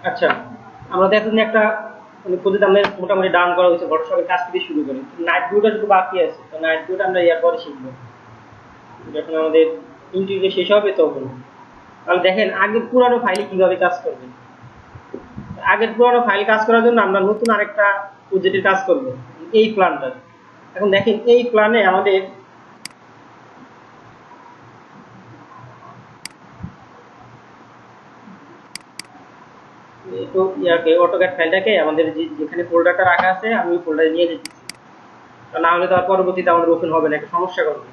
আচ্ছা, আমাদের এতদিন একটা প্রজেক্ট আমরা মোটামুটি ডান করা হয়েছে, ফটোশপের কাজ থেকে শুরু করে নাইট ভিউটা শুধু বাকি আছে। তো নাইট ভিউটা আমরা ইয়ার পরে শিখবো যখন আমাদের ইন্টারভিউ শেষ হবে তখন। তাহলে দেখেন আগের পুরানো ফাইলে কিভাবে কাজ করবে। আগের পুরানো ফাইল কাজ করার জন্য আমরা নতুন আরেকটা প্রজেক্টের কাজ করব, এই প্ল্যানটা। এখন দেখেন এই প্ল্যানে আমাদের তো ইয়াকে অটোক্যাড ফাইলটাকে আমাদের যেখানে ফোল্ডারটা রাখা আছে আমি ওই ফোল্ডারে নিয়ে যেতেছি, না হলে তার পরবর্তীতে আমাদের ওপেন হবে না, একটা সমস্যা করবে।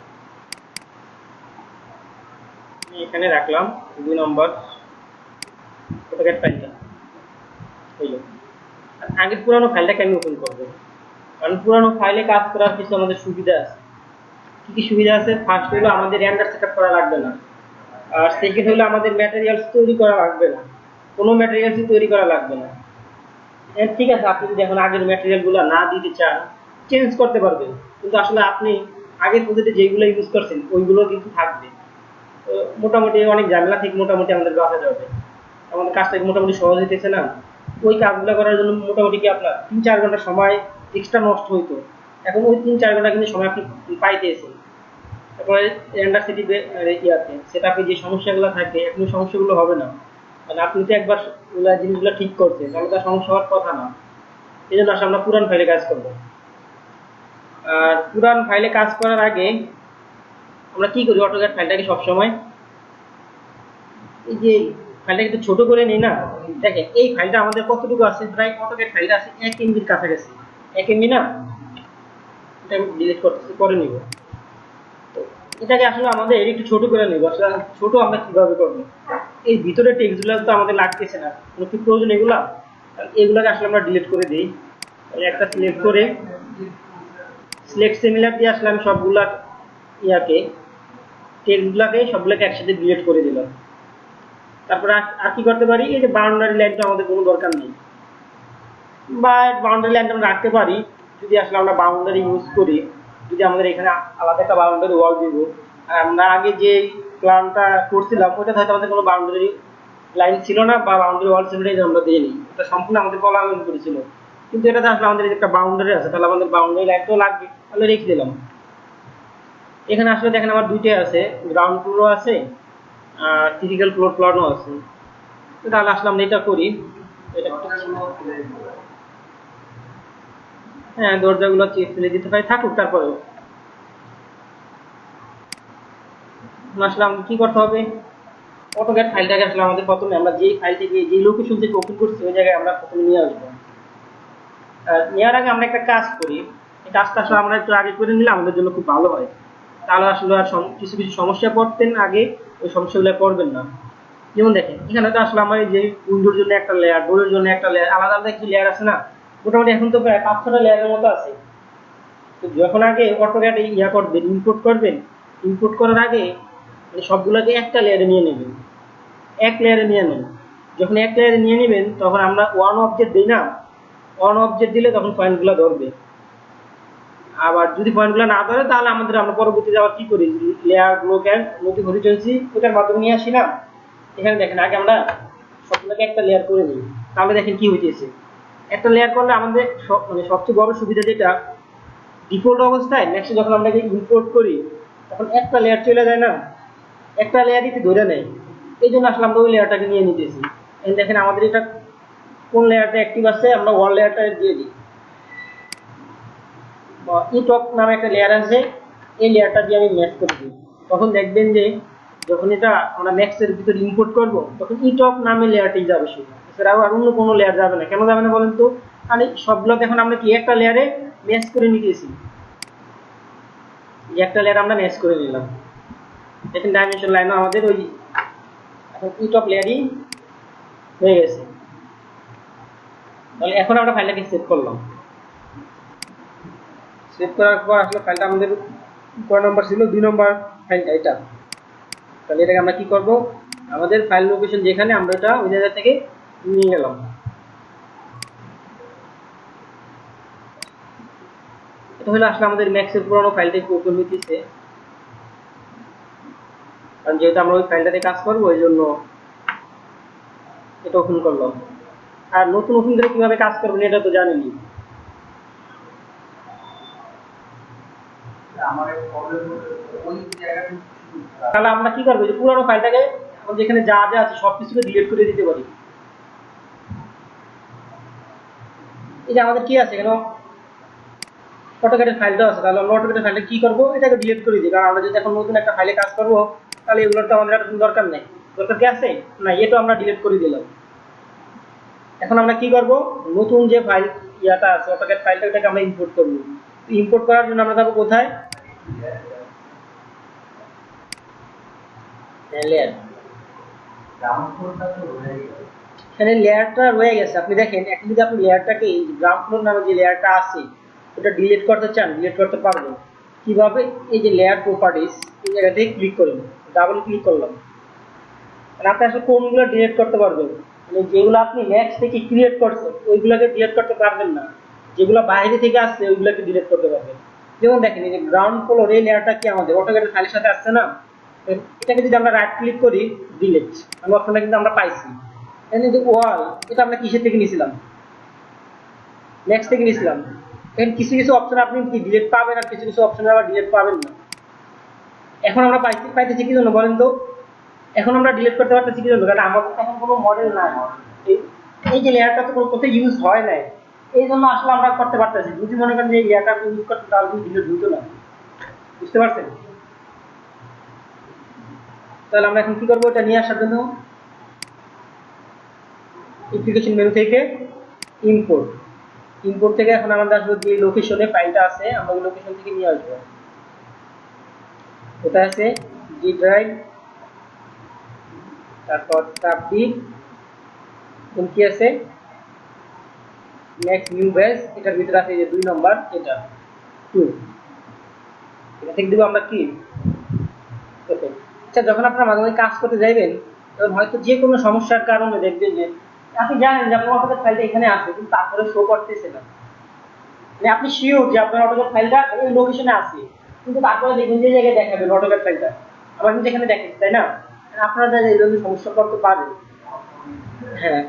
এখানে রাখলাম 2 নম্বর অটোক্যাড ফাইলটা হইলো। আগের পুরানো ফাইলটাকে আমি ওপেন করবো, কারণ পুরানো ফাইলে কাজ করার কিছু আমাদের সুবিধা আছে। কি কি সুবিধা আছে? ফার্স্ট হলো আমাদের রেন্ডার সেটআপ করা লাগবে না, আর সেকেন্ড হলো আমাদের ম্যাটেরিয়ালস তৈরি করা লাগবে না, কোনো ম্যাটেরিয়ালসই তৈরি করা লাগবে না। ঠিক আছে, আপনি যদি এখন আগের ম্যাটেরিয়ালগুলো না দিতে চান চেঞ্জ করতে পারবেন, কিন্তু আসলে আপনি আগের প্রজেক্টে যেগুলো ইউজ করছেন ওইগুলো কিন্তু থাকবে। তো মোটামুটি অনেক ঝামেলা থেকে মোটামুটি আমাদের বাঁচা যাবে, আমাদের কাজটা মোটামুটি সহজ হইতেছে না। ওই কাজগুলো করার জন্য মোটামুটি কি আপনার 3-4 ঘন্টা সময় এক্সট্রা নষ্ট হইতো, এখন ওই 3-4 ঘন্টা কিন্তু সময় আপনি পাইতেছেন। তারপরে রেন্ডার সিটি ইয়াতে সেটআপে যে সমস্যাগুলো থাকে এখন ওই সমস্যাগুলো হবে না, মানে আপনি তো একবার জিনিসগুলো ঠিক করছেন, তাহলে তার সমস্যা হওয়ার কথা না। এই জন্য আসলে আমরা পুরান ফাইলে কাজ করবো। আর পুরান ফাইলে কাজ করার আগে আমরা কি করি, অটোক্যাড ফাইলটাকে সবসময় এই যে ফাইলটাকে একটু ছোট করে নিই না। দেখেন এই ফাইলটা আমাদের কতটুকু আছে, প্রায় অটোক্যাড ফাইলটা আছে 1 MB-র কাছাকাছি। 1 MB না, এটা আমি ডিলিট করতেছি, করে নিব। তো এটাকে আসলে আমাদের একটু ছোট করে নিব। আসলে ছোট আমরা কিভাবে করবো, এই ভিতরে টেক্সটগুলো তো আমাদের লাগতেছে না, কোনো কি প্রয়োজন এগুলা? এগুলাকে আসলে আমরা ডিলিট করে দিই। একটা সিলেক্ট করে সিলেক্ট সিমিলার দিয়ে আসলে আমি সবগুলা ইয়াকে টেক্সটগুলাকে সবগুলোকে একসাথে ডিলিট করে দিলাম। তারপরে আর কি করতে পারি, এই যে বাউন্ডারি লাইনটা আমাদের কোনো দরকার নেই, বা বাউন্ডারি লাইনটা আমরা রাখতে পারি যদি আসলে আমরা বাউন্ডারি ইউজ করি। যদি আমাদের এখানে আলাদা একটা বাউন্ডারি ওয়াল দিব, আর আমরা আগে যে প্ল্যানটা করছিলাম ওইটা হয়তো আমাদের কোনো বাউন্ডারি লাইন ছিল না বা বাউন্ডারি ওয়াল ছিল না, আমরা দিইনি, এটা সম্পূর্ণ আমাদের কলাম করেছিল। কিন্তু এটাতে আসলে আমাদের একটা বাউন্ডারি আছে, তাহলে আমাদের বাউন্ডারি লাইনটাও লাগবে, তাহলে রেখে দিলাম। এখানে আসলে দেখেন আমার দুইটাই আছে, গ্রাউন্ড ফ্লোরও আছে আর ফিজিক্যাল ফ্লোর প্ল্যানও আছে। তাহলে আসলে আমরা এটা করি, এটা হ্যাঁ দরজাগুলো ফেলে দিতে পারি, থাকুক। তারপরেও আসলে আমাদের কি করতে হবে, অটোক্যাড ফাইলটাকে আসলে আমাদের প্রথমে আমরা যেই ফাইল থেকে যেই লোকেশন থেকে ওপেন করছি ওই জায়গায় আমরা প্রথমে নিয়ে আসবো। নেওয়ার আগে আমরা একটা কাজ করি, এই কাজটা আসলে আমরা একটু আগে করে নিলে আমাদের জন্য খুব ভালো হয়, তাহলে আসলে আর কিছু কিছু সমস্যা পড়তেন আগে ওই সমস্যাগুলো পড়বেন না। যেমন দেখেন এখানে তো আসলে আমার যে উইন্ডোর জন্য একটা লেয়ার, ডোরের জন্য একটা লেয়ার, আলাদা আলাদা কিছু লেয়ার আছে না, মোটামুটি এখন তো প্রায় 5-6টা লেয়ারের মতো আছে। তো যখন আগে অটোক্যাড ইয়া করবেন, ইনপুট করবেন, ইনপুট করার আগে সবগুলোকে একটা লেয়ারে নিয়ে নেবেন, এক লেয়ারে নিয়ে নেন। যখন এক লেয়ারে নিয়ে নেবেন তখন আমরা ওয়ান অবজেক্ট দিই না, ওয়ান অবজেক্ট দিলে তখন পয়েন্টগুলো ধরবে। আবার যদি পয়েন্টগুলো না ধরে তাহলে আমরা পরবর্তীতে আবার কি করি, লেয়ারগুলোকে নতুন হরিজন্সি ওটার মাধ্যমে নিয়ে আসি না। এখানে দেখেন আগে আমরা সবগুলোকে একটা লেয়ার করে নিই, তাহলে দেখেন কি হইতেছে। একটা লেয়ার করলে আমাদের মানে সবচেয়ে বড় সুবিধা যেটা, ডিফল্ট অবস্থায় নেক্সট যখন আমরা ইম্পোর্ট করি তখন একটা লেয়ার চলে যায় না, একটা লেয়ারই ধরে নেয়। এই জন্য আসলে আমরা ওই লেয়ারটাকে নিয়ে নিতেছি। দেখেন আমাদের এটা কোন লেয়ারটা অ্যাক্টিভ আছে, আমরা ওয়াল লেয়ারটা দিয়ে দিই। ইটক নামে একটা লেয়ার আছে, এই লেয়ারটা দিয়ে আমি ম্যাচ করে দিই। তখন দেখবেন যে যখন এটা আমরা ম্যাক্সের ভিতরে ইম্পোর্ট করব তখন ইটক নামে লেয়ারটাই যাবে শুধু, এছাড়াও আর অন্য কোনো লেয়ার যাবে না। কেন যাবে না বলেন তো, মানে সবগুলো এখন আমরা কি একটা লেয়ারে ম্যাচ করে নিতেছি, একটা লেয়ার আমরা ম্যাচ করে নিলাম। দেখেন ডাইমেনশন লাইনও আমাদের ওই এখন ইটক লেয়ারই হয়ে গেছে। তাহলে এখন আমরা ফাইলটাকে সেভ করলাম। সেভ করার পর আসলে ফাইলটা আমাদের কয় নম্বর ছিল, 2 নম্বর ফাইলটা এটা। তাহলে এটাকে আমরা কি করব, আমাদের ফাইল লোকেশন যেখানে আমরা এটা ওই জায়গা থেকে নিয়ে গেলাম। এটা হলো আসলে আমাদের ম্যাক্সের পুরনো ফাইলটা ওপেন হইতেছে, কারণ যেহেতু আমরা ওই ফাইলটাতে কাজ করবো ওই জন্য এটা ওপেন করলাম। আর নতুন নতুন করে কিভাবে কাজ করবেন এটা তো জানেনই। তাহলে আমরা কি করবো, যে পুরোনো ফাইলটাকে আমাদের এখানে যা যা আছে সবকিছুকে ডিলিট করে দিতে পারি। এই যে আমাদের কি আছে এখানে অটোক্যাডের ফাইলটা আছে, তাহলে আমরা অটোক্যাডের ফাইলটা কি করবো, এটাকে ডিলিট করে দিই। কারণ আমরা যদি এখন নতুন একটা ফাইলে কাজ করবো তাহলে এগুলোর তো আমাদের আর কোনো দরকার নেই। দরকার কি আছে না, এটা আমরা ডিলিট করে দিলাম। এখন আমরা কি করব, নতুন যে ফাইল ইয়াটা আছে অটোক্যাড ফাইলটা, ওটাকে আমরা ইম্পোর্ট করব। ইম্পোর্ট করার জন্য আমরা যাবো কোথায়, লেয়ার। এখানে লেয়ারটা রয়ে গেছে, আপনি দেখেন এখন যদি আপনি লেয়ারটাকে গ্রাউন্ড ফ্লোর নামে যে লেয়ারটা আছে ওটা ডিলিট করতে চান, ডিলিট করতে পারবেন কিভাবে। এই যে লেয়ার প্রপার্টিজ, এই জায়গাতে ক্লিক করুন, ডাবল ক্লিক করলাম। আপনি আসলে কোনগুলো ডিলিট করতে পারবেন, মানে যেগুলো আপনি ম্যাক্স থেকে ক্রিয়েট করছেন ওইগুলোকে ডিলিট করতে পারবেন না, যেগুলো বাইরে থেকে আসছে ওইগুলোকে ডিলিট করতে পারবেন। যেমন দেখেন এই যে গ্রাউন্ড ফ্লোর এই লেয়ারটা কি আমাদের অটোক্যাড ফাইলের সাথে আসছে না, এটাকে যদি আমরা রাইট ক্লিক করি ডিলিট, আমি অপশনটা কিন্তু আমরা পাইছি। এখানে যে ওয়াল, এটা আমরা কিসের থেকে নিয়েছিলাম, ম্যাক্স থেকে নিয়েছিলাম। এখন কিছু কিছু অপশন আপনি কি ডিলিট পাবেন আর কিছু কিছু অপশন আবার ডিলিট পাবেন না। এখন আমরা পাইতেছি কি জন্য বলেন তো, এখন আমরা ডিলিট করতে পারতেছি কি জন্য, কারণ আমাদের এখন কোনো মডেল নাই, এই যে লেয়ারটা তো কোনো কোথাও ইউজ হয় নাই, এই জন্য আসলে আমরা করতে পারতেছি। যদি মনে করেন যে এই লেয়ারটা ইউজ করতে তাহলে কিন্তু ডিলিট হতো না, বুঝতে পারছেন। তাহলে আমরা এখন কি করবো, এটা নিয়ে আসার জন্য অ্যাপ্লিকেশন মেনু থেকে ইম্পোর্ট, ইম্পোর্ট থেকে এখন আমাদের আসলে যে লোকেশনে ফাইলটা আছে আমরা ওই লোকেশন থেকে নিয়ে আসবো। এটা আছে জি ড্রাইভ, তারপর সাবডি, কি আছে নেক্সট নিউ বেস, এটার ভিতরে আছে যে 2 নম্বর, এটা 2, এটা থেকে দিব আমরা কি ওকে। আচ্ছা, যখন আপনারা মাঝে মাঝে কাজ করতে যাইবেন তখন হয়তো যে কোনো সমস্যার কারণে দেখবেন যে আপনি জানেন যে আপনার অটোক্যাড ফাইলটা এখানে আছে কিন্তু তারপরে শো করতেছে না, মানে আপনি শিওর যে আপনার অটোক্যাড ফাইলটা এই লোকেশনে আছে কিন্তু তারপরে দেখবেন যে জায়গায় দেখাবেন অটোক্যাড ফাইলটা আমার কিন্তু এখানে দেখাচ্ছে, তাই না। আপনারা এই ধরনের সমস্যা করতে পারেন। হ্যাঁ,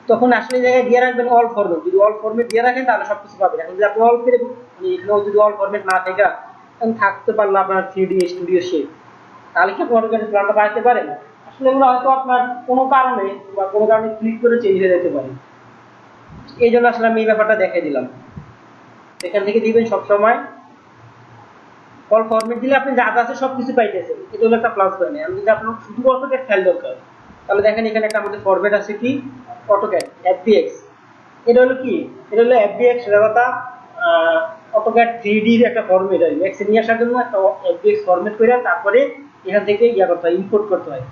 তখন আসলে জায়গায় দিয়ে রাখবেন অল ফরম্যাট, যদি অল ফরম্যাট দিয়ে রাখেন তাহলে সবকিছু পাবেন। এখন যদি আপনি অল করে এখানেও যদি অল ফরম্যাট না থাকে তখন থাকতে পারলো আপনার 3D স্টুডিও শেপ, তাহলে কি আপনি অটোক্যাড প্ল্যানটা বানাতে পারেন। আসলে এগুলো হয়তো আপনার কোনো কারণে বা কোনো কারণে ক্লিক করে চেঞ্জ হয়ে যেতে পারে, এই জন্য আসলে আমি এই ব্যাপারটা দেখাই দিলাম। এখান থেকে দিবেন সবসময় অল ফরম্যাট দিলে আপনি যা যা আছে সবকিছু পাইতেছেন, এটা হলো একটা প্লাস পয়েন্ট। আমি যদি আপনার শুধু অটোক্যাড ফাইল দরকার তাহলে দেখেন এখানে একটা আমাদের ফরম্যাট আছে কি অটোক্যাড এফবিএক্স, এটা হলো কি, এটা হলো এফবিএক্স কথা অটোক্যাড 3D এর একটা ফরম্যাট আর ম্যাক্সে নিয়ে আসার জন্য একটা এফবিএক্স ফরম্যাট করে তারপরে এখান থেকে ইয়া করতে হয়, ইম্পোর্ট করতে হয়।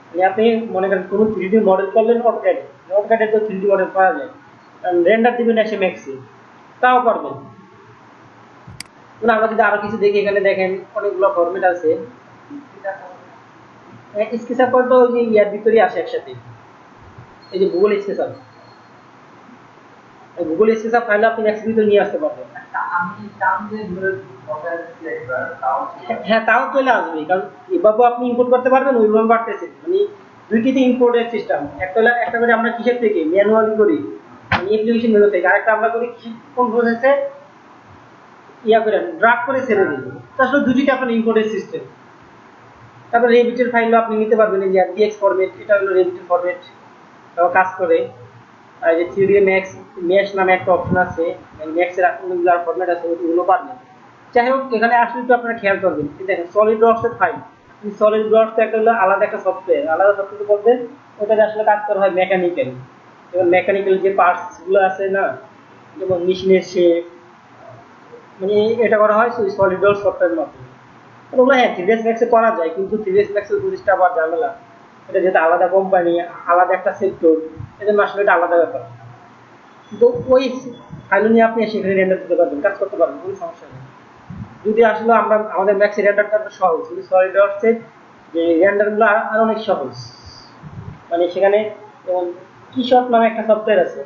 মানে আপনি মনে করেন কোনো 3D মডেল করলেন অটোক্যাডে, অটোক্যাডে তো 3D মডেল পাওয়া যায়, রেন্ডার দিবেন এসে ম্যাক্সে তাও পারবেন। আমরা যদি আরো কিছু দেখি, এখানে দেখেন অনেকগুলো ফরম্যাট আছে, স্কেচার করে তো ওই যে ইয়ার ভিতরেই আসে একসাথে, এই যে Google sketcher, Google sketcher file আপনি ম্যাক্সের ভিতরে নিয়ে আসতে পারবেন। হ্যাঁ, তাও চলে আসবে, কারণ এভাবে আপনি ইম্পোর্ট করতে পারবেন, ওইভাবে পারতেছেন। মানে দুইটিতে ইম্পোর্টের সিস্টেম, একটা করে আমরা কিসের থেকে ম্যানুয়ালি করি, মানে অ্যাপ্লিকেশন মেনু থেকে, আরেকটা আমরা করি কোন প্রসেসে ইয়া করে ড্রাগ করে ছেড়ে দিই। আসলে দুটিতে আপনার ইম্পোর্টের সিস্টেম। তারপর রেভিটের ফাইলও আপনি নিতে পারবেন, এই যে এফবিএক্স ফরম্যাট, এটা হলো রেভিটের ফরম্যাট, তাও কাজ করে। আর যে 3D ম্যাক্স মেশ নামে একটা অপশন আছে, ম্যাক্সের অনেকগুলো ফরম্যাট আছে, ওইগুলো পারবেন। যাই হোক, এখানে আসলে তো আপনারা খেয়াল করবেন, দেখেন সলিড ওয়ার্কস এর ফাইল, সলিড ওয়ার্কস একটা হলো আলাদা একটা সফটওয়্যার, আলাদা সফটওয়্যার বলতে ওটাতে আসলে কাজ করা হয় মেকানিক্যাল, এবং মেকানিক্যাল যে পার্টস গুলো আছে না, যেমন মেশিনের শেপ, মানে এটা করা হয় সলিড ওয়ার্কস সফটওয়্যারের মাধ্যমে। ওগুলো হ্যাঁ 3ds ম্যাক্সে করা যায়, কিন্তু 3ds ম্যাক্সের প্রতিষ্ঠা আবার ঝামেলা, এটা যেটা আলাদা কোম্পানি, আলাদা একটা সেক্টর, এজন্য আসলে এটা আলাদা ব্যাপার। কিন্তু ওই ফাইল নিয়ে আপনি সেখানে রেন্ডার দিতে পারবেন, কাজ করতে পারবেন, কোনো সমস্যা নেই। যদি আসলে আমরা আমাদের ম্যাক্সের রেন্ডারটা সহজ, কিন্তু সলিড ওয়ার্কসের যে রেন্ডারগুলো আর অনেক সহজ। মানে সেখানে যেমন কিশট নামে একটা সফটওয়্যার আছে,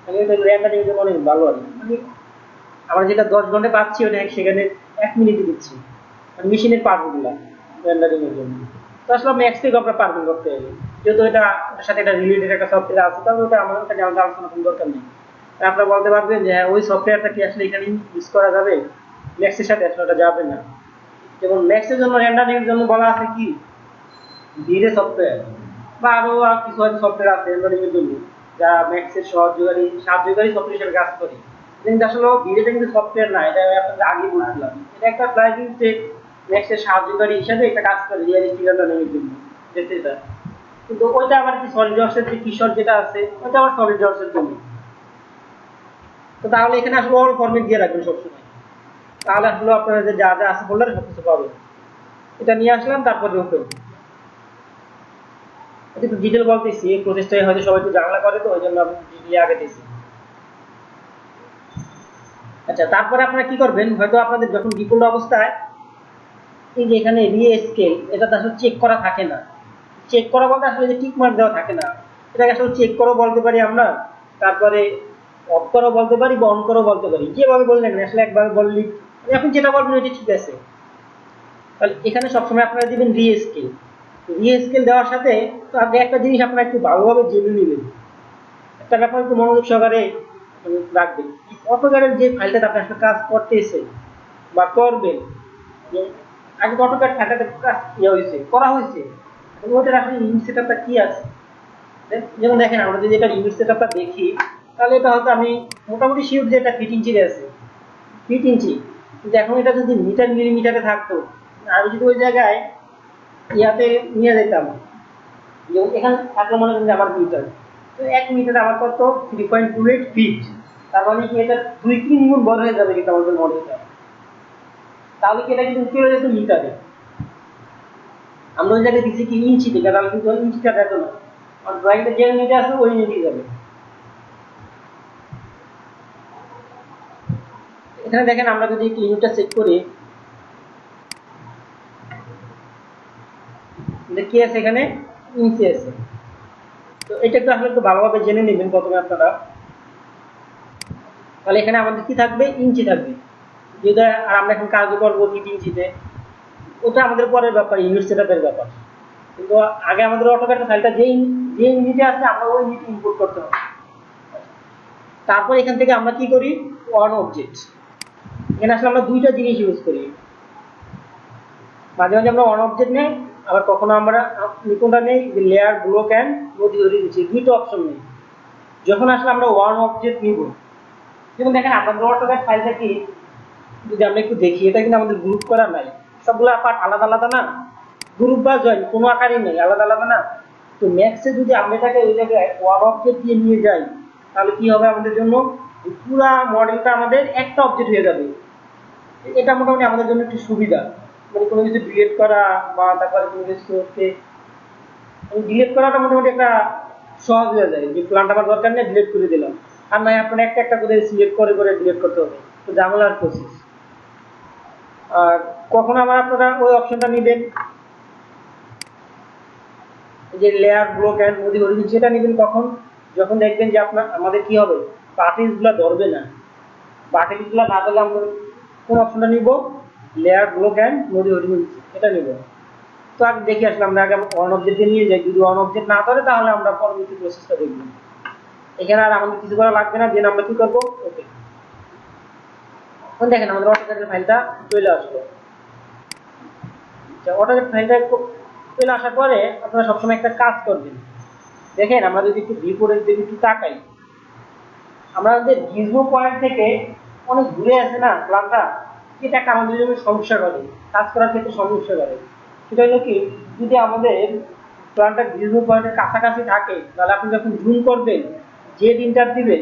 মানে ওটা রেন্ডারিং এর জন্য অনেক ভালো আর মানে আমরা যেটা 10 ঘন্টা পাচ্ছি ওটা সেখানে 1 মিনিটে দিচ্ছি, মানে মেশিনের পার্টগুলো রেন্ডারিং এর জন্য। তো আসলে ম্যাক্স থেকে আমরা পারবেন করতে হবে। যেহেতু এটার সাথে একটা রিলেটেড একটা সফটওয়্যার আছে, তাহলে ওটা আমাদের কাছে আলোচনা করার দরকার নেই। আপনারা বলতে পারবেন যে হ্যাঁ ওই সফটওয়্যারটা কি আসলে এখানে ইউজ করা যাবে, ম্যাক্সের সাথে আসলে ওটা যাবে না। যেমন ম্যাক্সের জন্য রেন্ডারিং এর জন্য বলা আছে কি ভিরে সফটওয়্যার, বা আরো কিছু হয়তো সফটওয়্যার আছে রেন্ডারিং এর জন্য যা ম্যাক্সের সাহায্যকারী সফটওয়্যার হিসেবে কাজ করে। কিন্তু আসলে ভিরেটা কিন্তু সফটওয়্যার না, এটা আপনাদের আগে বলছিলাম, এটা একটা প্লাগইন যে ম্যাক্সের সাহায্যকারী হিসেবে একটা কাজ করে রিয়ালিস্টিক রেন্ডারিং এর জন্য যেটা। কিন্তু ওইটা আবার কি সলিডওয়ার্কসের যে কিশোর যেটা আছে ওইটা আবার সলিডওয়ার্কসের জন্য। তো তাহলে এখানে আসলে অল ফরম্যাট দিয়ে রাখবেন সবসময়, তাহলে আসলে আপনারা যে যা যা আছে ফোল্ডারে সবকিছু পাবেন। এটা নিয়ে আসলাম, তারপরে ওপেন। এটা একটু ডিটেল বলতেছি, এই প্রসেসটাই হয়তো সবাই একটু জানলা করে, তো ওই জন্য আমি ডিটেইলে আগে দিয়েছি। আচ্ছা, তারপরে আপনারা কি করবেন, হয়তো আপনাদের যখন ডিফল্ট অবস্থায় এই যে এখানে রিস্কেল, এটা আসলে চেক করা থাকে না। চেক করা বলতে আসলে যে টিক মার্ক দেওয়া থাকে না, এটাকে আসলে চেক করো বলতে পারি আমরা, তারপরে অফ করো বলতে পারি, বা অন করো বলতে পারি, যেভাবে বললেন আসলে একবার বললি এখন যেটা বলবেন ওইটা ঠিক আছে। তাহলে এখানে সবসময় আপনারা দিবেন রিস্কেল। রিস্কেল দেওয়ার সাথে তো আগে একটা জিনিস আপনারা একটু ভালোভাবে জেনে নেবেন, একটা ব্যাপার একটু মনোযোগ সহকারে রাখবেন। অটোক্যাডের যে ফাইলটাতে আপনি আসলে কাজ করতেছে বা করবেন, যে আগে অটোক্যাড ফাইলটাতে কাজ করা হয়েছে, ওইটার আসলে ইউনিট সেটআপটা কি আছে। যেমন দেখেন আমরা যদি এটা ইউনিট সেটআপটা দেখি, তাহলে এটা হয়তো আমি মোটামুটি শিওর যে এটা ফিট ইঞ্চির আছে, ফিট ইঞ্চি। কিন্তু এখন এটা যদি মিটার মিলিমিটারে থাকতো, আমি যদি ওই জায়গায় ইয়াতে নিয়ে যেতাম, যেমন এখানে থাকলে মনে করেন যে আমার মিটার, তো 1 মিটার আমার কত 3.28 ফিট, তার মানে কি এটা 2-3 গুণ বড় হয়ে যাবে কিন্তু আমাদের মডেলটা। তাহলে কি এটা কিন্তু উঠে যেত মিটারে, আমরা ওই জায়গায় দিচ্ছি কি ইঞ্চি থেকে, তাহলে কিন্তু ইঞ্চিটা যেত না, আর ড্রয়িংটা যে ইউনিটে আছে ওই ইউনিটে যাবে। এখানে দেখেন আমরা যদি একটু ইউনিটটা চেক করি, কি আছে এখানে ইঞ্চি আছে। তো এটা একটু আসলে একটু ভালোভাবে জেনে নেবেন প্রথমে আপনারা। তাহলে এখানে আমাদের কি থাকবে, ইঞ্চি থাকবে, যেটা আর আমরা এখন কাজ করবো ফিট ইঞ্চিতে, ওটা আমাদের পরের ব্যাপার, ইউনিট সেটআপের ব্যাপার। কিন্তু আগে আমাদের অটোক্যাড ফাইলটা যে ইউনিটে আছে আমরা ওই ইউনিট ইনপুট করতে হবে। তারপর এখান থেকে আমরা কি করি, ওয়ান অবজেক্ট। এখানে আসলে আমরা দুইটা জিনিস ইউজ করি, মাঝে মাঝে আমরা ওয়ান অবজেক্ট নেই, আবার কখনো আমরা কোনটা নেই, যে লেয়ার ব্লক অ্যান্ড মডিউল, দুইটা অপশন নেই। যখন আসলে আমরা ওয়ান অবজেক্ট নিব, যেমন দেখেন আমাদের অটোক্যাড ফাইলটা কি যদি আমরা একটু দেখি, এটা কিন্তু আমাদের গ্রুপ করা নাই, সবগুলো পার্ট আলাদা আলাদা না, গ্রুপ বা জয়েন কোনো আকারই নেই, আলাদা আলাদা না। তো ম্যাক্সে যদি আমরা এটাকে ওই জায়গায় ওয়ান অবজেক্ট দিয়ে নিয়ে যাই, তাহলে কি হবে আমাদের জন্য, পুরো মডেলটা আমাদের একটা অবজেক্ট হয়ে যাবে। এটা মোটামুটি আমাদের জন্য একটু সুবিধা, মানে কোনো কিছু ডিলিট করা বা তারপরে কোনো কিছুকে ডিলিট করাটা মোটামুটি একটা সহজ হয়ে যায়, যে প্ল্যানটা আমার দরকার নেই ডিলিট করে দিলাম, আর নয় আপনার একটা একটা করে সিলেক্ট করে করে ডিলিট করতে হবে, তো ঝামেলার প্রসেস। আর কখন আবার আপনারা ওই অপশনটা নেবেন, যে layer block and Modi origin, সেটা নেবেন কখন, যখন দেখবেন যে আপনার আমাদের কি হবে, পার্টিস গুলা ধরবে না। পার্টিস গুলা না ধরলে আমরা কোন অপশনটা নিব, layer block and Modi origin, এটা নিব। তো আগে দেখে আসলে আমরা আগে ওয়ান অবজেক্টে নিয়ে যাই, যদি ওয়ান অবজেক্ট না ধরে তাহলে আমরা পরবর্তী প্রসেসটা দেখব। এখানে আর আমাদের কিছু করা লাগবে না, দেন আমরা কি করবো, ওকে। এখন দেখেন আমাদের অটোক্যাডের ফাইলটা চলে আসলো। অটোক্যাড ফাইলটা চলে আসার পরে আপনারা সবসময় একটা কাজ করবেন, দেখেন আমরা যদি একটু ভিউপোর্টের দিকে একটু তাকাই, আমাদের গিজমো পয়েন্ট থেকে অনেক দূরে আছে না প্ল্যানটা, এটা একটা আমাদের জন্য সমস্যা করে, কাজ করার ক্ষেত্রে সমস্যা করে। সেটা হলো কি, যদি আমাদের প্ল্যানটা গিজমো পয়েন্টের কাছাকাছি থাকে, তাহলে আপনি যখন জুম করবেন, জেড ইন্টার দিবেন,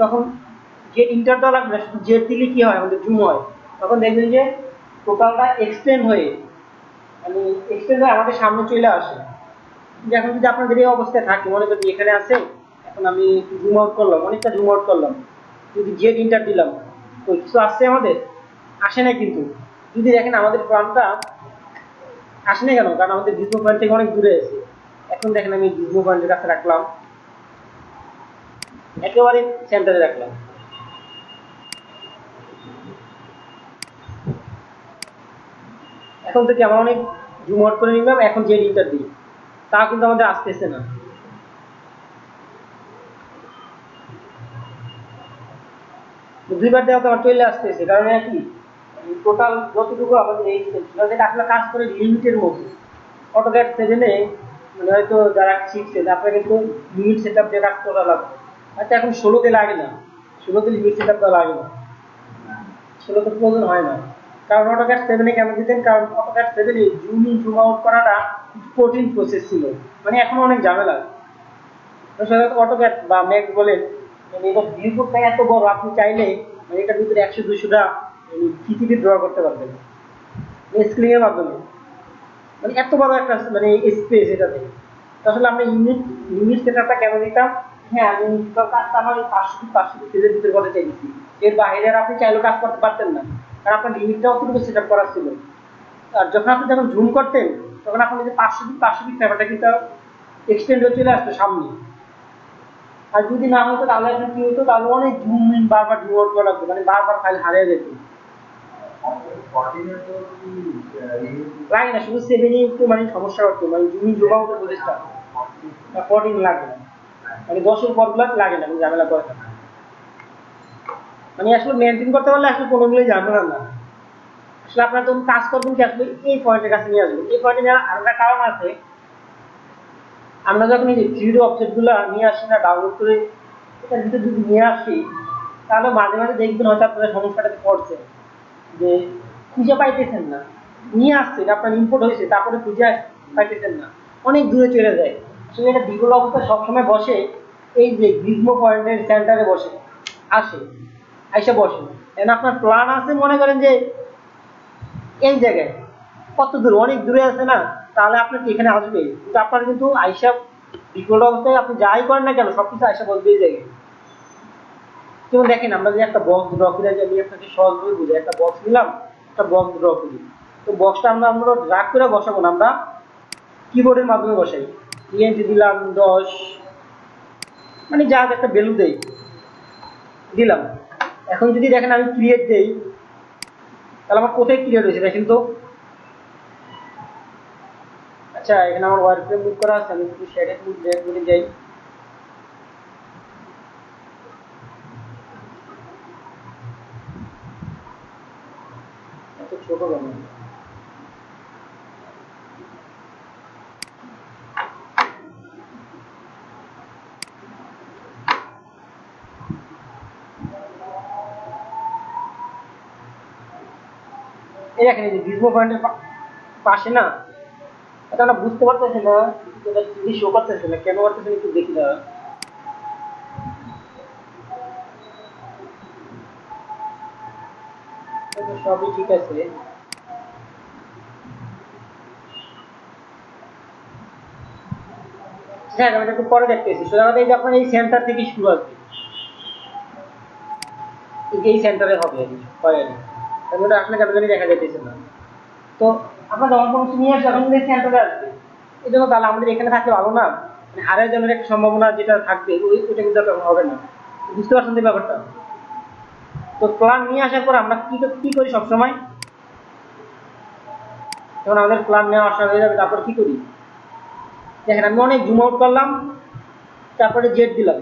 তখন জেড ইন্টার দেওয়া লাগবে, শুধু জেড দিলে কি হয় আমাদের জুম হয়, তখন দেখবেন যে টোটালটা এক্সটেন্ড হয়ে মানে এক্সটেন্ড হয়ে আমাদের সামনে চলে আসে। এখন যদি আপনাদের এই অবস্থায় থাকে, মনে করি এখানে আছে, এখন আমি জুম আউট করলাম, অনেকটা জুম আউট করলাম, যদি জেড ইন্টার দিলাম, তো কিছু আসছে আমাদের, আসে না। কিন্তু যদি দেখেন আমাদের প্ল্যানটা আসে না কেন, কারণ আমাদের গিজমো পয়েন্ট থেকে অনেক দূরে আছে। এখন দেখেন আমি গিজমো পয়েন্টের কাছে রাখলাম, একেবারে সেন্টারে রাখলাম, এখন থেকে আমরা অনেক জুম আউট করে নিলাম, এখন জেড ইন্টার দিই, তা কিন্তু আমাদের আসতেছে না। দুইবার দেওয়া তো আমার চলে আসতেছে, কারণ কি টোটাল যতটুকু আমাদের এই আসলে কাজ করে লিমিটের মধ্যে। অটোক্যাড 7-এ মানে হয়তো যারা শিখছে আপনার কিন্তু লিমিট সেট আপ দিয়ে কাজ করা লাগবে। আচ্ছা এখন 16-তে লাগে না, 16-তে লিমিট সেট আপ করা লাগে না, 16-তে প্রয়োজন হয় না। কারণ অটোক্যাড 7-এ কেন দিতেন, কারণ অটোক্যাড 7-এ জুম ইন জুম আউট করাটা কঠিন প্রসেস ছিল, মানে এখন অনেক ঝামেলা। অটোক্যাড বা ম্যাক্স বলেন, মানে এটা ভিউটা এত বড়, আপনি চাইলে মানে এটার ভিতরে 100-200টা পৃথিবী ড্র করতে পারবেন স্ক্রিন এর মাধ্যমে। মানে এত বড় একটা মানে স্পেস এটাতে। তো আসলে আমরা ইউনিট সেটআপটা কেন দিতাম? হ্যাঁ, আমি কাজটা আমার 500 পেজের ভিতরে করতে চাইছি, এর বাইরে আর আপনি চাইলেও কাজ করতে পারতেন না, কারণ আপনার লিমিটটা অতটুকু সেট আপ করা ছিল। আর যখন আপনি যখন জুম করতেন তখন আপনার যে 500 পিক্সেল ব্যাপারটা কিন্তু এক্সটেন্ড হয়ে চলে আসতো সামনে। আর যদি না হতো তাহলে এখন কি হতো, তাহলে অনেক জুম ইন বারবার জুম আউট করা লাগতো, মানে বারবার ফাইল হারিয়ে যেত। লাগে না, শুধু 7-এ একটু মানে সমস্যা হতো, মানে জুম ইন জুম আউটের প্রচেষ্টা 14 লাগে না, মানে 10-এর পরগুলো লাগে না, আমি ঝামেলা করে না। মানে আসলে মেনটেন করতে পারলে আসলে কোনোগুলোই ঝামেলা না। আসলে আপনারা যখন কাজ করবেন কি আসলে এই পয়েন্টের কাছে নিয়ে আসবেন। এই পয়েন্টে নেওয়ার আরেকটা কারণ আছে, আমরা যখন এই যে 3D অবজেক্ট গুলা নিয়ে আসি না ডাউনলোড করে, এটার ভিতরে যদি নিয়ে আসি, তাহলে মাঝে মাঝে দেখবেন হয়তো আপনাদের সমস্যাটাতে পড়ছে যে খুঁজে পাইতেছেন না। নিয়ে আসছেন, আপনার ইম্পোর্ট হয়েছে, তারপরে খুঁজে পাইতেছেন না, অনেক দূরে চলে যায়। আসলে এটা বিকল অবস্থা সবসময় বসে এই যে গ্রিজমো পয়েন্টের সেন্টারে বসে আসে, আইসা বসে। এখন আপনার প্ল্যান আছে মনে করেন যে এই জায়গায়, কত দূর, অনেক দূরে আছে না, তাহলে আপনার কি এখানে আসবে, কিন্তু আপনার কিন্তু আইসা বিকল অবস্থায় আপনি যাই করেন না কেন সবকিছু আইসা বলবে এই জায়গায়। যেমন দেখেন আমরা যে একটা বক্স ড্র করে, যে আমি আপনাকে সহজভাবে বুঝে একটা বক্স নিলাম, একটা বক্স ড্র করি, তো বক্সটা আমরা ড্রাগ করে বসাবো না, আমরা কিবোর্ডের মাধ্যমে বসাই। ইএনটি দিলাম 10, মানে যা একটা ভ্যালু দেই দিলাম। এখন যদি দেখেন আমি ক্রিয়েট দেই, তাহলে আমার কোথায় ক্রিয়েট হয়েছে দেখেন তো। আচ্ছা এখানে আমার ওয়ার্ড ফ্রেম মুভ করা আছে, আমি একটু শেডেড মুভ বলে যাই। এত ছোট কেন? এই দেখেন এই যে গ্রিজমো পয়েন্টের পাশে না, এটা আমরা বুঝতে পারতেছি না, এটা যদি শো করতেছে না কেন করতেছে একটু দেখি না। সবই ঠিক আছে। হ্যাঁ আমি একটু পরে দেখতেছি। সোজা এই যে আপনার এই সেন্টার থেকে শুরু আসবে, এই সেন্টারে হবে হয় আর কি, আসলে কেন জানি দেখা যাইতেছে না। তো আমরা যখন কোনো কিছু নিয়ে আসবো তখন কিন্তু এই সেন্টারে আসবে, এই জন্য তাহলে আমাদের এখানে থাকলে ভালো না, মানে হারের জন্য একটা সম্ভাবনা যেটা থাকবে ওইটা কিন্তু তখন হবে না। বুঝতে পারছেন তো ব্যাপারটা? তো প্ল্যান নিয়ে আসার পর আমরা কি করি সবসময়, যখন আমাদের প্ল্যান নেওয়া আসা হয়ে যাবে তারপর কি করি দেখেন, আমি অনেক জুম আউট করলাম, তারপরে জেড দিলাম,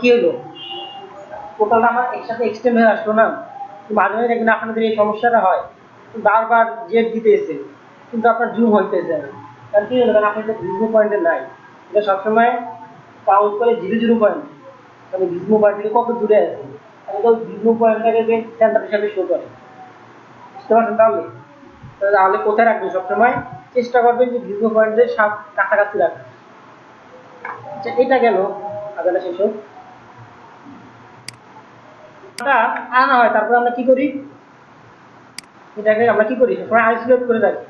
কি হলো টোটালটা আমার একসাথে এক্সটেন্ড হয়ে আসলো না। মাঝে মাঝে দেখবেন আপনাদের এই সমস্যাটা হয়, বারবার জেড দিতে এসে কিন্তু আপনার জুম হইতেছে না, কারণ কি হলো, কারণ আপনার এটা ভিজমো পয়েন্টে নাই, এটা সবসময় কাউন্ট করে 0 পয়েন্ট, মানে ভিজমো পয়েন্ট থেকে কত দূরে আছে, আমি তো ভিজমো পয়েন্টটাকে সেন্টার হিসাবে শো করে। বুঝতে পারছেন? তাহলে কোথায় রাখবেন সবসময় চেষ্টা করবেন যে ভিজমো পয়েন্টের কাছাকাছি রাখবেন। আচ্ছা এটা গেল আদাটা শেষ হোক, আনা হয় তারপর আমরা কি করি, এটাকে আমরা কি করি সবসময় আইসোলেট করে রাখি।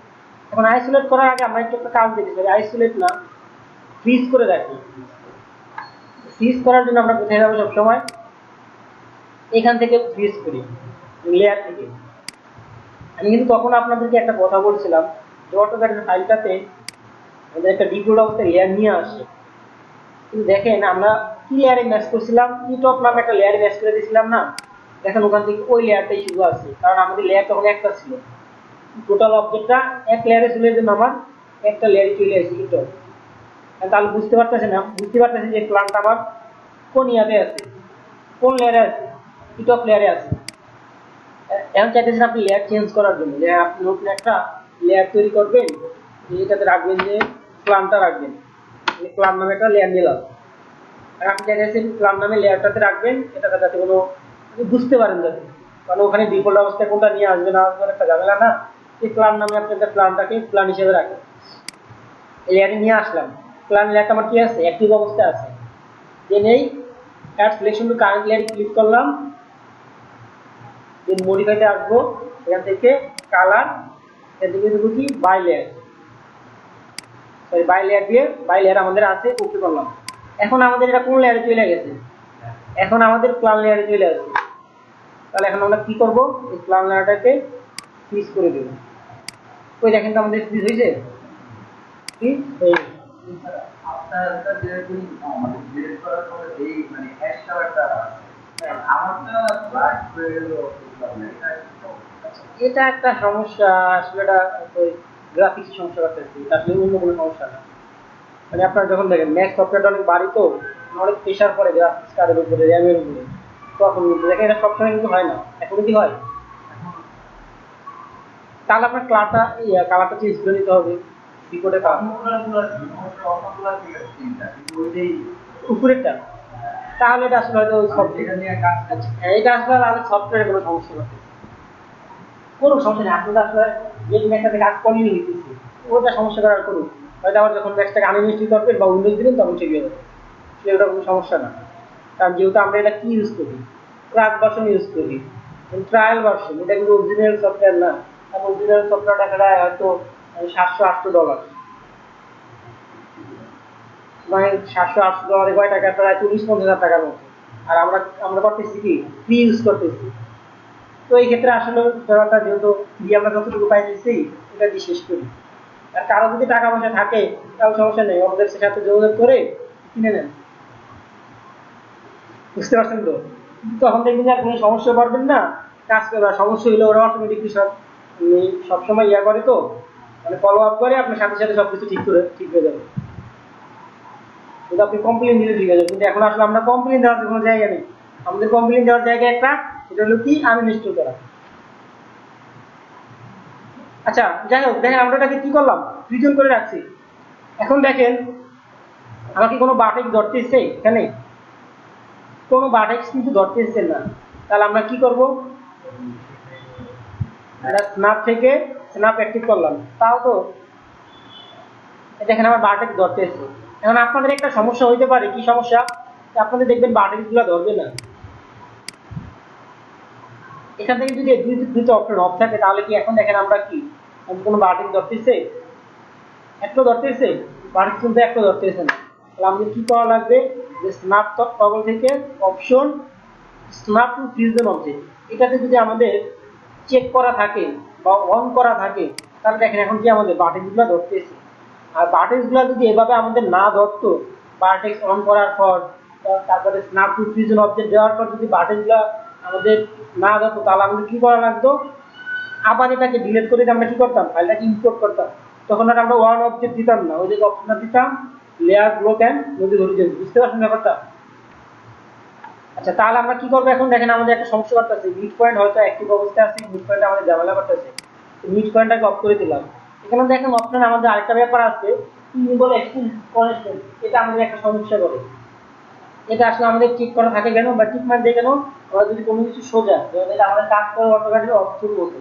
এখন আইসোলেট করার আগে আমরা একটু একটা কাজ দেখেছি, আইসোলেট না ফ্রিজ করে রাখি। ফ্রিজ করার জন্য আমরা কোথায় যাবো সবসময়, এখান থেকে ফ্রিজ করি লেয়ার থেকে। আমি কিন্তু তখন আপনাদেরকে একটা কথা বলছিলাম যে অটোক্যাড ফাইলটাতে আমাদের একটা ডিফল্ট অবস্থায় লেয়ার নিয়ে আসে, কিন্তু দেখেন আমরা কি লেয়ারে ম্যাচ করছিলাম, টপ নামে একটা লেয়ারে ম্যাচ করে দিয়েছিলাম না, দেখেন ওখান থেকে ওই লেয়ারটাই শুধু আছে, কারণ আমাদের লেয়ার তখন একটা ছিল। টোটাল অবজেক্টটা এক লেয়ারে চলে যেন আমার একটা লেয়ারে চলে আসে কিন্তু তাহলে বুঝতে পারতেছি যে প্ল্যানটা আমার কোন ইয়াতে আছে, কোন লেয়ারে আছে, টপ লেয়ারে আছে। এখন চাইতেছেন আপনি লেয়ার চেঞ্জ করার জন্য, যে আপনি নতুন একটা লেয়ার তৈরি করবেন, এটাতে রাখবেন যে প্ল্যানটা রাখবেন, প্ল্যান নামে একটা লেয়ার নিলাম। আর আপনি চাইতেছেন প্ল্যান নামে লেয়ারটাতে রাখবেন, এটা যাতে কোনো বুঝতে পারেন যাতে, কারণ ওখানে ডিফল্ট অবস্থায় কোনটা নিয়ে আসবে না আসবে একটা ঝামেলা না। এই প্ল্যান নামে আপনি একটা প্ল্যানটাকে প্ল্যান হিসেবে রাখেন। এই লেয়ারে নিয়ে আসলাম, প্ল্যান লেয়ারটা আমার কি আছে, অ্যাক্টিভ অবস্থায় আছে। দেন এই অ্যাড সিলেকশন টু কারেন্ট লেয়ারে ক্লিক করলাম, দেন মডিফাইতে আসবো, এখান থেকে কালার, এখান থেকে দেবো কি by layer, sorry by layer দিয়ে বাই লেয়ার আমাদের আছে, ওকে করলাম। এখন আমাদের এটা কোন লেয়ারে চলে গেছে, এখন আমাদের প্ল্যান লেয়ারে চলে আসছে। তাহলে এখন আমরা কি করব, এই প্ল্যান লেয়ারটাকে ফ্রিজ করে দেব। ওই দেখেন তো আমাদের ফ্রিজ হয়েছে, কি এই আপনার যেরকম আমাদের ডিলিট করার পরে এই মানে হ্যাশ কালারটা আমারটা ব্ল্যাক হয়ে গেল, এটা একটা সমস্যা আসলে, এটা গ্রাফিক্স সমস্যা করতেছে, এটা আসলে অন্য কোনো সমস্যা না। মানে আপনারা যখন দেখেন ম্যাক সফটওয়্যারটা অনেক বাড়ি তো, অনেক প্রেশার পড়ে গ্রাফিক্স কার্ডের উপরে, র্যামের উপরে, তখন কিন্তু দেখেন এটা সবসময় কিন্তু হয় না, এখন কি হয়। তাহলে আপনার কালারটা চেঞ্জ করে নিতে হবে, রিপোর্টে উপরেরটা। তাহলে এটা আসলে হয়তো এটা আসলে আমাদের সফটওয়্যারের কোনো সমস্যা করতেছে, কোনো সমস্যা নেই। আপনারা আসলে যে ম্যাকটাতে কাজ করলেই হইতেছে, ওটা সমস্যা করার করুন, হয়তো আবার যখন ম্যাকটাকে আনইনস্টল করবেন বা উইন্ডোজ দিবেন তখন ঠিক হয়ে যাবে, ওটা কোনো সমস্যা না। কারণ যেহেতু আমরা এটা কি ইউজ করি, ক্লাস ভার্সন ইউজ করি, ট্রায়াল ভার্সন, এটা কিন্তু অরিজিনাল সফটওয়্যার না। আর অরিজিনাল সফটওয়্যারটা টাকাটা হয়তো $700-800, মানে $700-800 কয় টাকা, প্রায় 40-50 হাজার টাকার মতো। আর আমরা আমরা করতেছি কি ফ্রি ইউজ করতেছি। তো এই ক্ষেত্রে আসলে ব্যাপারটা যেহেতু ফ্রি আমরা যতটুকু পাইতেছি এটা দিয়ে শেষ করি। আর কারো যদি টাকা পয়সা থাকে তাহলে সমস্যা নেই, আমাদের সাথে যোগাযোগ করে কিনে নেন, বুঝতে পারছেন তো। তখন দেখবেন যে আর কোনো সমস্যা পারবেন না, কাজ করবে। সমস্যা হলে ওরা অটোমেটিকলি সবসময় ইয়া করে তো, মানে ফলো আপ করে, আপনার সাথে সাথে সবকিছু ঠিক হয়ে যাবে। কিন্তু আপনি কমপ্লেন দিলে ঠিক আছে, কিন্তু এখন আসলে আমরা কমপ্লেন দেওয়ার কোনো জায়গা নেই। আমাদের কমপ্লেন দেওয়ার জায়গা একটা, সেটা হলো কি আনইনস্টল করা। আচ্ছা যাই হোক, দেখেন আমরা এটাকে কি করলাম, ফ্রিজন করে রাখছি। এখন দেখেন আমাকে কোনো বাটেক্স ধরতেছে, এখানে কোনো বাটেক্স কিন্তু ধরতেছে না। তাহলে আমরা কি করব, স্ন্যাপ থেকে স্ন্যাপ অ্যাক্টিভ করলাম, তাও তো দেখেন আমার বাটেক্স ধরতেছে। এখন আপনাদের একটা সমস্যা হইতে পারে, কি সমস্যা, আপনাদের দেখবেন বাটেক্স গুলা ধরবে না। এখান থেকে যদি দুটো অপশন অফ থাকে তাহলে কি, এখন দেখেন আমরা কি কোনো বাটেক্স ধরতেছে, একটা ধরতেছে বাটেক্স কিন্তু একটা ধরতেছে না। তাহলে আমাদের কি করা লাগবে, যে স্ন্যাপ টগল থেকে option snap to frozen object, এটাতে যদি আমাদের চেক করা থাকে বা অন করা থাকে, তাহলে দেখেন এখন কি আমাদের বাটেক্স গুলা ধরতেছে। আর বাটেক্স গুলা যদি এভাবে আমাদের না ধরতো, বাটেক্স অন করার পর তারপরে স্ন্যাপ টু ফ্রিজন অবজেক্ট দেওয়ার পর যদি বাটেক্স গুলা আমাদের না ধরতো, তাহলে আমাদের কি করা লাগতো, আবার এটাকে ডিলিট করে আমরা কি করতাম, ফাইলটাকে ইম্পোর্ট করতাম। তখন আর আমরা ওয়ান অবজেক্ট দিতাম না, ওই যে অপশনটা দিতাম লেয়ার ব্লক এন্ড নদী হরিজন, বুঝতে পারছেন ব্যাপারটা। আচ্ছা তাহলে আমরা কি করবো, এখন দেখেন আমাদের একটা সমস্যা করতেছে, মিড পয়েন্ট হয়তো অ্যাক্টিভ অবস্থায় আছে, মিড পয়েন্ট আমাদের ঝামেলা করতেছে, মিড পয়েন্টটাকে অফ করে দিলাম। এখানে দেখেন অপশন আমাদের আরেকটা ব্যাপার আছে, বলে এক্সটেন্ড কনস্ট্যান্ট, এটা আমাদের একটা সমস্যা করে। এটা আসলে আমাদের ঠিক করা থাকে কেন, বা ঠিক মার দিয়ে কেন, আমরা যদি কোনো কিছু সোজা, এটা আমাদের কাজ করে অটোমেটিক অফ শুরু হতো,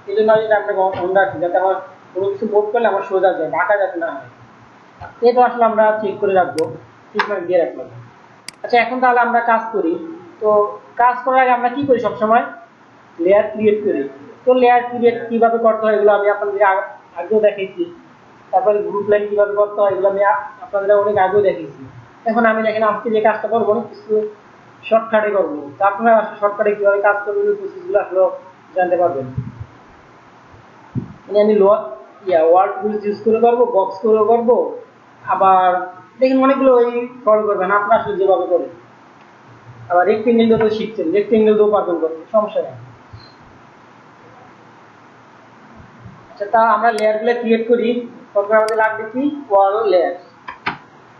এই জন্য আমি আপনাকে অন রাখি, যাতে আমার কোনো কিছু মুভ করলে আমার সোজা যায়, ঢাকা যাতে না হয়। এটা আসলে আমরা ঠিক করে রাখবো, ঠিক মার দিয়ে রাখলাম। আচ্ছা এখন তাহলে আমরা কাজ করি। তো কাজ করার আগে আমরা কি করি, সবসময় লেয়ার ক্রিয়েট করি। তো লেয়ার ক্রিয়েট কিভাবে করতে হয় এগুলো আমি আপনাদের আগেও দেখেছি। তারপরে গ্রুপ লাইন কিভাবে করতে হয় এগুলো আমি আপনাদের অনেক আগেও দেখেছি। এখন আমি দেখেন আজকে যে কাজটা করবো অনেক কিছু শর্টকাটে করবো, তো আপনারা আসলে শর্টকাটে কিভাবে কাজ করবেন ওই প্রসেসগুলো আসলে জানতে পারবেন। মানে আমি ওয়ার্ড ইউজ করে করবো, বক্স করে করবো, আবার দেখেন অনেকগুলো ওই ফলো করবেন আপনারা আসলে যেভাবে করেন। আবার রেক্টেঙ্গেল দিয়েও শিখছেন, রেক্টেঙ্গেল দিয়েও পারবেন করতে, সমস্যা নেই। আচ্ছা, তা আমরা লেয়ার গুলো ক্রিয়েট করি। প্রথমে আমাদের লাগবে কি ওয়াল লেয়ার।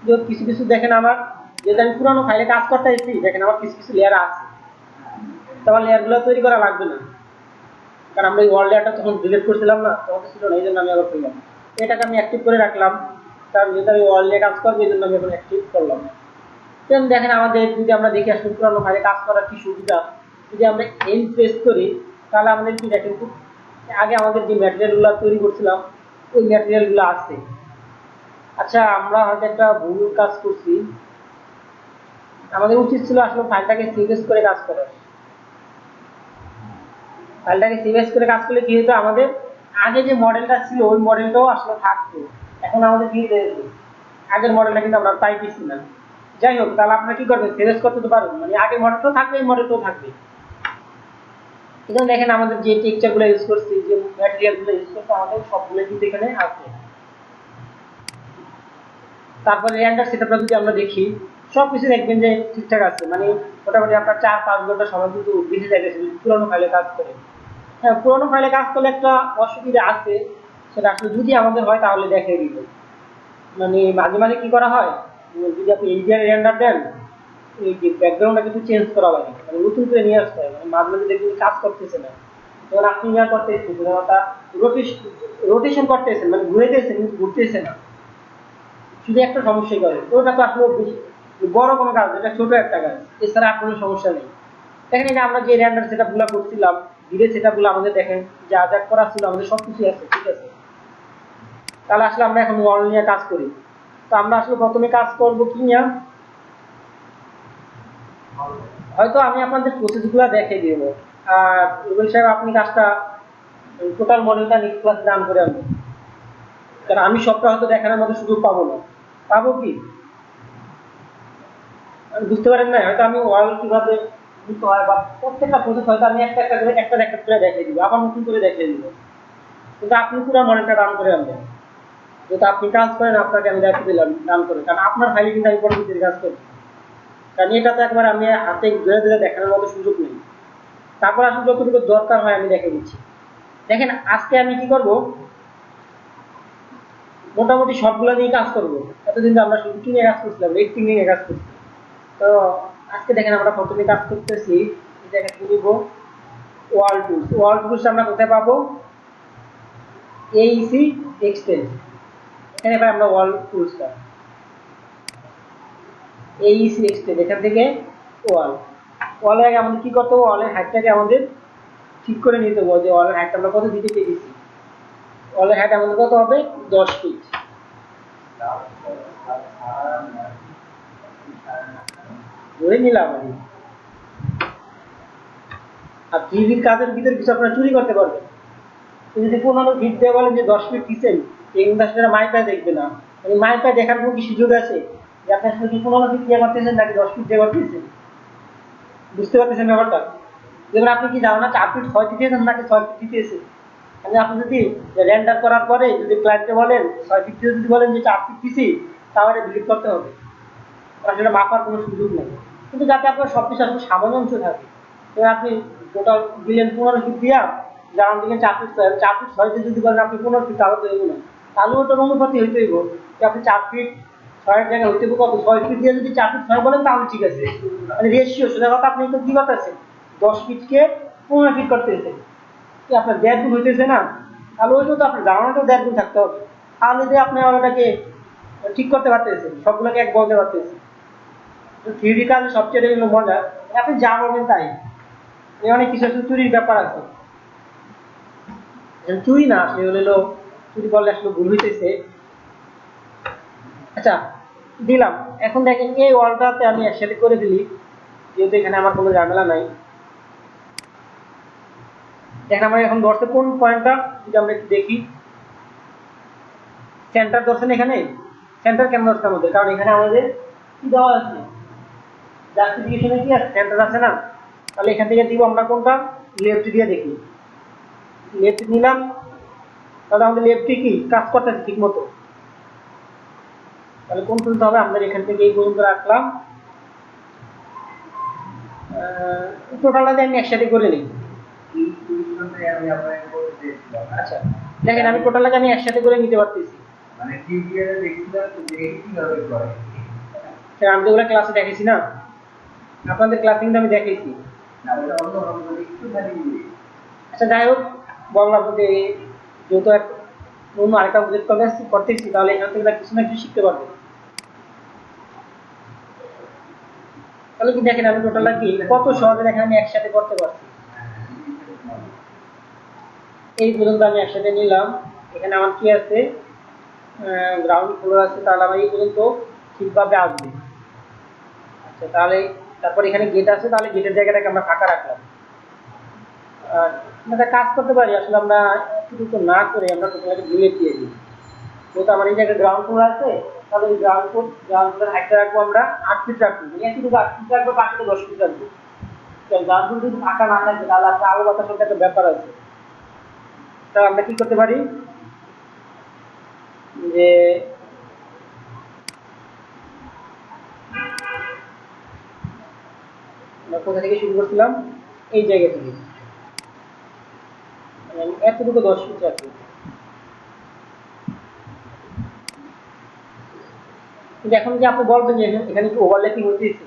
যে কিছু কিছু দেখেন আমার, যেটা আমি পুরানো ফাইলে কাজ করতে এসেছি, দেখেন আমার কিছু কিছু লেয়ার আছে, তো আমার লেয়ার গুলো তৈরি করা লাগবে না, কারণ আমরা এই ওয়াল লেয়ারটা তখন ডিলিট করছিলাম না, তখন ছিল না, এই জন্য আমি আবার করলাম। এটাকে আমি অ্যাক্টিভ করে রাখলাম, কারণ যেহেতু আমি ওয়াল লেয়ার কাজ করবো এই জন্য আমি এখন অ্যাক্টিভ করলাম। দেন দেখেন আমাদের যদি আমরা দেখি আসলে পুরানো ফাইলে কাজ করার কি সুবিধা, যদি আমরা এন প্রেস করি তাহলে আমাদের কি দেখেন, আগে আমাদের যে ম্যাটেরিয়াল গুলো তৈরি করছিলাম ওই ম্যাটেরিয়াল গুলো আছে। আচ্ছা, আমরা হয়তো একটা ভুল কাজ করছি, আমাদের উচিত ছিল আসলে ফাইলটাকে সিভেজ করে কাজ করার। ফাইলটাকে সিভেজ করে কাজ করলে কি হতো, আমাদের আগে যে মডেলটা ছিল ওই মডেলটাও আসলে থাকতো। এখন আমাদের কি হয়েছে, আগের মডেলটা কিন্তু আমরা পাইতেছি না। যাই হোক, তাহলে আপনারা কি করবেন, সিভেজ করতে তো পারবেন, মানে আগের মডেলটাও থাকবে, এই মডেলটাও থাকবে। এখানে দেখেন আমাদের যে টেক্সচার গুলো ইউজ করছি, যে ম্যাটেরিয়াল গুলো ইউজ করছি, আমাদের সবগুলো কিন্তু এখানে আছে। তারপরে রেন্ডার সেটআপটা যদি আমরা দেখি, সবকিছু দেখবেন যে ঠিকঠাক আছে, মানে মোটামুটি আপনার 4-5 ঘন্টা সময় কিন্তু বেশি যায় গেছে পুরোনো ফাইলে কাজ করে। হ্যাঁ, পুরোনো ফাইলে কাজ করলে একটা অসুবিধা আছে, সেটা আসলে যদি আমাদের হয় তাহলে দেখে দিল। মানে মাঝে মাঝে কি করা হয়, যদি আপনি ইন্ডিয়ান রেন্ডার দেন, এই যে ব্যাকগ্রাউন্ডটা কিন্তু চেঞ্জ করা লাগে, মানে নতুন করে নিয়ে আসতে হয়, মানে মাঝে মাঝে দেখবেন কাজ করতেছে না, যখন আপনি ইয়া করতেছেন রোটেশন করতেছেন, মানে ঘুরেতেছেন কিন্তু ঘুরতেছে না, শুধু একটা সমস্যাই করে, ওটা তো আসলে বেশি বড় কোনো কাজ, এটা ছোট একটা কাজ, এছাড়া আর কোনো সমস্যা নেই। দেখেন এই যে আমরা যে র্যান্ডার সেটআপ গুলো করছিলাম, ধীরে সেটআপ গুলো আমাদের দেখেন যা যা করা ছিল আমাদের সবকিছু আছে, ঠিক আছে। তাহলে আসলে আমরা এখন ওয়াল নিয়ে কাজ করি। তো আমরা আসলে প্রথমে কাজ করব কি নিয়ে, হয়তো আমি আপনাদের প্রসেস গুলো দেখে দিব, আর রুবেল সাহেব আপনি কাজটা টোটাল মডেলটা নেক্সট ক্লাসে দান করে আনবেন, কারণ আমি সবটা হয়তো দেখানোর মতো সুযোগ পাবো না। পাবো কি বুঝতে পারেন না, হয়তো আমি ওয়াল কিভাবে দিতে হয় বা প্রত্যেকটা প্রসেস হয়তো আমি একটা একটা করে দেখিয়ে দিব, আবার নতুন করে দেখিয়ে দিব, কিন্তু আপনি পুরো মডেলটা রান করে আনবেন। যেহেতু আপনি কাজ করেন, আপনাকে আমি দায়িত্ব দিলাম রান করে, কারণ আপনার ফাইলে কিন্তু আমি পরবর্তীতে কাজ করছি, কারণ এটা তো একবার আমি হাতে ধরে ধরে দেখানোর মতো সুযোগ নেই। তারপর আসলে যতটুকু দরকার হয় আমি দেখে দিচ্ছি। দেখেন আজকে আমি কি করব, মোটামুটি সবগুলো নিয়ে কাজ করবো। এতদিন তো আমরা শুধু কি নিয়ে কাজ করছিলাম, রেক্টিং নিয়ে কাজ করছি। তো আজকে দেখেন আমরা প্রথমে কাজ করতেছি, দেখেন নিব ওয়াল টুলস। ওয়াল টুলস আমরা কোথায় পাবো, এইসি এক্সটেন্স, এখানে পাই আমরা ওয়াল টুলসটা, এইসি এক্সটেন্স, এখান থেকে ওয়ালের আগে আমাদের কি করতে হবে, ওয়ালের হাইটটাকে আমাদের ঠিক করে নিতে হবে, যে ওয়ালের হাইটটা আমরা কত দিতে পেরেছি। ওয়ালের হাইট আমাদের কত হবে, 10 ফিট। ধরে নিলাম আমি। আর 3D কাজের ভিতরে কিছু আপনারা চুরি করতে পারবেন, যদি 15 ফিট দিয়ে বলেন যে 10 ফিট দিচ্ছেন, এই কিন্তু আসলে মাইপায় দেখবে না, মানে মাইপায় দেখার কোনো কি সুযোগ আছে যে আপনি আসলে কি 15 ফিট দিয়ে করতেছেন নাকি 10 ফিট দিয়ে করতেছেন, বুঝতে পারতেছেন ব্যাপারটা। যেমন আপনি কি জানেন না 4 ফিট 6 দিতেছেন নাকি 6 ফিট দিতেছেন, মানে আপনি যদি রেন্ডার করার পরে যদি ক্লায়েন্টকে বলেন 6 ফিট দিয়ে যদি বলেন যে 4 ফিট দিছি, তাহলে বিলিভ করতে হবে, আসলে মাপার কোনো সুযোগ নেই। কিন্তু যাতে আপনার সবকিছু আসলে সামঞ্জস্য থাকে, এবার আপনি টোটাল দিলেন 15 ফিট দিয়া, জানান দিলেন 4 ফিট 4 ফিট 6 দিয়ে যদি বলেন আপনি 15 ফিট, তাহলে তো এগো না, তাহলে ওটার অনুপাতি হইতে হইব যে আপনি 4 ফিট 6 জায়গায় হইতে হইব কত, 6 ফিট দিয়ে যদি 4 ফিট 6 বলেন তাহলে ঠিক আছে, মানে রেশিও সোজা কথা। আপনি তো কি করতেছেন, 10 ফিটকে 15 ফিট করতেছেন, কি আপনার 1.5 গুণ হইতেছে না, তাহলে ওইটা তো আপনার জানানোটাও 1.5 গুণ থাকতে হবে, তাহলে যে আপনি ওটাকে ঠিক করতে পারতেছেন, সবগুলোকে এক বলতে পারতেছেন। 3D কাজে সবচেয়ে হলো মজা, আপনি যা বলবেন তাই, অনেক কিছু আসলে চুরির ব্যাপার আছে, চুরি না আসলে হলো, চুরি করলে আসলে ভুল হইতেছে। আচ্ছা দিলাম, এখন দেখেন এই ওয়ালটাতে আমি একসাথে করে দিলি, যেহেতু এখানে আমার কোনো ঝামেলা নাই। দেখেন আমার এখন ধরছে কোন পয়েন্টটা, যদি আমরা একটু দেখি, সেন্টার ধরছেন এখানে। সেন্টার কেন ধরছে আমাদের, কারণ এখানে আমাদের কি দেওয়া আছে, জাস্টিফিকেশনে কি আছে, সেন্টার আছে না, তাহলে এখান থেকে দিব আমরা কোনটা, লেফট দিয়ে দেখি, লেফট নিলাম, তাহলে আমাদের লেফটে কি কাজ করতেছে ঠিক মতো। তাহলে কোন পর্যন্ত হবে, আমাদের এখান থেকে এই পর্যন্ত রাখলাম, টোটালটা আমি একসাথে করে নিই। আমি আপনাকে বলতে চেয়েছিলাম। আচ্ছা দেখেন আমি টোটালটাকে আমি একসাথে করে নিতে পারতেছি। মানে টিউটোরিয়ালে দেখছিলাম যে কিভাবে করে। স্যার আমি তো ওগুলো ক্লাসে দেখেছি না, আপনাদের ক্লাসে কিন্তু আমি দেখেছি। না ওটা অন্যরকম মানে একটুখানি আচ্ছা যাই হোক, বললাম যে যেহেতু অন্য আরেকটা প্রজেক্ট করতেছি, তাহলে এখান থেকে তারা কিছু না কিছু শিখতে পারবে। তাহলে কি দেখেন আমি টোটালটা কি কত সহজে দেখেন আমি একসাথে করতে পারছি। এই পর্যন্ত আমি একসাথে নিলাম। এখানে আমার কি আছে, গ্রাউন্ড ফ্লোর আছে, তাহলে আমার এই পর্যন্ত ঠিকভাবে আসবে। আচ্ছা তাহলে তারপর এখানে গেট আছে, তাহলে গেটের জায়গাটাকে আমরা ফাঁকা রাখলাম। আর একটা কাজ করতে পারি, আসলে আমরা এতটুকু না করে আমরা টোটালটাকে ডিলেট দিয়ে দিই। যেহেতু আমার এই জায়গায় গ্রাউন্ড ফ্লোর আছে, তাহলে এই গ্রাউন্ড ফ্লোর হাইটটা রাখবো আমরা 8 ফিট রাখবো, মানে এতটুকু 8 ফিট রাখবো, বাকিটা 10 ফিট রাখবো। গ্রাউন্ড ফ্লোর যদি ফাঁকা না থাকে তাহলে আপনার আলো বাতাসের একটা ব্যাপার আছে। তা আমরা কি করতে পারি যে আমরা কোথা থেকে শুরু করছিলাম, এই জায়গা থেকে আমি এতটুকু 10 ফিট রাখবো। কিন্তু এখন কি আপনি বলবেন যে এখানে কি ওভারল্যাপিং হইতেছে?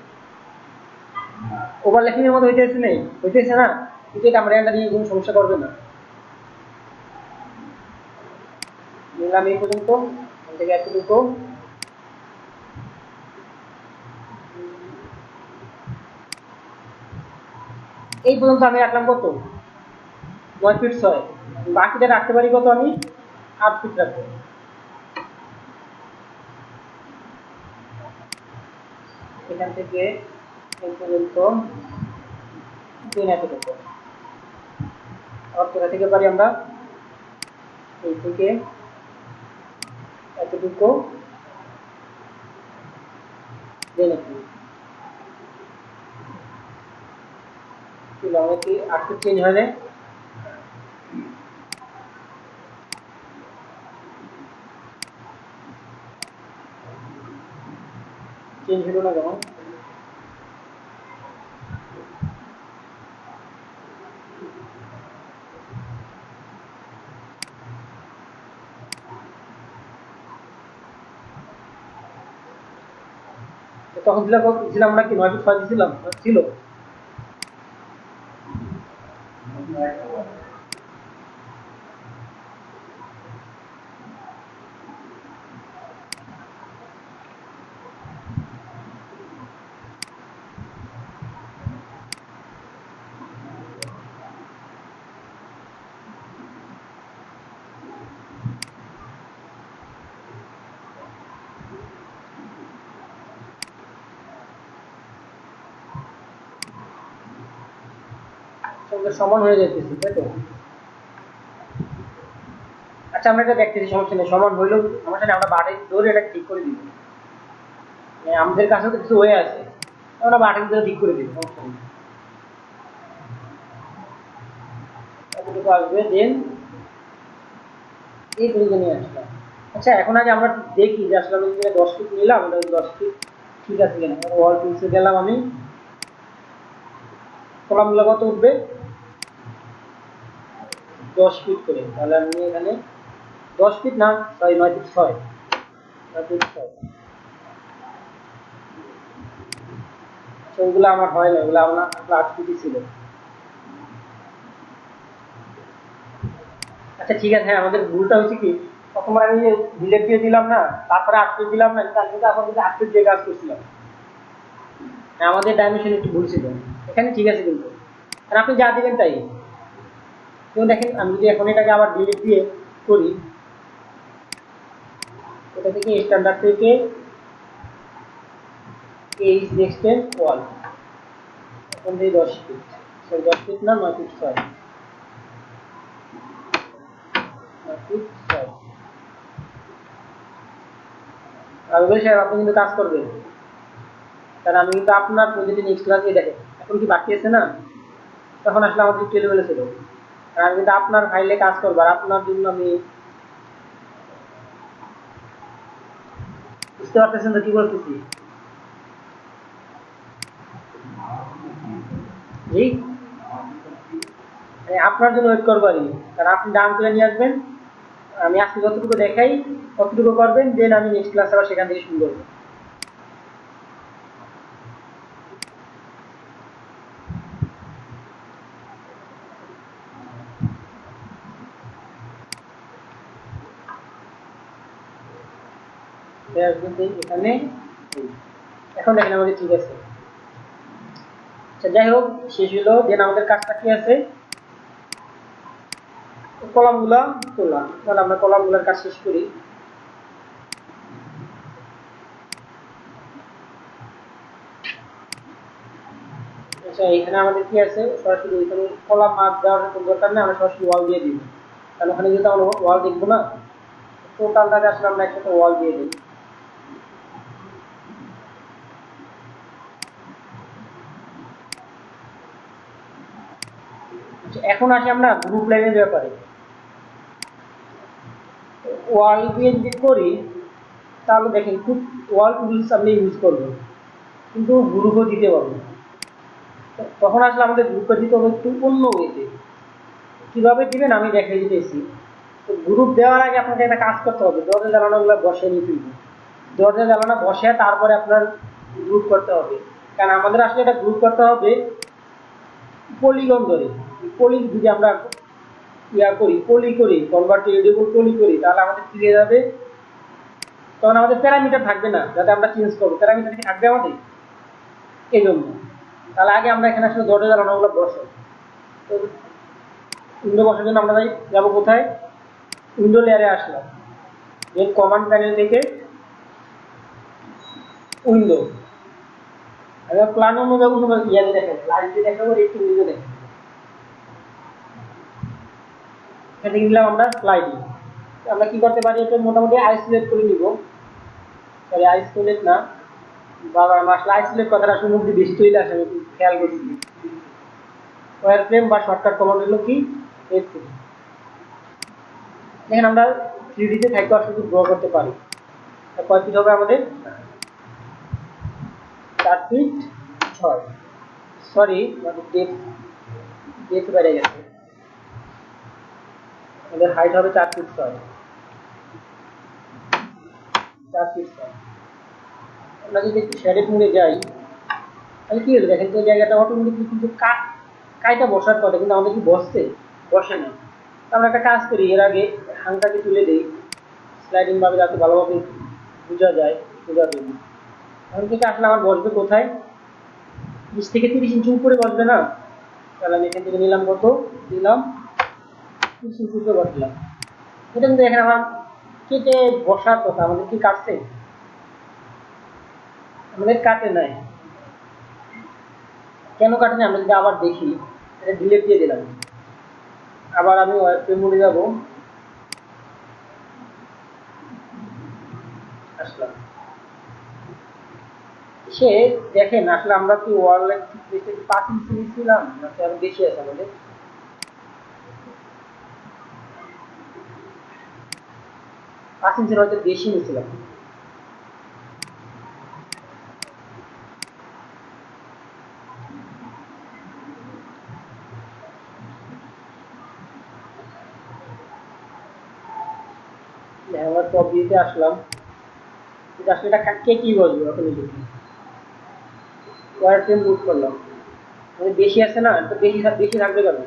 ওভারল্যাপিং এর মধ্যে হইতেছে নেই, হইতেছে না, কিন্তু এটা আমরা এটা নিয়ে কোনো সমস্যা করবে না। নিলাম এই পর্যন্ত, এখান থেকে এতটুকু, এই পর্যন্ত আমি রাখলাম কত, 9 ফিট 6। বাকিটা রাখতে পারি কত, আমি 8 ফিট রাখবো। এখান থেকে এই পর্যন্ত 3 এতটুকু। আবার কোথা থেকে পারি আমরা, এই থেকে এতটুকু জেনে কি লং কি 8 ফিট চেঞ্জ হয় না? চেঞ্জ হলো না কেন? তখন ছিলাম আমরা কি 9 ফিট 6 ছিলাম ছিল। সঙ্গে সমান হয়ে যেতেছে, তাই তো? আচ্ছা আমরা এটা দেখতেছি, সমস্যা নেই, সমান হইলেও সমস্যা নেই, আমরা বাড়ি ধরে এটা ঠিক করে দিব। আমাদের কাছেও তো কিছু হয়ে আছে, আমরা বাড়ির ধরে ঠিক করে দিব, সমস্যা নেই। এতটুকু আসবে, দেন এই পর্যন্ত নিয়ে আসলাম। আচ্ছা এখন আগে আমরা দেখি যে আসলে আমি 10 ফিট নিলাম, ওটা 10 ফিট ঠিক আছে কিনা। ওয়াল টুলসে গেলাম আমি, কলামগুলো কত উঠবে, 10 ফিট করে, তাহলে আমি এখানে 10 ফিট না, সরি 9 ফিট 6, 9 ফিট 6। ওইগুলো আমার হয় না, ওগুলো আমার 8 ফিটই ছিল। আচ্ছা ঠিক আছে, হ্যাঁ আমাদের ভুলটা হচ্ছে কি, প্রথমবার আমি যে ডিলেট দিয়ে দিলাম না, তারপরে 8 ফিট দিলাম না, তার থেকে এখন কিন্তু 8 ফিট দিয়ে কাজ করছিলাম। হ্যাঁ, আমাদের ডাইমেনশন একটু ভুল ছিল এখানে, ঠিক আছে কিন্তু। আর আপনি যা দিবেন তাই। যেমন দেখেন আমি যদি এখন এটাকে আবার ডিলিট দিয়ে করি, এটা থেকে স্ট্যান্ডার্ড থেকে এই নেক্সটের ওয়াল, এখন দিয়ে 10 ফিট, সরি 10 ফিট না, 9 ফিট 6, 9 ফিট 6। আর সাহেব আপনি কিন্তু কাজ করবেন, কারণ আমি কিন্তু আপনার প্রতিটি নেক্সট ক্লাসে দেখেন এখন কি বাকি আছে না, তখন আসলে আমাদের একটু এলোমেলো ছিল। আর আমি কিন্তু আপনার ফাইলে কাজ করবো, আর আপনার জন্য আমি, বুঝতে পারতেছেন তো কি বলতেছি? জি, আপনার জন্য ওয়েট করবো আর কি। কারণ আপনি ডাউন করে নিয়ে আসবেন, আমি আজকে যতটুকু দেখাই ততটুকু করবেন, দেন আমি নেক্সট ক্লাস আবার সেখান থেকে শুরু করবো। এখানে এখন দেখেন আমাদের ঠিক আছে। আচ্ছা যাই হোক, শেষ হলো। দেন আমাদের কাজটা কি আছে, কলাম গুলা তোলা। তাহলে আমরা কলাম গুলার কাজ শেষ করি। আচ্ছা এখানে আমাদের কি আছে, সরাসরি ওইখানে কলাম মার্ক দেওয়ার কোনো দরকার নেই, আমরা সরাসরি ওয়াল দিয়ে দিব। কারণ ওখানে যেহেতু আমরা ওয়াল দেখবো না, টোটালটাকে আসলে আমরা একসাথে ওয়াল দিয়ে দিই। এখন আসি আমরা গ্রুপ লাইনের ব্যাপারে। ওয়াল দিয়ে যদি করি তাহলে দেখেন খুব ওয়াল টুলস আপনি ইউজ করবেন, কিন্তু গ্রুপও দিতে পারবেন। তখন আসলে আমাদের গ্রুপটা দিতে হবে একটু অন্য ওয়েতে। কিভাবে দিবেন আমি দেখাই দিতেছি। তো গ্রুপ দেওয়ার আগে আপনাকে একটা কাজ করতে হবে, দরজা জ্বালানোগুলো বসে নিতে হবে। দরজা জ্বালানো বসে তারপরে আপনার গ্রুপ করতে হবে। কারণ আমাদের আসলে এটা গ্রুপ করতে হবে পলিগন ধরে। পলি যদি আমরা পলি করি, কনভার্টেবল পলি করি, তাহলে আমাদের কি হয়ে যাবে, তখন আমাদের প্যারামিটার থাকবে না, যাতে আমরা চেঞ্জ করবো। প্যারামিটার কি থাকবে আমাদের, এই জন্য। তাহলে আগে আমরা এখানে আসলে দরজা জ্বালানোগুলো বসে, তো উইন্ডো বসার জন্য আমরা যাবো কোথায়, উইন্ডো লেয়ারে আসলাম। দেন কমান্ড প্যানেল থেকে উইন্ডো, প্ল্যান অনুযায়ী ইয়াতে দেখেন, লাইট দিয়ে দেখাবো, একটু উইন্ডো দেখেন। এখান থেকে নিলাম আমরা স্লাইডিং। আমরা কি করতে পারি, এটা মোটামুটি আইসোলেট করে নিব। সরি আইসোলেট না, বাবা আসলে আইসোলেট কথাটা আসলে মুখ দিয়ে বেশি তৈরি আসে, আমি খেয়াল করছি। ওয়ার ফ্রেম বা শর্টকাট কমান্ড হলো কি F3। দেখেন আমরা 3D তে থাকতে আসলে ড্র করতে পারি। কয় ফিট হবে আমাদের, 4 ফিট 6। সরি আমাদের ডেপথ বেড়ে গেছে, আমাদের হাইট হবে 4 ফিট 6। 4 ফিট 6। আমরা যদি একটু শেডেড মোডে যাই তাহলে কি হলো দেখেন তো, জায়গাটা অটোমেটিকলি কিন্তু কাইটা বসার কথা, কিন্তু আমাদের কি বসছে, বসে না। আমরা একটা কাজ করি, এর আগে হাংটাকে তুলে দিই স্লাইডিং ভাবে, যাতে ভালোভাবে বোঝা যায়, বোঝার জন্য। এখন থেকে আসলে আমার বসবে কোথায়, 20 থেকে 30 ইঞ্চি উপরে বসবে না। তাহলে আমি এখান থেকে নিলাম কত, দিলাম 30 ইঞ্চি উপরে বসলাম। এটা কিন্তু এখানে আমার কেটে বসার কথা, আমাদের কি কাটছে, আমাদের কাটে নাই। কেন কাটে না আমরা যদি আবার দেখি, এটা ডিলেট দিয়ে দিলাম। আবার আমি ওয়ারফ্রেম মোডে যাব, আসলাম। সে দেখেন আসলে আমরা কি ওয়াল 5 ইঞ্চি নিয়েছিলাম নাকি আরো বেশি আছে আমাদের, 5 ইঞ্চির হয়তো বেশি নিয়েছিলাম। আমরা টপ ভিউতে আসলাম, কিন্তু আসলে এটা কে কি বলবো এখন, দেখি ওয়ারফ্রেম মুভ করলাম, মানে বেশি আছে না, তো বেশি বেশি থাকবে কেন,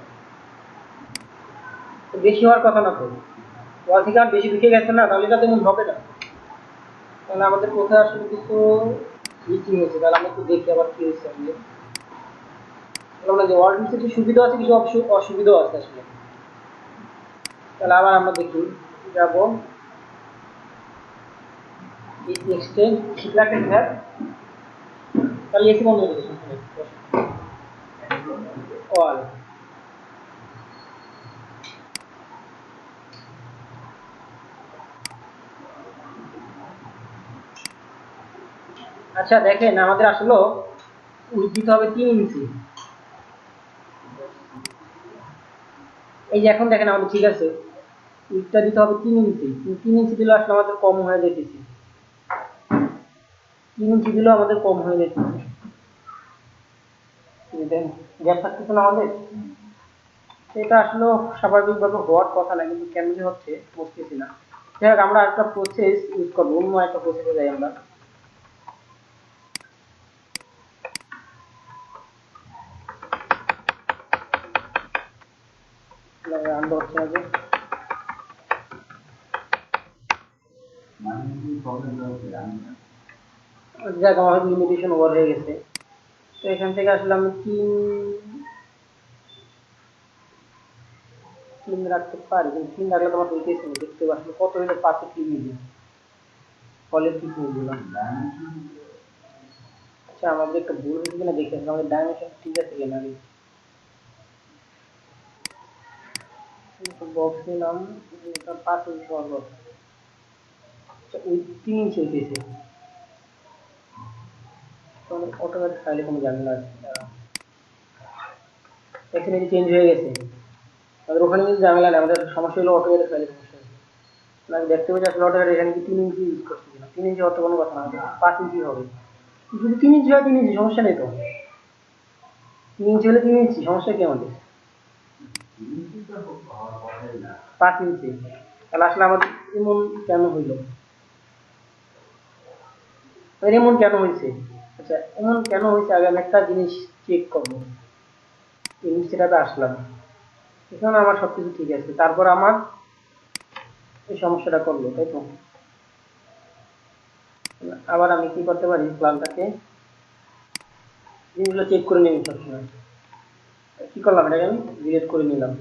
তো বেশি হওয়ার কথা না তো, ওয়াল থেকে আর বেশি ঢুকে গেছে না, তাহলে এটা তেমন হবে না। তাহলে আমাদের কোথায় আসলে কিছু মিসিং হয়েছে, তাহলে আমরা একটু দেখি আবার কি হয়েছে। আমরা যে ওয়াল কিছু সুবিধা আছে, কিছু অসুবিধাও আছে আসলে। তাহলে আবার আমরা দেখি, যাবো এক্সটেন্ড ঠিক রাখেন স্যার, তাহলে এসি বন্ধ করে দিন ওয়াল। আচ্ছা দেখেন আমাদের আসলে উইথ দিতে হবে 3 ইঞ্চি। এই যে এখন দেখেন আমাদের ঠিক আছে, উইথটা দিতে হবে 3 ইঞ্চি, 3 ইঞ্চি দিলে আসলে আমাদের কম হয়ে যেতেছে, 3 ইঞ্চি দিলেও আমাদের কম হয়ে যেতেছে। গ্যাপ থাকতেছে না আমাদের। এটা আসলে স্বাভাবিকভাবে হওয়ার কথা না, কিন্তু কেন যে হচ্ছে বুঝতেছি না। যাই হোক, আমরা একটা প্রসেস ইউজ করবো, অন্য একটা প্রসেসে যাই আমরা। রান হচ্ছে না যে, মানে কি প্রবলেম হচ্ছে আমি না। যাক আমার লিমিটেশন ওভার হয়ে গেছে। তো এখান থেকে আসলে আমি তিন রাখতে পারি, কিন্তু তিন রাখলে তোমার হইতেছে না, দেখতে আসলে কত হইলে পাঁচে কি মিলি, ফলের কি দিলাম। ডাইমেনশন আচ্ছা আমাদের একটা ভুল হয়েছে কিনা দেখে আসলে আমাদের ডাইমেনশন ঠিক আছে কিনা আমি বক্স নিলাম, এটা 5 ইঞ্চি হওয়ার কথা। আচ্ছা ওই 3 ইঞ্চি হইতেছে, অটোমেটিক ফাইলে কোনো ঝামেলা আছে। এখানে চেঞ্জ হয়ে গেছে, আমাদের ওখানে কিন্তু ঝামেলা নেই, আমাদের সমস্যা হলো অটোমেটিক ফাইলে সমস্যা হয়েছে। আমি দেখতে পাচ্ছি আসলে অটোমেটিক এখানে কি 3 ইঞ্চি ইউজ করছি কিনা। 3 ইঞ্চি হওয়ার তো কোনো কথা না, 5 ইঞ্চি হবে। যদি 3 ইঞ্চি হয় 3 ইঞ্চি সমস্যা নেই তো, 3 ইঞ্চি হলে 3 ইঞ্চি সমস্যা কি আমাদের। জিনিসই তো হওয়ার কথাই না। 5 ইঞ্চি, তাহলে আসলে আমার এমন কেন হইলো, এমন কেন হয়েছে। আচ্ছা এমন কেন হয়েছে, আগে আমি একটা জিনিস চেক করবো। এই সেটাতে আসলাম, এখানে আমার সবকিছু ঠিক আছে, তারপর আমার এই সমস্যাটা করলো, তাই তো। আবার আমি কি করতে পারি, প্ল্যানটাকে জিনিসগুলো চেক করে নিই সবসময়। কি করলাম, এটাকে আমি ডিলিট করে নিলাম।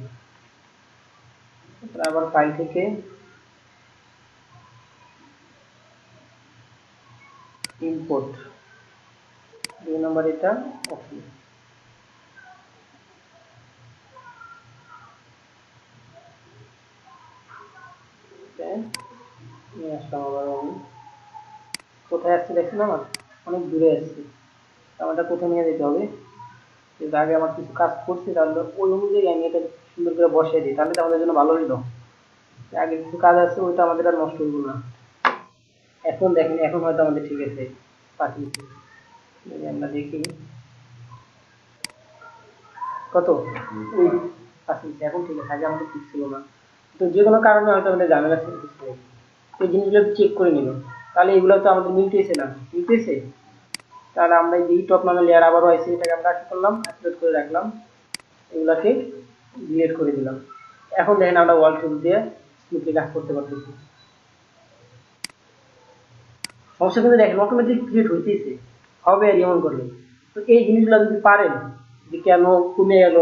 তারপরে আবার ফাইল থেকে ইম্পোর্ট 2 নম্বর এটা, ওকে নিয়ে আসলাম। আবার আমি কোথায় আসছি দেখছেন, আমার অনেক দূরে আসছি, আমারটা কোথায় নিয়ে যেতে হবে। যদি আগে আমার কিছু কাজ করছি তাহলে ওই অনুযায়ী আমি এটা সুন্দর করে বসিয়ে দিই, তাহলে তো আমাদের জন্য ভালো হইলো। আগে কিছু কাজ আছে ওইটা আমাদের আর নষ্ট হইব না। এখন দেখেন, এখন হয়তো আমাদের ঠিক আছে, পাঠিয়েছি। যদি আমরা দেখি কত ওই পাঠিয়েছি, এখন ঠিক আছে, আগে আমাদের ঠিক ছিল না। তো যে কোনো কারণে হয়তো আমাদের ঝামেলা ছিল কিছু, এই জিনিসগুলো চেক করে নিল। তাহলে এগুলো তো আমাদের মিলতেছে না, মিলতেছে। তাহলে আমরা এই টপ নামে লেয়ার আবারও আছে, এটাকে আমরা কি করলাম, আপলোড করে রাখলাম, এগুলাকে ডিলিট করে দিলাম। এখন দেখেন আমরা ওয়াল টুল দিয়ে স্মুথলি কাজ করতে পারতেছি। সমস্যা কিন্তু দেখেন অটোমেটিক ক্রিয়েট হইতেছে, হবে আর এমন করলে। তো এই জিনিসগুলো যদি পারেন যে কেন কমে গেল,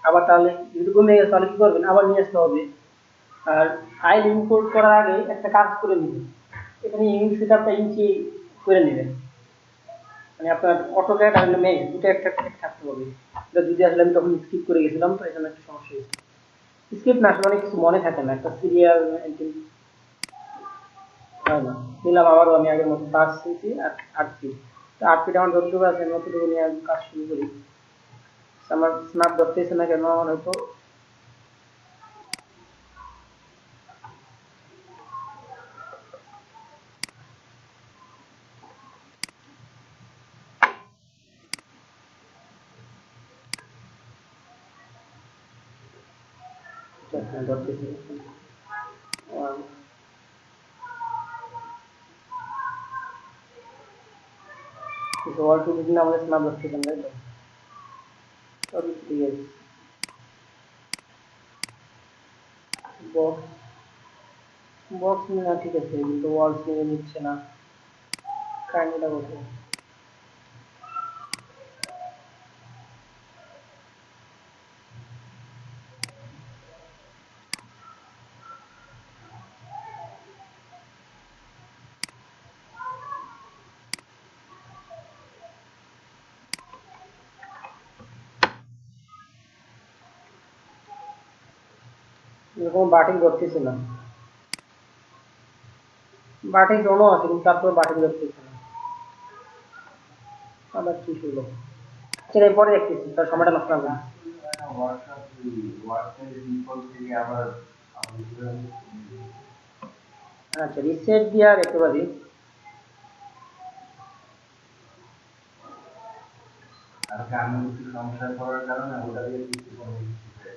আবার তাহলে যদি কমে গেছে তাহলে কি করবেন, আবার নিয়ে আসতে হবে। আর ফাইল ইম্পোর্ট করার আগে একটা কাজ করে নেবেন, এখানে ইউনিট সেটআপটা ইঞ্চি করে নেবেন। মানে আপনার অটোক্যাড আর মেইন দুটো একটা থাকতে হবে। এটা যদি আসলে আমি তখন স্কিপ করে গেছিলাম, তো এখানে একটা সমস্যা হয়েছে। স্কিপ না আসলে অনেক কিছু মনে থাকে না, একটা সিরিয়াল হয় না। নিলাম আবারও আমি আগের মতো 5 ইঞ্চি আর 8 ফিট। তো 8 ফিট আমার যতটুকু আছে আমি ততটুকু নিয়ে আমি কাজ শুরু করি। আমার স্ন্যাপ ধরতেছে না কেন, আমার হয়তো ধরতেছে ওয়াল টু দিন আমাদের স্ন্যাপ ধরতেছে না, তাই তো সবই ঠিক আছে। বক্স বক্স না ঠিক আছে, কিন্তু ওয়ালস নিয়ে নিচ্ছে না, কাহিনিটা কোথায়। এরকম বাটিং ধরতেছে না, বাটিং জমা আছে কিন্তু তারপর বাটিং ধরতেছে না, আবার কি হলো। আচ্ছা আমি পরে দেখতেছি, তার সময়টা নষ্ট হবে না। ওয়ার্কশপ ওয়ার্কের ডিফল্ট থেকে আবার আমাদের আচ্ছা রিসেট দিয়ে আর একেবারে কালকে আমি একটু সমস্যায় পড়ার কারণে ওটা দিয়ে কিছু কোনো কিছু হয়েছে।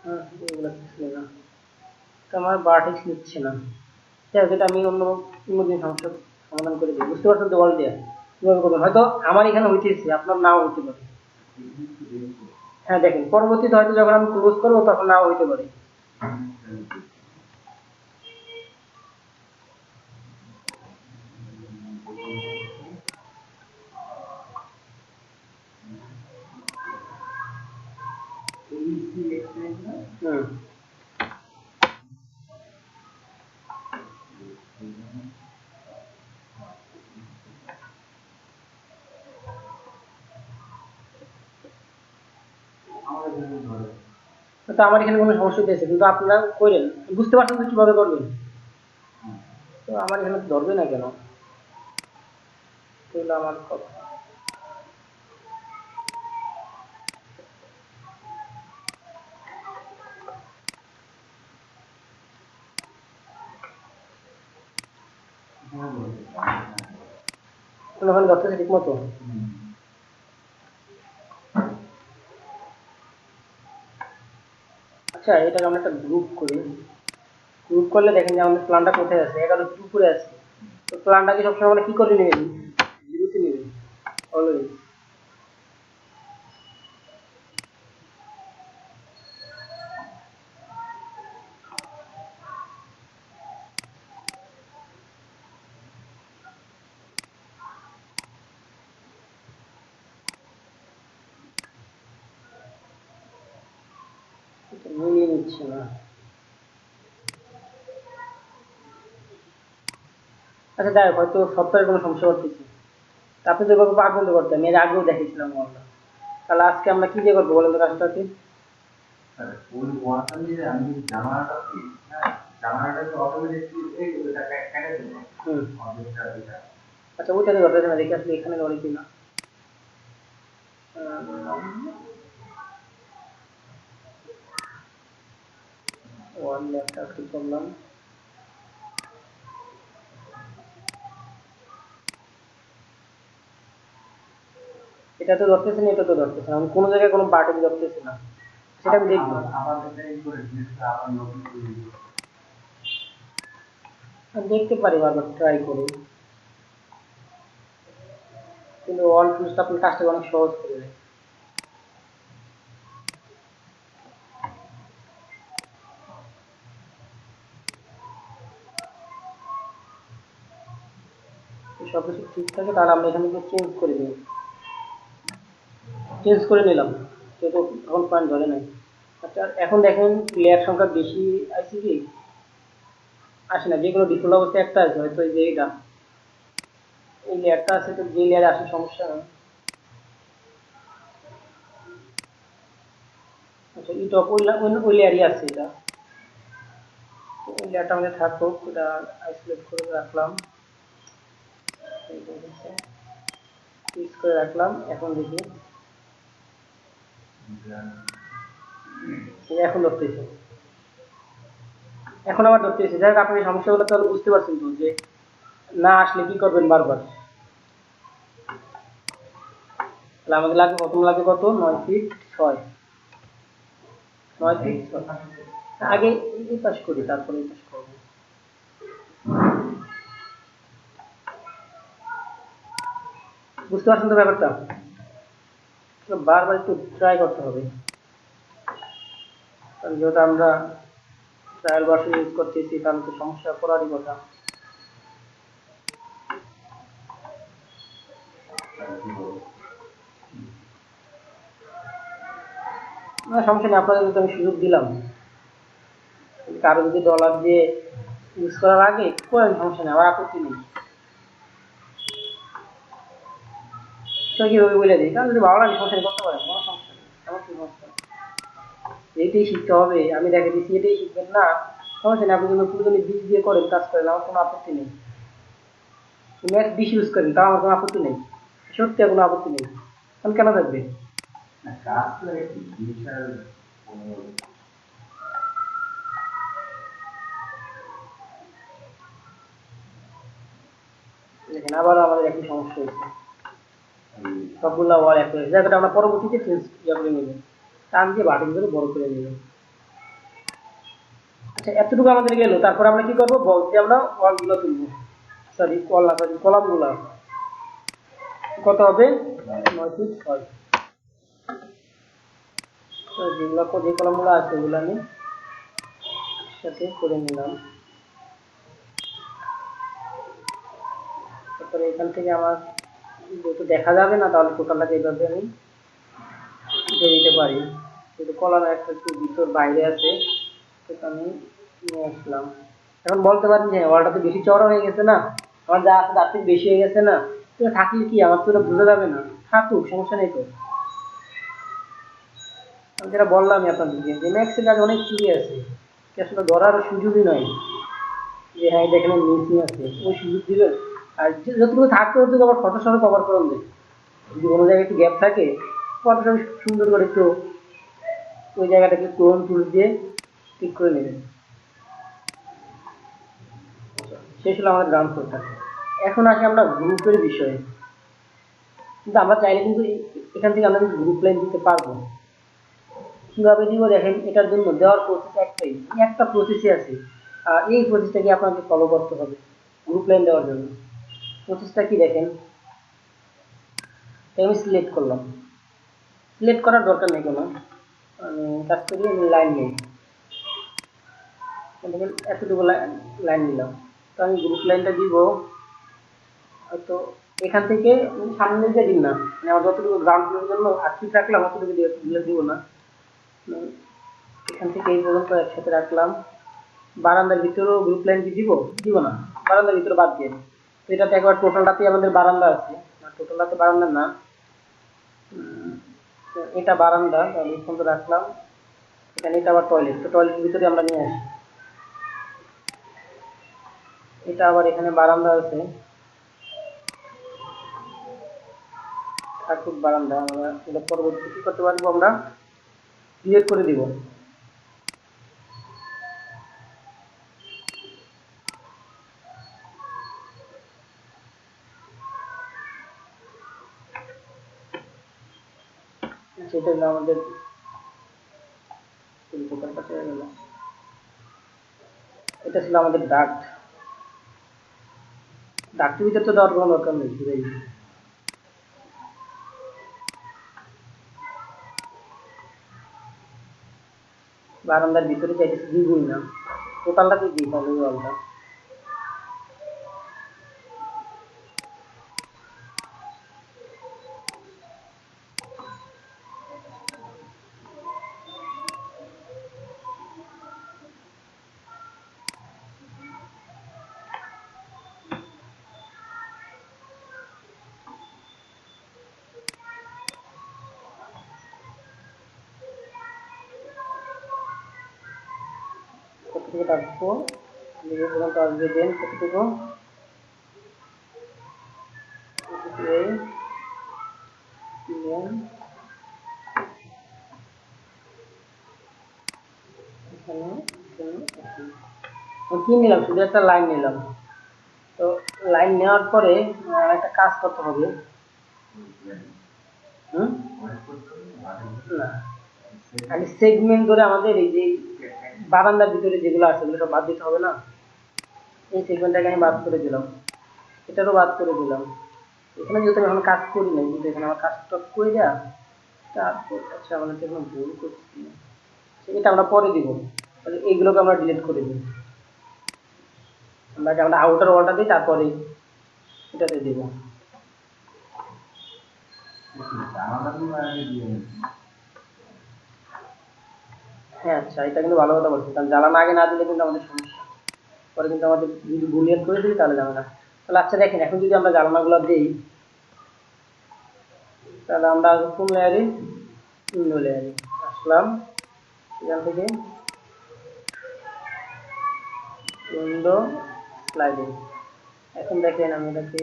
হ্যাঁ, এগুলো ছিল না, তো আমার বারটেক্স নিচ্ছে না। ঠিক আছে, এটা আমি অন্যদিন সমস্যা সমাধান করে দিই। বুঝতে পারছেন তো বল দিয়ে কিভাবে করবেন? হয়তো আমার এখানে হইতেছে, আপনার নাও হইতে পারে। হ্যাঁ দেখেন, পরবর্তীতে হয়তো যখন আমি ক্লোজ করবো তখন নাও হইতে পারে। হুম, তো আমার এখানে কোনো সমস্যা হইতেছে, কিন্তু আপনারা করেন, বুঝতে পারছেন তো কিভাবে করবেন? তো আমার এখানে তো ধরবে না কেন? তাহলে আমার কথা, ওখানে ধরতেছে ঠিক মতো। আচ্ছা, এটাকে আমরা একটা গ্রুপ করি। গ্রুপ করলে দেখেন যে আমাদের প্ল্যানটা কোথায় আছে, 11 উপরে আছে। তো প্ল্যানটাকে সবসময় আমরা কি করে নেবেন? জিরোতে নেবেন অলওয়েজ। মিলিয়ে নিচ্ছে না। আচ্ছা যাই হোক, হয়তো সফটওয়্যারের কোনো সমস্যা করতেছে। তা আপনি তো এভাবে পার বন্ধ করতেন, এর আগেও দেখেছিলাম আমরা। তাহলে আজকে আমরা কি দিয়ে করবো বলেন তো কাজটাকে? ওই ওয়াটার দিয়ে আমি জামাটা হ্যাঁ জামাটাকে অটোমেটিকলি এই ওটা কেটে দেবো হুম, অবজেক্টটা এটা আচ্ছা ওইটাকে ধরতেছে না, দেখি আসলে এখানে ধরে কিনা। ওয়ান ল্যাপটপ কি করলাম, এটা তো ধরতেছে না, এটা তো ধরতেছে না, আমি কোনো জায়গায় কোনো বাটন ধরতেছি না, সেটা আমি দেখবো। আবার আবার এটা ই করে জিনিসটা আবার নতুন করে দিই আমি দেখতে পারি, বারবার ট্রাই করি, কিন্তু অল টুলসটা আপনার কাজটাকে অনেক সহজ করে দেয়। তো সবকিছু ঠিক থাকে, তাহলে আমরা এখানে চেঞ্জ করে দিই। চেঞ্জ করে নিলাম, সেটা এখন পয়েন্ট ধরে নাই। আচ্ছা এখন দেখেন, লেয়ার সংখ্যা বেশি আছে কি আসে না, যে কোনো ডিফল্ট অবস্থায় একটা আছে, হয়তো এই যে এটা, এই লেয়ারটা আছে, তো যে লেয়ারে আসে সমস্যা না। আচ্ছা এই টপ ওই লেয়ারই আছে এটা, তো ওই লেয়ারটা আমাদের থাকুক, এটা আইসোলেট করে রাখলাম, ফিক্স করে রাখলাম। এখন দেখি, এই এখন ধরতেছে, এখন আবার ধরতেছে। যাই হোক, আপনি এই সমস্যাগুলো তাহলে বুঝতে পারছেন তো, যে না আসলে কি করবেন বারবার। তাহলে আমাদের লাগবে, প্রথম লাগবে কত, 9 ফিট 6, 9 ফিট 6। আগে এই পাশ করি, তারপরে এই পাশ করবো। বুঝতে পারছেন তো ব্যাপারটা? তো বারবার একটু ট্রাই করতে হবে, কারণ যেহেতু আমরা ট্রায়াল ভার্সন ইউজ করতেছি, তাহলে তো সমস্যা করারই কথা। না সমস্যা নেই, আপনাদের তো আমি সুযোগ দিলাম। কারো যদি ডলার দিয়ে ইউজ করার আগে করেন, সমস্যা নেই, আমার আপত্তি নেই। তো কিভাবে বলে দিই, কারণ যদি ভালো লাগে সমস্যা নেই, করতে পারেন, কোনো সমস্যা নেই, আমার কি সমস্যা। এটাই শিখতে হবে, আমি দেখে দিচ্ছি এটাই শিখবেন না, সমস্যা নেই, আপনি যদি পুরোদমে 20 দিয়ে করেন, কাজ করেন, আমার কোনো আপত্তি নেই। ম্যাক্স 20 ইউজ করেন, তাও আমার কোনো আপত্তি নেই, সত্যি কোনো আপত্তি নেই, কারণ কেন থাকবে? না কাজ তো একই বিশাল কোনো দেখেন আবারও আমাদের একই সমস্যা হয়েছে, সবগুলা ওয়াল এক হয়েছে। জায়গাটা আমরা পরবর্তীতে চেঞ্জ ইয়া করে নেবেন, টান দিয়ে বাটন করে বড় করে নেবেন। আচ্ছা, এতটুকু আমাদের গেল। তারপর আমরা কি করব, বল দিয়ে আমরা ওয়ালগুলো তুলবো, সরি ওয়াল না, সরি কলামগুলো। কত হবে? 9 ফিট 6। তো যেগুলো যে কলামগুলো আছে ওগুলো আমি সাথে করে নিলাম। তারপরে এখান থেকে আমার যেহেতু দেখা যাবে না, তাহলে টোটালটাকে এইভাবে আমি দিয়ে দিতে পারি। কিন্তু কলামের একটা একটু ভিতর বাইরে আছে, সেটা আমি নিয়ে আসলাম। এখন বলতে পারেন যে ওয়ালটা তো বেশি চওড়া হয়ে গেছে না, আমার যা আছে তার থেকে বেশি হয়ে গেছে না, তো থাকলে কি আমার তো এটা বোঝা যাবে না, থাকুক সমস্যা নেই। তো আমি যেটা বললামই আপনাদেরকে যে ম্যাক্সের কাজ অনেক চুরি আছে, আসলে ধরার সুযোগই নয় যে হ্যাঁ এটা এখানে মিসিং আছে, ওই সুযোগ দিবেন। আর যতটুকু থাকতে হতো আবার ফটোর সাথে কভার করে দেয়, যদি কোনো জায়গায় একটু গ্যাপ থাকে ফটোটা সুন্দর করে একটু ওই জায়গাটাকে ক্লোন টুল দিয়ে ঠিক করে নেবেন। শেষ হলো আমাদের গ্রাউন্ড ফ্লোরটা। এখন আসি আমরা গ্রুপের বিষয়ে। কিন্তু আমরা চাইলে কিন্তু এখান থেকে আমরা কিন্তু গ্রুপ লাইন দিতে পারবো। কিভাবে দিব দেখেন, এটার জন্য দেওয়ার প্রসেস একটাই, একটা প্রসেসই আছে। আর এই প্রসেসটাকে আপনাকে ফলো করতে হবে গ্রুপ লাইন দেওয়ার জন্য। প্রসেসটা কি দেখেন, আমি সিলেক্ট করলাম, সিলেক্ট করার দরকার নেই কোনো, আমি কাজ করি, আমি লাইন নিই, দেখেন এতটুকু লাইন নিলাম। তো আমি গ্রুপ লাইনটা দিব, তো এখান থেকে সামনে দিকে দিন না, মানে আমার যতটুকু গ্রাউন্ড ফ্লোরের জন্য 8 ফিট রাখলাম অতটুকু দিব না। এখান থেকে এই পর্যন্ত একসাথে রাখলাম। বারান্দার ভিতরেও গ্রুপ লাইন দিব, দিব না, বারান্দার ভিতরে বাদ দিয়ে। তো এটাতে একবার টোটালটাতে আমাদের বারান্দা আছে, টোটালটাতে বারান্দা না, তো এটা বারান্দা, তাহলে এই পর্যন্ত রাখলাম। এখানে এটা আবার টয়লেট, তো টয়লেটের ভিতরে আমরা নিয়ে আসি। এটা আবার এখানে বারান্দা আছে, ঠাকুর বারান্দা, আমরা এটা পরবর্তীতে কি করতে পারবো, আমরা ক্লিয়ার করে দিব। সেটা হলো আমাদের এটা ছিল আমাদের ডাক্ট। ডাক্টের ভিতরে তো দেওয়ার কোনো দরকার নেই, বুঝে গেছি। বারান্দার ভিতরে চাইতেছি দিবই না, টোটালটাকে দিই তাহলে ওয়ালটা। কতটুকু রাখবো, নিজে পর্যন্ত আসবে, দেন কতটুকু এই দেন এখানে কি নিলাম, শুধু একটা লাইন নিলাম। তো লাইন নেওয়ার পরে একটা কাজ করতে হবে। হুম, না, খালি সেগমেন্ট ধরে আমাদের এই যে বারান্দার ভিতরে যেগুলো আছে ওগুলো সব বাদ দিতে হবে না। এই সেগমেন্টটাকে আমি বাদ করে দিলাম, এটারও বাদ করে দিলাম। এখানে যেহেতু আমি এখন কাজ করি নাই, কিন্তু এখানে আমার কাজটা করে দেওয়া, তারপর আচ্ছা আমরা তো এখন ভুল করছি, এটা আমরা পরে দিব। তাহলে এইগুলোকে আমরা ডিলিট করে দিই, আমরা আউটার ওয়ালটা দিই, তারপরে এটাতে দিব। হ্যাঁ আচ্ছা, এটা কিন্তু ভালো কথা বলছেন, কারণ জ্বালানো আগে না দিলে কিন্তু আমাদের সমস্যা, পরে কিন্তু আমাদের যদি বুলিয়ান করে দিই তাহলে যাবে না। তাহলে আচ্ছা দেখেন, এখন যদি আমরা জ্বালানাগুলো দিই, তাহলে আমরা কোন লেয়ারে, উইন্ডো লেয়ারে আসলাম, এখান থেকে উইন্ডো স্লাইডিং। এখন দেখেন আমি এটাকে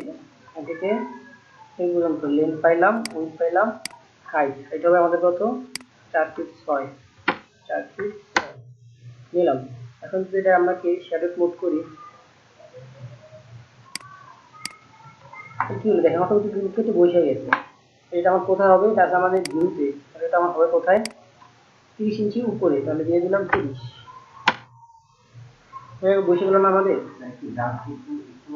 এদিকে এই পর্যন্ত লেন্থ পাইলাম, উইডথ পাইলাম, হাইট, এটা হবে আমাদের কত, 4 ফিট 6, 4 ফিট 6 নিলাম। এখন যদি এটা আমরা কি শ্যাডো ক্লোজ করি, কি হলো দেখেন, অটোমেটিক কেটে বসে গেছে। এটা আমার কোথায় হবে, এটা আছে আমাদের ভিউতে, তাহলে এটা আমার হবে কোথায়, 30 ইঞ্চি উপরে, তাহলে দিয়ে দিলাম 30। বসে গেল না আমাদের। একটু ডান একটু একটু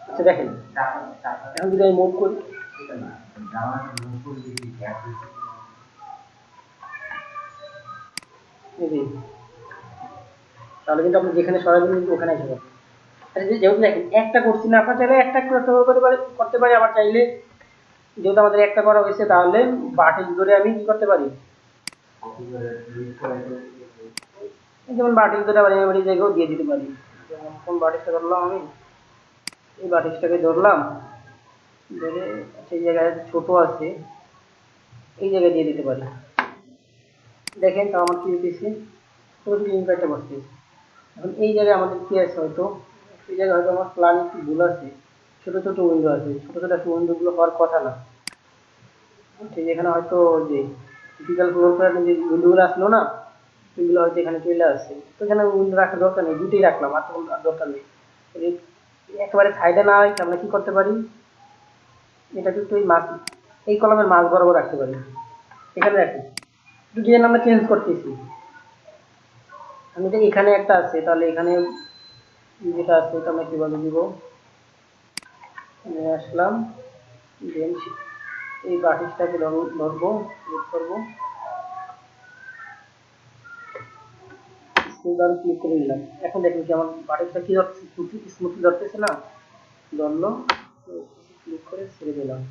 আচ্ছা দেখেন, চাপা চাপা এখন যদি আমি মুভ করি, এটা না জামাটা মুভ করে দেখি গ্যাপ হয়েছে এই যে, তাহলে কিন্তু আপনি যেখানে সরাবেন কিন্তু ওখানে আসবে। আচ্ছা যেহেতু দেখেন একটা করছি না, আপনার চাইলে একটা করতে পারি, আবার চাইলে যেহেতু আমাদের একটা করা হয়েছে তাহলে বাটিল ধরে আমি কি করতে পারি, কপি করে ক্লিক করে যেমন বাটিল ধরে আবার এই জায়গাও দিয়ে দিতে পারি। যেমন কোন বাটিসটা ধরলাম আমি, এই বাটিসটাকে ধরলাম, ধরে সেই জায়গায় ছোট আছে এই জায়গায় দিয়ে দিতে পারি। দেখেন তো আমার কি হইতেছে, পুরো ইম্প্যাক্টটা বসতেছে। এখন এই জায়গায় আমাদের কি আছে, হয়তো এই জায়গায় হয়তো আমার প্ল্যান একটু ভুল আছে, ছোট ছোট উইন্ডো আছে, ছোট ছোট উইন্ডো গুলো হওয়ার কথা না। ঠিক এখানে হয়তো যে টিপিক্যাল ফ্লোর প্ল্যানে যে উইন্ডোগুলো আসলো না, সেগুলো হয়তো এখানে চলে আসছে। তো এখানে উইন্ডো রাখার দরকার নেই, দুটোই রাখলাম, আর কোনো দরকার নেই। এই একেবারে সাইডে না রেখে আমরা কি করতে পারি, এটা কিন্তু এই মাছ, এই কলমের মাছ বরাবর রাখতে পারি, এখানে রাখি। ডিজাইন আমরা চেঞ্জ করতেছি, আমি তো এখানে একটা আছে, তাহলে এখানে যেটা আছে এটা আমরা কিভাবে দিব, নিয়ে আসলাম, দেন এই বাটিসটাকে ধরবো, ক্লিক করবো, স্ক্রল ক্লিক করে নিলাম। এখন দেখুন কি আমার বাটিসটা কি হচ্ছে, স্মুথলি ধরতেছে না, ধরলো, ক্লিক করে ছেড়ে দিলাম।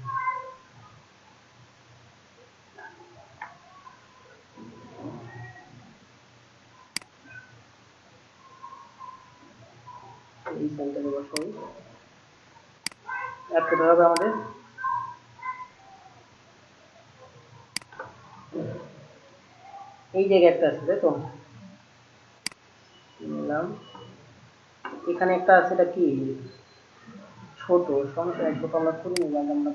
এই সেন্টারে বসাই, অ্যাড করতে হবে আমাদের। এই জায়গায় একটা আছে, তাই তো, নিলাম। এখানে একটা আছে, এটা কি ছোট, সমস্যা নাই, ছোট আমরা করে নিলাম, আমরা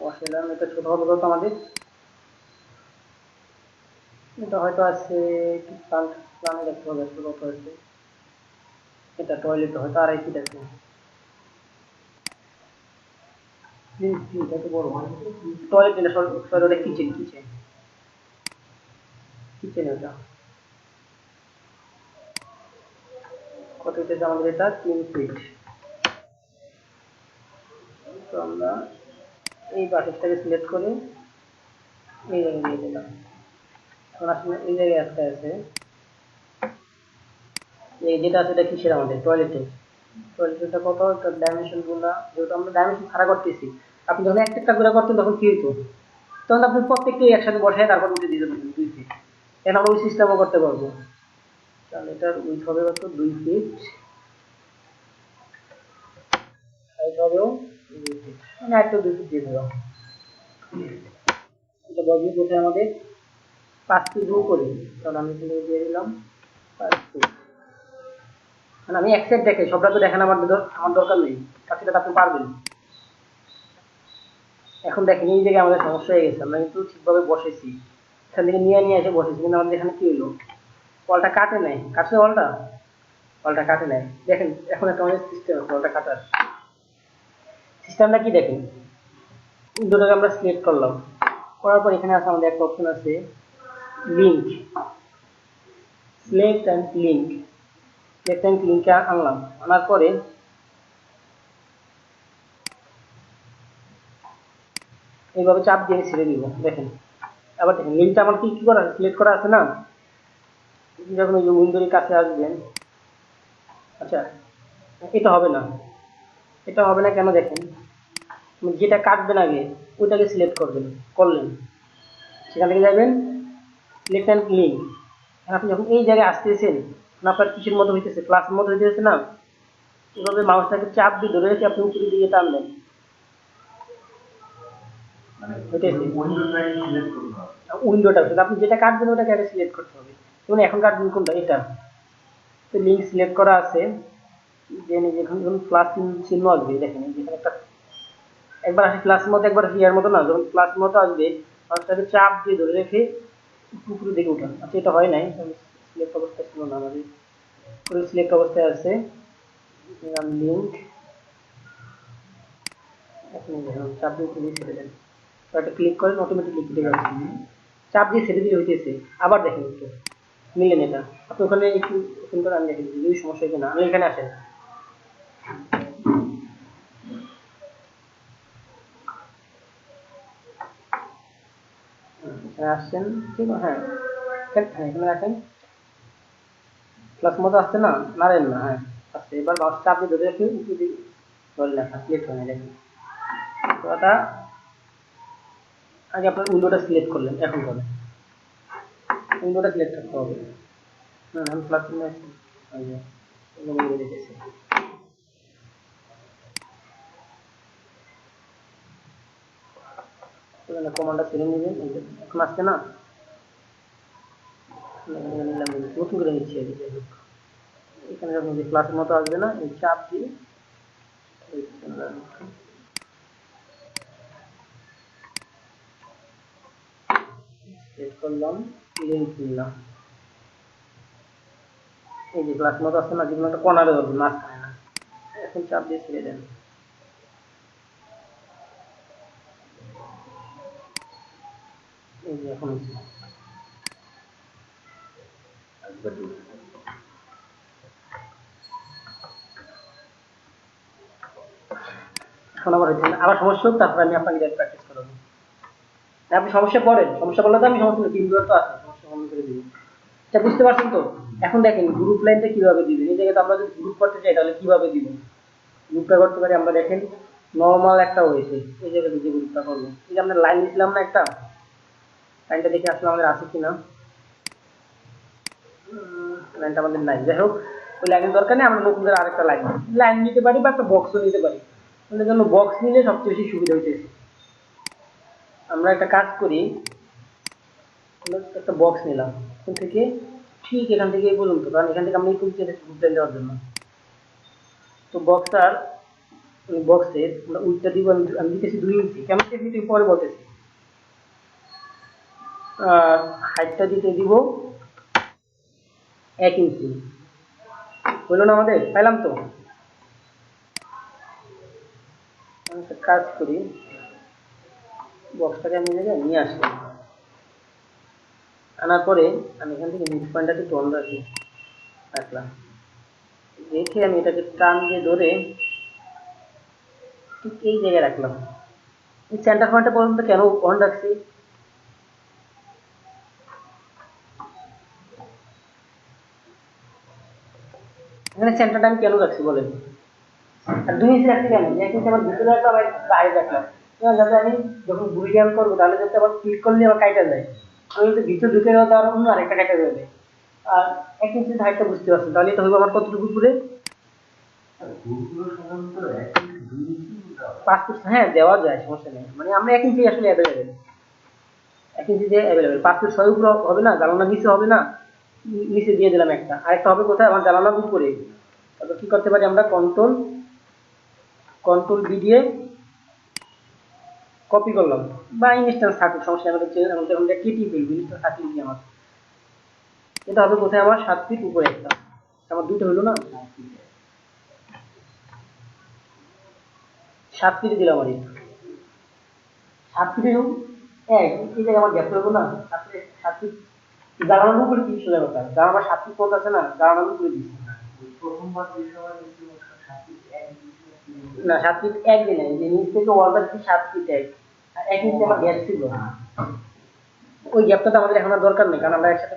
বসাইলাম, এটা ছোট হবে কত আমাদের, এটা হয়তো আছে কি প্লানে দেখতে হবে আসলে কত আছে। এটা টয়লেট হয়তো 2.5 ফিট আছে, এত বড় টয়লেট এটা, সরি ওটা কিচেন, কিচেন ওটা কত হইতেছে আমাদের, এটা 3 ফিট। তো আমরা এই বাটিসটাকে সিলেক্ট করে এই জায়গায় দিয়ে দিলাম। এখন আসলে এই জায়গায় একটা আছে, এই যেটা আছে এটা কিসের, আমাদের টয়লেটটা কত, ডাইমেনশন গুলা যেহেতু আমরা ডাইমেনশন ছাড়া করতেছি, আপনি যখন একটা একটা করে করতেন তখন কি হইতো, তখন আপনি প্রত্যেকটি একসাথে বসায় তারপর উঠে দিতে পারবেন 2 ফিট। এখন আমরা ওই সিস্টেমও করতে পারবো। তাহলে এটার উইথ হবে কত, 2 ফিট, হাইট হবেও 2 ফিট, মানে একটা 2 ফিট দিয়ে দিলাম। এটা বলবো কোথায় আমাদের 5 ফিট রো করে, তাহলে আমি এখানে দিয়ে দিলাম 5 ফিট। মানে আমি এক সাইড দেখে সবটা তো দেখেন আমার দরকার নেই, তার সাথে আপনি পারবেন। এখন দেখেন এই জায়গায় আমাদের সমস্যা হয়ে গেছে, আমরা কিন্তু ঠিকভাবে বসেছি, এখান থেকে নিয়ে এসে বসেছি, কিন্তু আমাদের এখানে কি হলো, ওয়ালটা কাটে নাই, কাটছে ওয়ালটা কাটে নাই। দেখেন এখন একটা আমাদের সিস্টেম আছে ওয়ালটা কাটার, সিস্টেমটা কি দেখেন, দুটোকে আমরা সিলেক্ট করলাম, করার পর এখানে আছে আমাদের একটা অপশন আছে link, select and link, select and লিঙ্কে আনলাম, আনার পরে এইভাবে চাপ দিয়ে ছেড়ে দিব। দেখেন আবার দেখেন লিঙ্কটা আমার কি কি করা সিলেক্ট করা আছে না, যখন ওই যে উইন্ডোর কাছে আসবেন, আচ্ছা এটা হবে না কেন দেখেন, যেটা কাটবেন আগে ওইটাকে সিলেক্ট করলেন, সেখান থেকে যাবেন সিলেক্ট অ্যান্ড লিঙ্ক। আপনি যখন এই জায়গায় আসতেছেন, আপনার কিসের মতো হইতেছে, ক্লাসের মতো হইতেছে না, এভাবে মাউসটাকে চাপ দিয়ে ধরে রেখে আপনি উপরের দিকে টানবেন, মানে হইতেছে উইন্ডোটাই সিলেক্ট করতে হবে উইন্ডোটা, আপনি যেটা কাটবেন ওটাকে আগে সিলেক্ট করতে হবে। যেমন এখন কাটবেন কোনটা, এটা তো লিঙ্ক সিলেক্ট করা আছে, দেন যেখানে যখন প্লাস চিহ্ন আসবে, দেখেন যেখানে একটা একবার আসে প্লাসের মতো, একবার আসে ইয়ার মতো না, যখন প্লাসের মতো আসবে মাউসটাকে চাপ দিয়ে ধরে রেখে উপরের দিকে উঠান। আচ্ছা এটা হয় নাই, সিলেক্ট অবস্থায় ছিল না আমাদের, পুরো সিলেক্ট অবস্থায় আছে, লিঙ্ক, এখন দেখুন চাপ দিয়ে খুলে ছেড়ে দেন, তো একটা ক্লিক করেন অটোমেটিকলি কেটে যাচ্ছে, চাপ দিয়ে ছেড়ে দিলে হইতেছে। আবার দেখেন একটু নিলেন এটা, আপনি ওখানে একটু ওপেন করে আমি দেখে দিচ্ছি যদি সমস্যা হয় কিনা। আমি এখানে আসেন, এখানে আসছেন, ঠিক আছে, হ্যাঁ হ্যাঁ এখানে রাখেন, প্লাস মতো আসছে না, নাড়েন না, হ্যাঁ আসছে। এবার মাউসটা আপনি ধরে রাখেন, উপরে ধরে লেখা সিলেক্ট হয়ে দেখেন তো এটা। আগে আপনার উইন্ডোটা সিলেক্ট করলেন, এখন করেন উইন্ডোটা সিলেক্ট করতে হবে। হ্যাঁ আমি প্লাস চিহ্ন আছে, ওই যে এগুলো বলে দিতেছি। কমান্ডটা ছেড়ে নেবেন, এই যে এখন আসছে না, নিলাম নতুন করে নিচ্ছি আর কি, যাই হোক। এখানে যখন যে প্লাসের মতো আসবে না, এই চাপ দিয়ে সেট করলাম, লিঙ্ক নিলাম, এই যে প্লাস মতো আসছে না, যেগুলো একটা কর্নারে ধরবেন, মাঝখানে না। এখন চাপ দিয়ে ছেড়ে দেন, এই যে এখন এখন আবার হচ্ছে না। আবার সমস্যা হোক, তারপরে আমি আপনাকে প্র্যাকটিস করাবো। আপনি সমস্যা পড়েন, সমস্যা পড়লে তো আমি সমস্যা নেই, টিমগুলো তো আছে, সমস্যা সমাধান করে দিব। এটা বুঝতে পারছেন তো? এখন দেখেন গ্রুপ লাইনটা কিভাবে দিবেন। এই জায়গাতে আমরা যদি গ্রুপ করতে চাই তাহলে কিভাবে দিব? গ্রুপটা করতে পারি আমরা, দেখেন নর্মাল একটা হয়েছে, এই জায়গাতে যে গ্রুপটা করবো, এই যে আমরা লাইন দিছিলাম না একটা, লাইনটা দেখে আসলে আমাদের আছে কিনা, লাইনটা আমাদের নাই, যাই হোক ওই লাইনের দরকার নেই, আমরা নতুন করে আরেকটা লাইন লাইন নিতে পারি, বা একটা বক্সও নিতে পারি। আমাদের জন্য বক্স নিলে সবচেয়ে বেশি সুবিধা হইতেছে। আমরা একটা কাজ করি, আমরা একটা বক্স নিলাম এখান থেকে, ঠিক এখান থেকে এই পর্যন্ত, কারণ এখান থেকে আমরা এই পর্যন্ত গ্রুপ লাইন দেওয়ার জন্য। তো বক্সটার বক্সের আমরা উইডথটা দিব, আমি দিতেছি 2 ইঞ্চি, কেমন দিতে পরে বলতেছি। আর হাইটটা দিতে দিব 1 ইঞ্চি। হইলো না আমাদের? পাইলাম তো? আমি একটা কাজ করি, বক্সটাকে আমি জায়গায় নিয়ে আসলাম, আনার পরে আমি এখান থেকে মিড পয়েন্টটাকে টোন রাখলাম, রেখে আমি এটাকে টান দিয়ে ধরে ঠিক এই জায়গায় রাখলাম। এই সেন্টার পয়েন্টটা পর্যন্ত কেন অন রাখছি? এখানে সেন্টারটা আমি কেন রাখছি বলেন? আর 2 ইঞ্চি রাখছি কেন? 1 ইঞ্চি আমার ভিতরে রাখলাম আর বাইরে রাখলাম, যাতে আমি যখন বুড়িয়ান করবো তাহলে যাতে আবার ক্লিক করলে আবার কাইটা যায়। আমি যদি ভিতরে ঢুকে যাবো তাহলে অন্য আরেকটা কাইটা যাবে। আর 1 ইঞ্চি হাইটটা বুঝতে পারছেন, তাহলে এটা হইব আমার কতটুকু উপরে? 5 ফুট, হ্যাঁ দেওয়া যায়, সমস্যা নেই। মানে আমরা 1 ইঞ্চি আসলে অ্যাভেলেবেল, 1 ইঞ্চি দিয়ে অ্যাভেলেবেল। 5 ফুট 6 উপরে হবে না, জানালা নিচে হবে না, নিচে দিয়ে দিলাম একটা, আরেকটা হবে কোথায়? আমার জানালার উপরে। তারপর কি করতে পারি আমরা? কন্ট্রোল বি দিয়ে কপি করলাম, বা ইনস্ট্যান্স থাকুক, সমস্যা নেই, আমাদের আমরা কেটে ফেলবো, ইনস্ট্যান্স থাকলে কি আমার এটা হবে কোথায়? আমার 7 ফিট উপরে একটা, আমার দুটো হলো না, 7 ফিটে দিলাম। আমার 7 ফিটে এই জায়গায় আমার গ্যাপ হলো না, 7 ফিট জানানোর উপরে কি সোজা কথা, কারণ আমার 7 ফিট পথ আছে না, জানানোর উপরে দিচ্ছি প্রথমবার যে সময় না। 7 ফিট 1 দিনে যে নিচ থেকে ওয়ালটা 7 ফিট 1, আর 1 ইঞ্চি আমার গ্যাপ ছিল, ওই গ্যাপটা তো আমাদের এখন আর দরকার নেই, কারণ আমরা একসাথে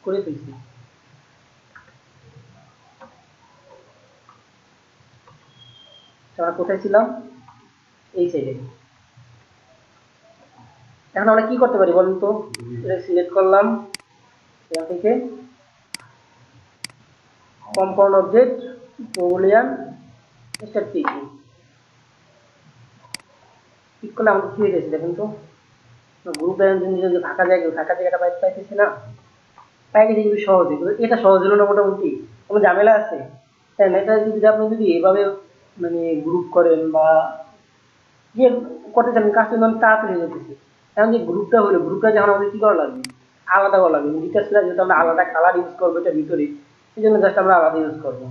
করে ফেলছি। আমরা কোথায় ছিলাম? এই সাইডে। এখন আমরা কি করতে পারি বলুন তো? এটা সিলেক্ট করলাম, এখান থেকে compound object, Boolean, start picking click করলে আমাদের কি হয়ে গেছে দেখুন তো, গ্রুপ ডায়াগ্রাম যে ফাঁকা জায়গাটা পাইতেছি না, পাই গেছে কিন্তু সহজে। এটা সহজ হলো না মোটামুটি, কোনো ঝামেলা আছে? তাই না? এটা যদি আপনি যদি এভাবে মানে গ্রুপ করেন বা যে করতে চান, কাজটা কিন্তু অনেক তাড়াতাড়ি হয়ে যেতেছে। এখন যে গ্রুপটা হলো, গ্রুপটা যখন আমাদের কি করা লাগবে? আলাদা করা লাগবে। ডিটেলস যেহেতু আমরা আলাদা কালার ইউজ করবো এটা ভিতরে, এই জন্য জাস্ট আমরা আলাদা ইউজ করবো।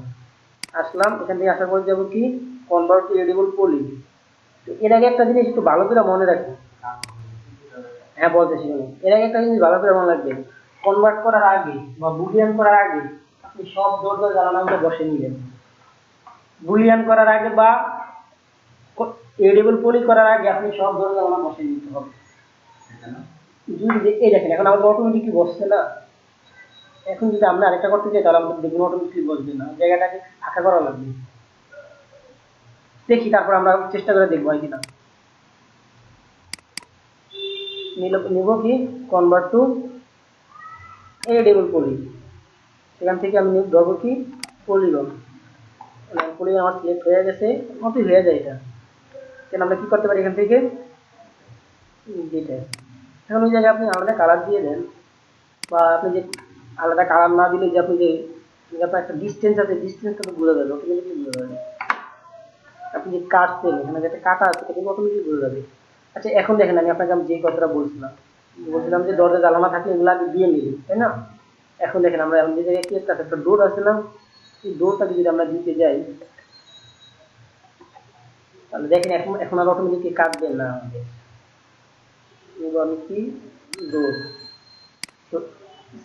আসলাম, এখান থেকে আসার পর যাবো কি, কনভার্ট টু এডিবল পলি। এর আগে একটা জিনিস একটু ভালো করে মনে রাখি, হ্যাঁ বলতেছি, এর আগে একটা জিনিস ভালো করে মনে রাখবেন, কনভার্ট করার আগে বা বুলিয়ান করার আগে আপনি সব দরজা জানালাগুলো বসে নিলেন। বুলিয়ান করার আগে বা এডেবল পলি করার আগে আপনি সব দরজা জানালা বসে নিতে হবে। যদি এই দেখেন এখন আমাদের অটোমেটিকলি বসছে না, এখন যদি আমরা আরেকটা করতে চাই তাহলে আমাদের দেখুন অটোমেটিকলি বসবে না, জায়গাটাকে ফাঁকা করা লাগবে। দেখি তারপর আমরা চেষ্টা করে দেখবো হয় কিনা। নিব কি কনভার্ট টু এডেবল পলি, সেখান থেকে আমি ধরবো কি পলিগন। পলিগন আমার সিলেক্ট হয়ে গেছে, মতই হয়ে যায় এটা। কেন আমরা কি করতে পারি এখান থেকে ডিটেইল। এখন ওই জায়গায় আপনি আলাদা কালার দিয়ে দেন, বা আপনি যে আলাদা কালার না দিলে যে আপনি যে আপনার একটা ডিস্টেন্স আছে, ডিস্টেন্সটা তো বোঝা যাবে, অটোমেটিকলি বোঝা যাবে। আপনি যে কাটছেন এখানে যেটা কাটা আছে সেটা কিন্তু অটোমেটিকলি বোঝা যাবে। আচ্ছা এখন দেখেন আমি আপনাকে যে কথাটা বলছিলাম যে দরজা জ্বালানো থাকলে এগুলো আগে দিয়ে নিবি, তাই না? এখন দেখেন আমরা যে জায়গায় কি একটা ডোর আছে না, এই ডোরটাকে যদি আমরা দিতে যাই তাহলে দেখেন এখন আর অটোমেটিকলি কাটবেন না আমাদের। আমি কি ডোর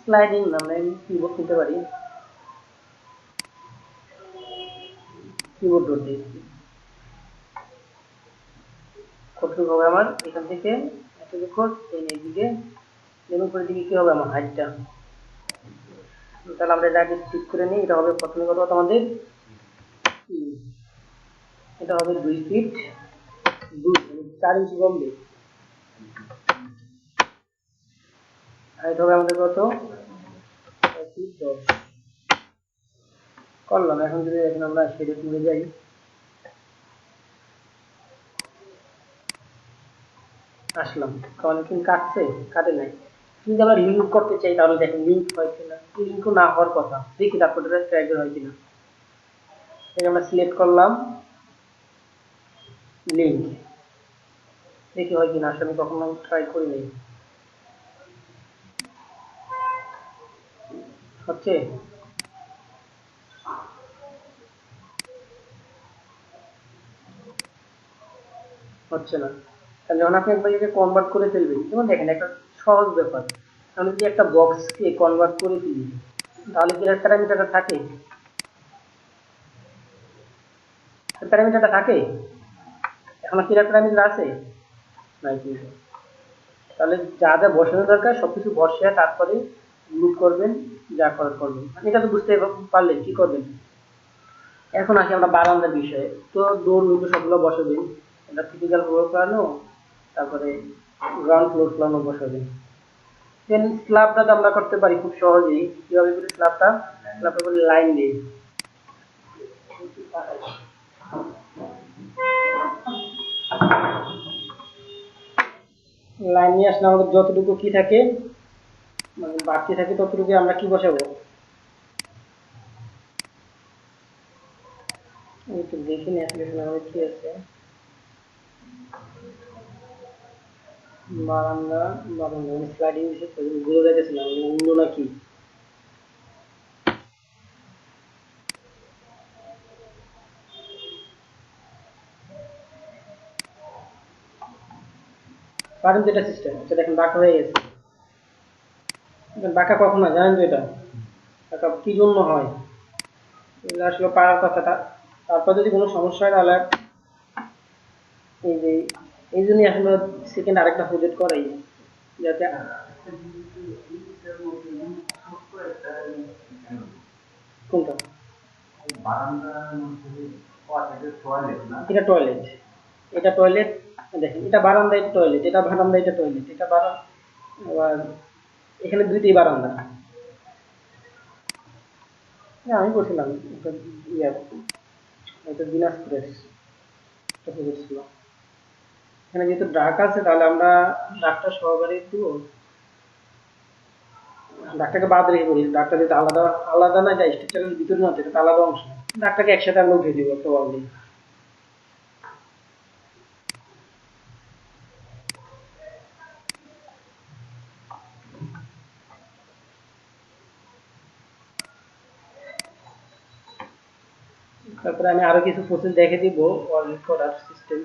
স্লাইডিং আমরা কিবোর্ড নিতে পারি, কিবোর্ড ডোর দিয়েছি। কতটুকু হবে আমার এখান থেকে এতটুকু এইদিকে উপরের দিকে কি হবে আমার হাইটটা, তাহলে আমরা এটা আগে ঠিক করে নিই। এটা হবে প্রথমে কত আমাদের, এটা হবে 2 ফিট 2, 4 ইঞ্চি কমবে। হাইট হবে আমাদের কত 6 ফিট 10 করলাম। এখন যদি এখন আমরা শেডে তুলে যাই, আসলাম কারণ কিন্তু কাটছে, কাটে নাই। যদি আমরা লিঙ্ক করতে চাই তাহলে দেখেন লিঙ্ক হয় কিনা, লিঙ্কও না হওয়ার কথা, দেখি তারপর ট্রাই হয় কিনা। আমরা সিলেক্ট করলাম লিঙ্ক, দেখি হয় কিনা। আসলে আমি কখনো ট্রাই করি নাই, হচ্ছে হচ্ছে না। তাহলে যখন আপনি একবার এটাকে কনভার্ট করে ফেলবেন, যেমন দেখেন একটা সহজ ব্যাপার, আমি যদি একটা বক্সকে কনভার্ট করে ফেলি তাহলে কি প্যারামিটারটা থাকে, প্যারামিটারটা থাকে এখন কি প্যারামিটার আছে নাই কিন্তু। তাহলে যা যা বসানো দরকার সবকিছু বসিয়ে তারপরে গ্রুপ করবেন, যা করার করবেন। এটা তো বুঝতে পারলেন কি করবেন। এখন আসি আমরা বারান্দার বিষয়ে। তো ডোর উইন্ডো সবগুলো বসাবেন, এটা টিপিক্যাল ফ্লোর প্ল্যানও, তারপরে গ্রাউন্ড ফ্লোর প্ল্যানও বসাবেন। দেন স্ল্যাবটা তো আমরা করতে পারি খুব সহজেই। কিভাবে করি স্ল্যাবটা, স্ল্যাবটা বলি লাইন দিয়ে, লাইন নিয়ে আসলে আমাদের যতটুকু কি থাকে মানে বাড়তি থাকে ততটুকু আমরা কি বসাবো, একটু দেখে নিয়ে আসলে আমাদের কি আছে। বারান্দা, বারান্দা মানে স্লাইডিং বোঝা যাইতেছে না উইন্ডো নাকি। পারেন যেটা সিস্টেম সেটা এখন বাঁকা হয়ে গেছে। বাঁকা কখন হয় জানেন তো, এটা বাঁকা কি জন্য হয় এগুলো আসলে পারার কথাটা। তারপর যদি কোনো সমস্যা হয় তাহলে এই যে এই জন্যই আসলে সেকেন্ড আরেকটা প্রজেক্ট করাই, যাতে কোনটা এটা টয়লেট, এটা টয়লেট দেখেন, এটা বারান্দা এটা টয়লেট, এটা বারান্দা এটা টয়লেট, এটা বারান্দা, আবার এখানে দুইটাই বারান্দা। হ্যাঁ আমি বলছিলাম এটা ইয়ে, এটা দিনাজপুরের একটা প্রজেক্ট ছিল। এখানে যেহেতু ডাক আছে তাহলে আমরা ডাকটা সহকারে দিব, ডাকটাকে বাদ রেখে করি। ডাকটা যেহেতু আলাদা আলাদা না, যায় স্ট্রাকচারের ভিতরে না, এটা আলাদা অংশ, ডাকটাকে একসাথে আমরা উঠে দিব একটা ওয়াল দিয়ে। তারপরে আমি আরো কিছু প্রসেস দেখে দিব ওয়াল করার সিস্টেম।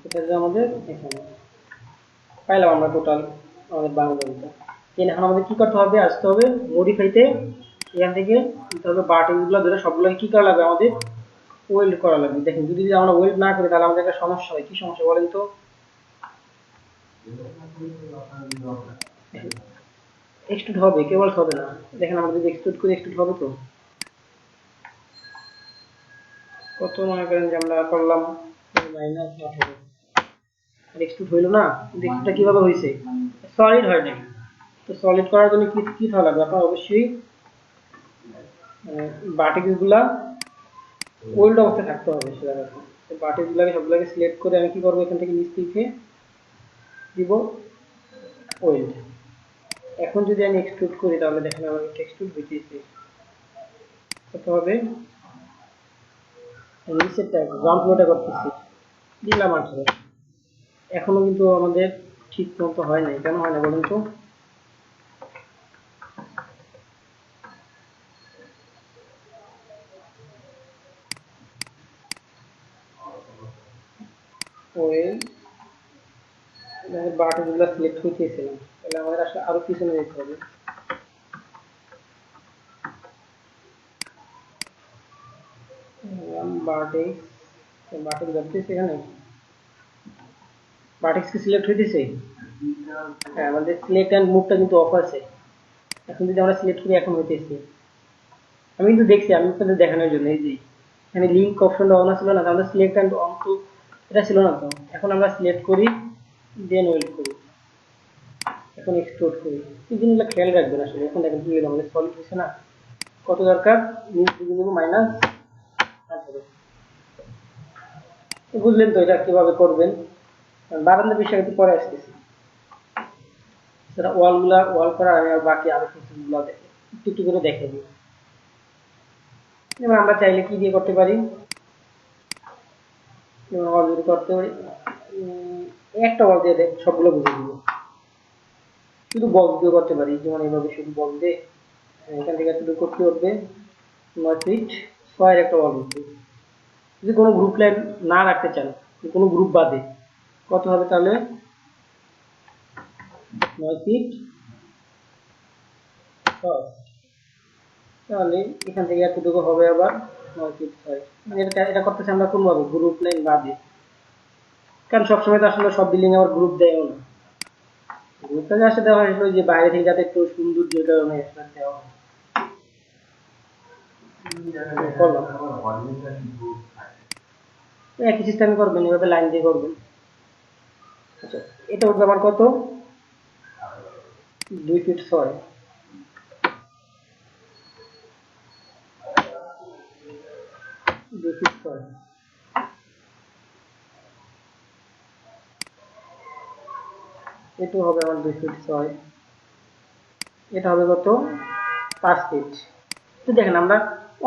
এটা যে আমাদের এখানে পাইলাম আমরা টোটাল আমাদের বাউন্ডারিটা। এখন আমাদের কি করতে হবে, আসতে হবে মডিফাইতে, এখান থেকে দিতে হবে বাটিগুলো ধরে সবগুলোকে কি করা লাগবে, আমাদের ওয়েল্ড করা লাগবে। দেখেন যদি আমরা ওয়েল্ড না করি তাহলে আমাদের একটা সমস্যা হয়। কি সমস্যা বলেন তো? এক্সট্রুড হবে, কেবল হবে না। দেখেন আমরা যদি এক্সট্রুড করি এক্সট্রুড হবে তো। কত মনে করেন যে আমরা করলাম মাইনাস আর এক্সট্রুড হইলো না। এক্সট্রুডটা কিভাবে হয়েছে? সলিড হয় নাই। তো সলিড করার জন্য কি কি থাকা লাগবে? আপনার অবশ্যই বাটিক্স গুলা ওল্ড অবস্থায় থাকতে হবে সেটা। বাটিক্স গুলাকে সবগুলোকে সিলেক্ট করে আমি কি করবো, এখান থেকে নিচ থেকে দিব ওয়েল্ড। এখন যদি আমি এক্সট্রুড করি তাহলে দেখেন আমার এক্সট্রুড হইতেছে কত হবে, নিচেরটা গ্রাউন্ড ফ্লোরটা করতেছি, দিলাম 18। এখনো কিন্তু আমাদের ঠিক মতো হয় নাই। কেন হয় না বলুন তো? ওয়েল বাটিগুলো সিলেক্ট হইতেছিলাম, তাহলে আমাদের আসলে আরো পিছনে যেতে হবে। বাটিক্স, বাটিক্স ধরতেছি এখানে, বাটিক্স কি সিলেক্ট হইতেছে? হ্যাঁ, আমাদের সিলেক্ট অ্যান্ড মুভটা কিন্তু অফ আছে। এখন যদি আমরা সিলেক্ট করি এখন হইতেছে। আমি কিন্তু দেখছি, আমি আপনাদের দেখানোর জন্য। এই যে এখানে লিঙ্ক অপশনটা অন ছিল না, তাহলে সিলেক্ট অ্যান্ড অন তো এটা ছিল না তো। এখন আমরা সিলেক্ট করি, দেন ওয়েট করি, এখন এক্সপোর্ট করি। এই জিনিসগুলো খেয়াল রাখবেন আসলে। এখন দেখেন কি হলো, আমাদের সলিড হচ্ছে না, কত দরকার, মাইনাস। বুঝলেন তো এটা কিভাবে করবেন? বারান্দার বিষয়ে একটু পরে আসতেছি। সেটা ওয়াল করা আমি আর বাকি আরো কিছুগুলো একটু একটু করে দেখে দিই। যেমন আমরা চাইলে কি দিয়ে করতে পারি, যেমন ওয়াল যদি করতে পারি, একটা ওয়াল দিয়ে সবগুলো বুঝে দিব। শুধু বক্স দিয়ে করতে পারি, যেমন এইভাবে শুধু বক্স দিয়ে এখান থেকে শুধু করতে হবে 9 ফিট 6 একটা ওয়াল হচ্ছে। যদি কোনো গ্রুপ লাইন না রাখতে চান, কোনো গ্রুপ বাদে, কত হবে তাহলে? 9 ফিট 6। তাহলে এখান থেকে এতটুকু হবে আবার 9 ফিট 6। মানে এটা করতেছি আমরা কোনভাবে, গ্রুপ লাইন বাদে। কারণ সবসময় তো আসলে সব বিল্ডিং আবার গ্রুপ দেয়ও না। গ্রুপটা আসলে দেওয়া হয়েছিল যে বাইরে থেকে যাতে একটু সৌন্দর্যের কারণে দেওয়া হয়। করলাম একই সিস্টেম করবেন, এভাবে লাইন দিয়ে করবেন। আচ্ছা, এটা উঠবে আমার কত, 2 ফিট 6। 2 ফিট 6, এটা হবে আমার 2 ফিট 6। এটা হবে কত, 5 ফিট। তো দেখেন আমরা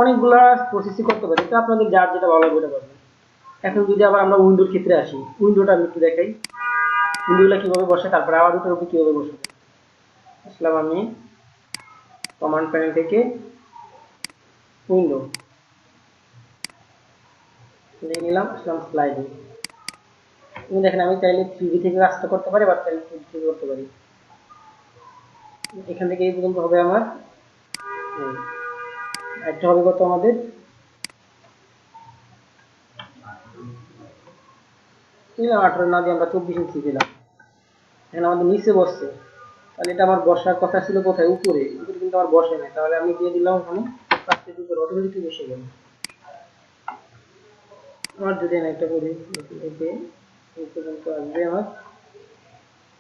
অনেকগুলা প্রসেসই করতে পারি, তো আপনাদের যার যেটা ভালো লাগবে ওটা করবেন। এখন যদি আবার আমরা উইন্ডোর ক্ষেত্রে আসি, উইন্ডোটা আমি একটু দেখাই, উইন্ডোগুলো কিভাবে বসে, তারপরে আবার ওটার উপর কিভাবে বসবে। আসলাম আমি কমান্ড প্যানেল থেকে উইন্ডো নিলাম, আসলাম স্লাইডিং। তুমি দেখেন আমি চাইলে 3D থেকে কাজটা করতে পারি, বা চাইলে 2D থেকে করতে পারি। এখান থেকে এই পর্যন্ত হবে আমার। একটা হবে কত আমাদের, 18 না দিয়ে আমরা 24 ইঞ্চি দিলাম। এখন আমাদের নিচে বসছে, তাহলে এটা আমার বসার কথা ছিল কোথায়, উপরে। উপরে কিন্তু আমার বসে নাই, তাহলে আমি দিয়ে দিলাম ওখানে 5 ফিট উপরে, অটোমেটিক বসে গেল। আমার যদি আমি একটা করি, এই পর্যন্ত আসবে আমার,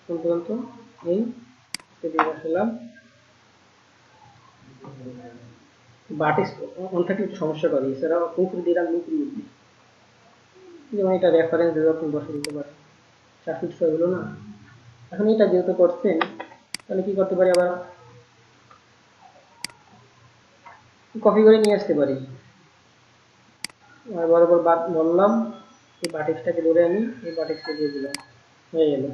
কোন পর্যন্ত, এই সেদিকে বসালাম। বাটিক্স অন থাকলে একটু সমস্যা করে, এছাড়া উপরে দিলাম উপরে উঠবে। যেমন এটা রেফারেন্স দিয়ে আপনি বসে দিতে পারেন। 4 ফিট 6 হলো না। এখন এটা যেহেতু করছেন, তাহলে কি করতে পারি, আবার কপি করে নিয়ে আসতে পারি। বরাবর বাদ বললাম, এই বাটিক্সটাকে ধরে আমি এই বাটিক্সটা দিয়ে দিলাম, হয়ে গেল।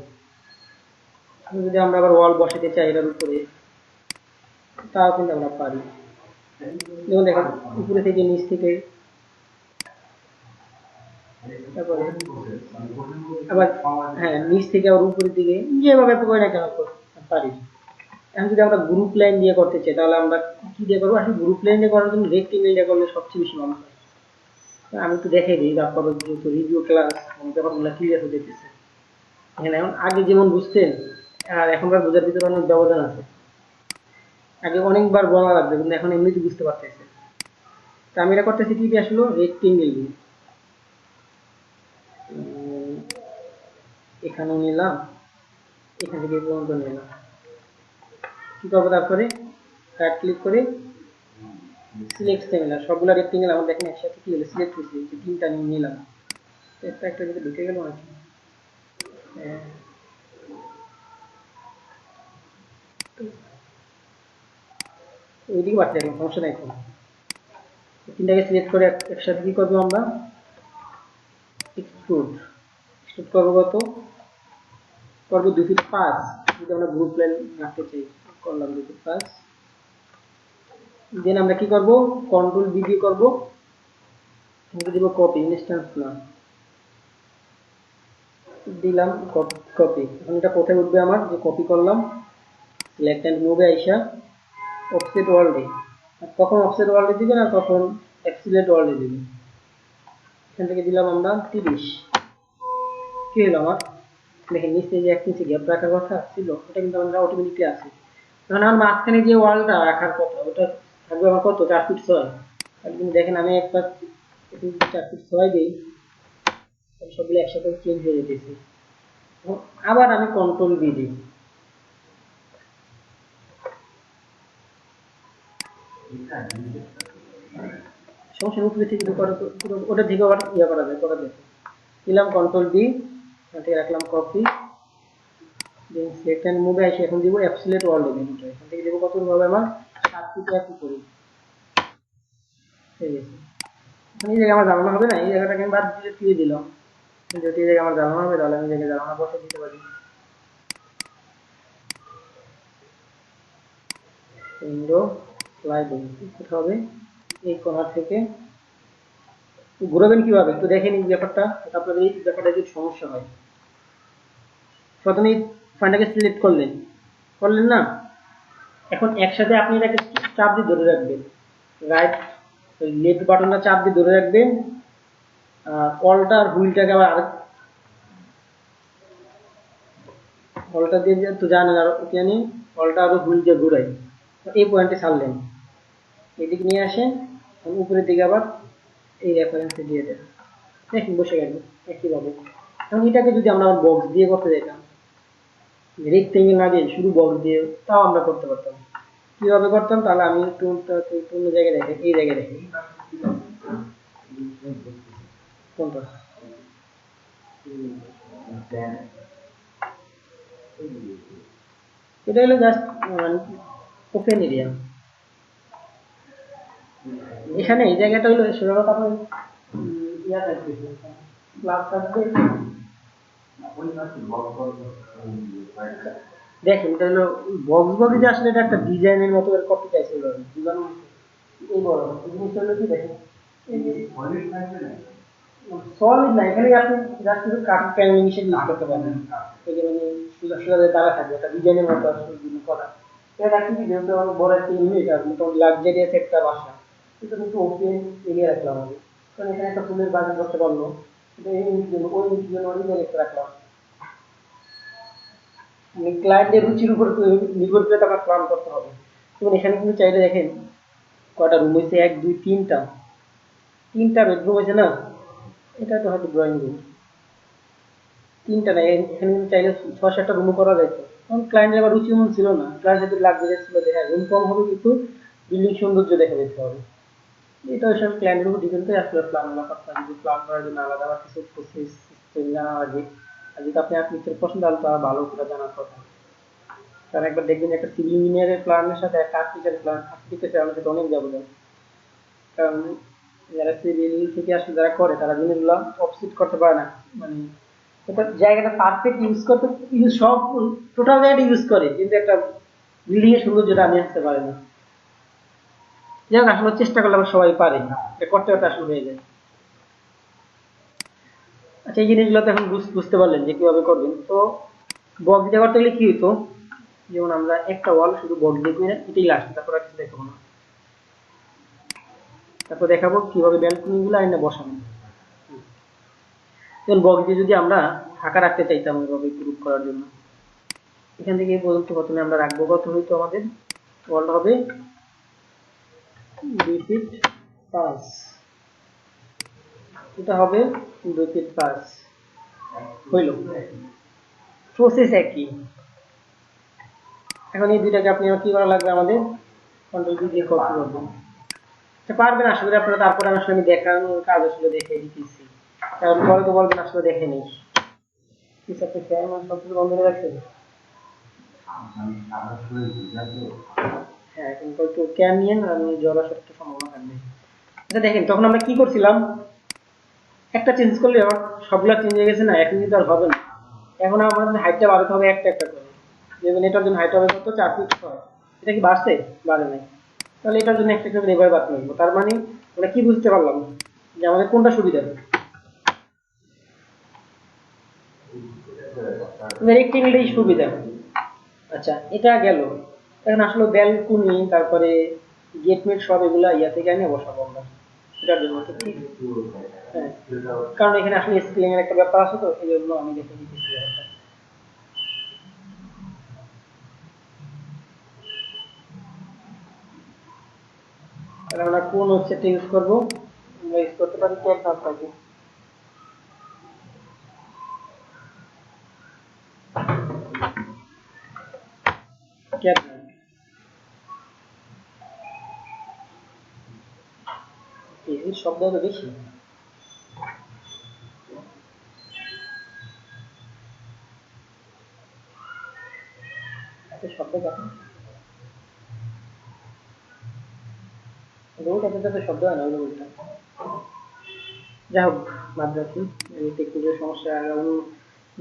যদি আমরা আবার ওয়াল বসাতে চাই এটার উপরে, তাও কিন্তু আমরা পারি। যেমন দেখেন উপরে থেকে নিচ থেকে তারপরে আবার হ্যাঁ নিচ থেকে আবার উপরের দিকে যেভাবে করে না কেন পারি। এখন যদি আমরা গ্রুপ লাইন দিয়ে করতে চাই তাহলে আমরা কি দিয়ে করবো? আসলে গ্রুপ লাইন দিয়ে করার জন্য রেক্টেঙ্গেল দিয়ে করলে সবচেয়ে বেশি মানুষ হয়। আমি একটু দেখাই দিই, তারপর যেহেতু রিভিউ ক্লাস ব্যাপারগুলো ক্লিয়ার হয়ে যেতেছে। এখানে এখন আগে যেমন বুঝতেন আর এখনকার বোঝার ভিতরে অনেক ব্যবধান আছে। আগে অনেকবার বলা লাগবে কিন্তু এখন এমনিতে বুঝতে পারতেছে। তা আমি এটা করতেছি কি দিয়ে আসলো রেক্টেঙ্গেল দিয়ে। এখানেও নিলাম, এখান থেকে এই পর্যন্ত নিলাম। কি করবো তারপরে? রাইট ক্লিক করে সিলেক্ট সেমিলার, সবগুলা রেক্টেঙ্গেল আমার দেখেন একসাথে কি হলো সিলেক্ট হয়েছে, যে তিনটা নিয়ে নিলাম। একটা একটা ভিতরে ঢুকে গেল নাকি? হ্যাঁ, ওইদিকে বাড়তে গেলাম, সমস্যা নাই কোনো। তিনটাকে সিলেক্ট করে একসাথে কি করবো আমরা? এক্সট্রুড। এক্সট্রুড করবো কত? করবো 2 ফিট 5, যদি আমরা গ্রুপ লাইন রাখতে চাই। করলাম 2 ফিট 5। দেন আমরা কি করব? কন্ট্রোল বি দিয়ে করবো, দিব কপি ইনস্ট্যান্স না দিলাম, কপি। এখন এটা কোথায় উঠবে আমার? যে কপি করলাম, সিলেক্ট এন্ড মুভে আইসা অফসেট ওয়ার্ল্ডে। কখন অফসেট ওয়ার্ল্ডে দিবেন আর কখন অ্যাবসলিউট ওয়ার্ল্ডে দিবেন। এখান থেকে দিলাম আমরা 30। কি হলো আমার? দেখেন নিচে যে 1 ইঞ্চি গ্যাপ রাখার কথা ছিল ওটা কিন্তু আমরা অটোমেটিকলি আছে। এখন আমার মাঝখানে যে ওয়ালটা রাখার কথা ওটা থাকবে আমার কত? 4 ফিট 6। কিন্তু দেখেন আমি একবার 4 ফিট 6 দিই, সবগুলো একসাথে চেঞ্জ হয়ে যেতেছে। আবার আমি কন্ট্রোল বি দিই। সমস্যা উপরে থেকে ওটা থেকে আবার ইয়ে করা যায়, করা যায়। দিলাম কন্ট্রোল বি, এখান থেকে রাখলাম কপি, দেন সিলেক্ট এন্ড মুভে এসে এখন দিব অ্যাবসলিউট ওয়ার্ল্ড দেবেন। এখান থেকে দেবো কত হবে আমার? 7 ফিট 1 উপরে ঠিক আছে। এখন এই জায়গায় আমার জ্বালানো হবে না, এই জায়গাটাকে আমি বাদ দিয়ে ফিরে দিলাম। যদি এই জায়গায় আমার জ্বালানো হবে তাহলে আমি জায়গায় জ্বালানো বসে দিতে পারি। উইন্ডো স্লাইডিং কোথাও হবে এই কর্নার থেকে ঘুরাবেন কিভাবে একটু দেখেন এই ব্যাপারটা, আপনাদের এই ব্যাপারটা যদি সমস্যা হয়। প্রথমে ফাইলটাকে সিলেক্ট করলেন, করলেন না? এখন একসাথে আপনি এটাকে চাপ দিয়ে ধরে রাখবেন, রাইট লেফট বাটনটা চাপ দিয়ে ধরে রাখবেন, অল্টার আর হুইলটাকে আবার অল্টার দিয়ে তো জানেন আর ওকে আমি অল্টার আর হুইল দিয়ে ঘুরাই। এই পয়েন্টে ছাড়লেন, এদিকে নিয়ে আসেন, উপরের দিকে আবার এই রেফারেন্সে দিয়ে দেন, দেখুন বসে গেল একইভাবে। এখন এটাকে যদি আমরা বক্স দিয়ে করতে যেতাম, রেক্টেঙ্গেল না দিয়ে শুধু বক্স দিয়ে, তাও আমরা করতে পারতাম। কিভাবে করতাম? তাহলে আমি একটু অন্য জায়গায় দেখেন, এই জায়গায় দেখেন কোনটা এটা হলো জাস্ট ওপেন এরিয়া। এখানে এই জায়গাটা হলো সেভাবে আপনার ইয়া থাকবে, ক্লাস থাকবে। দেখেন এটা হলো বক্স বক্স যে আসলে এটা একটা ডিজাইনের মতো করতে চাইছিল এই বড় জিনিসটা হলো কি দেখেন সলিড না, এখানে আপনি জাস্ট শুধু কাঠ প্যানেল হিসেবে ইউজ করতে পারবেন। এই যে মানে সুন্দর সুন্দর দ্বারা থাকবে একটা ডিজাইনের মতো আসলে করা। এটা রাখছি কি যেহেতু আমার বড় একটা ইউনিট আর মোটামুটি লাক্সারিয়াস একটা বাসা, এটা কিন্তু ওপেন এরিয়া রাখলাম আমি, কারণ এখানে একটা ফুলের বাগান করতে পারলো, এটা এই ইউনিট জন্য ওই ইউনিট জন্য অরিজিনাল একটা রাখলাম। ক্লায়েন্টের রুচির উপর নির্ভর করে তাকে প্ল্যান করতে হবে। এবং এখানে কিন্তু চাইলে দেখেন কয়টা রুম হয়েছে, 1 2 3টা, 3টা বেডরুম হয়েছে না? এটা তো হয়তো ড্রয়িং রুম, 3টা না, এখানে কিন্তু চাইলে 6 7টা রুম করা যাইতো। কারণ ক্লায়েন্টের আবার রুচি এমন ছিল না, ক্লায়েন্ট যদি লাগবে ছিল যে হ্যাঁ রুম কম হবে কিন্তু বিল্ডিং সৌন্দর্য দেখা যেতে হবে। এটা ওইসব ক্লায়েন্টের উপর ডিপেন্ড করে আসলে প্ল্যানগুলো করতে হবে। যদি প্ল্যান করার জন্য আলাদা আবার কিছু প্রসেস সিস্টেম জানা লাগে, আর যদি আপনি আর্কিটেক্টের পছন্দ তাহলে তো আর ভালো করে জানার কথা। কারণ একবার দেখবেন একটা সিভিল ইঞ্জিনিয়ারের প্ল্যানের সাথে একটা আর্কিটেক্টের প্ল্যানের সাথে অনেক ব্যবধান। কারণ যারা সিভিল থেকে আসলে যারা করে তারা জিনিসগুলো অফসেট করতে পারে না, মানে একটা জায়গাটা পারফেক্ট ইউজ করতে সব টোটাল জায়গাটা ইউজ করে কিন্তু একটা বিল্ডিং এর সৌন্দর্যটা নিয়ে আসতে পারে না। যাই হোক আসলে চেষ্টা করলে আবার সবাই পারে, এটা করতে করতে আসলে হয়ে যায়। আচ্ছা, এই জিনিসগুলো তো এখন বুঝতে পারলেন যে কিভাবে করবেন। তো বক্স দিয়ে করতে গেলে কি হতো, যেমন আমরা একটা ওয়াল শুধু বক্স দিয়ে করে এটাই লাস্ট, তারপর আর কিছু দেখাবো না। তারপর দেখাবো কিভাবে ব্যালকনি গুলো আইনা বসানো। যেমন বক্স দিয়ে যদি আমরা ফাঁকা রাখতে চাইতাম ওইভাবে গ্রুপ করার জন্য, এখান থেকে এই পর্যন্ত প্রথমে আমরা রাখবো কত হইতো, আমাদের ওয়ালটা হবে 2 ফিট 5, এটা হবে 2 ফিট 5 হইল। প্রসেস একই। এখন এই দুইটাকে আপনি কি করা লাগবে, আমাদের কন্ট্রোল বি দিয়ে কপি করবেন। এটা পারবেন আশা করি আপনারা। তারপরে আসলে আমি দেখানোর কাজ আসলে দেখে দিতেছি, কারণ পরে তো বলবেন আসলে দেখে নেই। ঠিক আছে, ফ্যান সব কিছু বন্ধ করে রাখছেন? হ্যাঁ, এখন একটু ক্যান নিয়ে আমি জ্বর আসার একটা সম্ভাবনা থাকবে। আচ্ছা দেখেন, তখন আমরা কি করছিলাম, একটা চেঞ্জ করলে সবগুলা চেঞ্জ হয়ে গেছে না, এখন কিন্তু আর হবে না। এখন আমাদের হাইটটা বাড়াতে হবে একটা একটা করে। যেমন এটার জন্য হাইট হবে কত, 4 ফিট 6। এটা কি বাড়ছে? বাড়ে নাই। তাহলে এটার জন্য একটা করে এভাবে বাড়তে লাগবে। তার মানে আমরা কি বুঝতে পারলাম যে আমাদের কোনটা সুবিধা। রেক্টেঙ্গেলটাই সুবিধা। আচ্ছা, এটা গেল। এখন আসলে ব্যালকনি, তারপরে গেট মেট সব এগুলা ইয়া থেকে এনে বসাবো আমরা এটার জন্য। ঠিক, হ্যাঁ, কারণ এখানে আসলে স্কেলিং এর একটা ব্যাপার আছে, তো এই জন্য আমি দেখে দিতেছি ব্যাপারটা। তাহলে আমরা কোন ওয়েবসাইটটা ইউজ করবো, আমরা ইউজ করতে পারি ক্যাট নাম থাকি। ক্যাট নাম এর শব্দ তো বেশি। এত শব্দ কেন? রোড এত শব্দ হয় না ওই রোডটা। যাই হোক, বাদ রাখি। এই টেকনিক্যাল সমস্যা এবং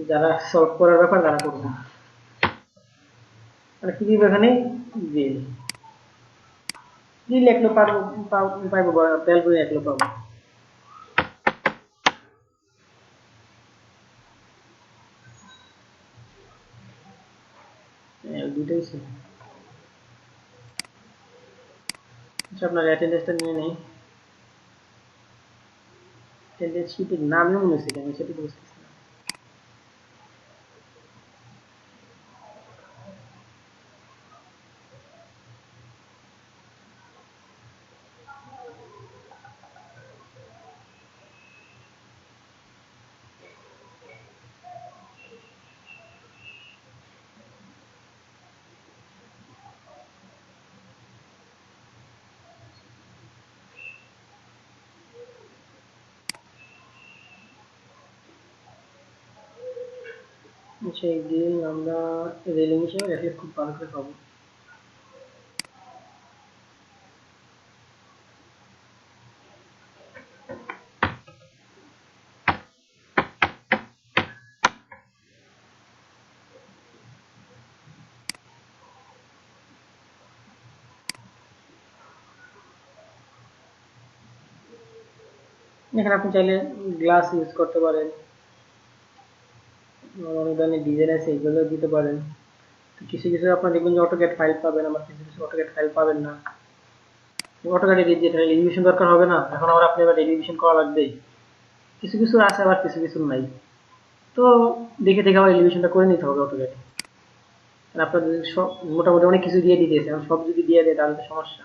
যারা সলভ করার ব্যাপার তারা করবো। মানে কি দিব এখানে, গ্রিল। গ্রিল একলো পাবো, পাইবো, ব্যালকনি একলো পাবো। দুটোই ছিল। আচ্ছা, আপনার অ্যাটেন্ডেন্সটা নিয়ে নেই। অ্যাটেন্ডেন্স শিটের নামই মনে হচ্ছে কেন, সেটা বুঝতেছি না। আচ্ছা, এই গ্রিল আমরা রেলিং হিসেবে রাখলে খুব ভালো করে পাবো। এখানে আপনি চাইলে গ্লাস ইউজ করতে পারেন, অনেক ধরনের ডিজাইন আছে, এগুলো দিতে পারেন। কিছু কিছু আপনার দেখবেন যে অটোক্যাড ফাইল পাবেন, আবার কিছু কিছু অটোক্যাড ফাইল পাবেন না। অটোক্যাডে যেটা এলিভেশন দরকার হবে না, এখন আবার আপনি এবার এলিভেশন করা লাগবে। কিছু কিছু আছে, আবার কিছু কিছু নাই। তো দেখে দেখে আবার এলিভেশনটা করে নিতে হবে অটোক্যাডে। আর আপনার যদি সব মোটামুটি অনেক কিছু দিয়ে দিতেছে, এখন সব যদি দিয়ে দেয় তাহলে তো সমস্যা।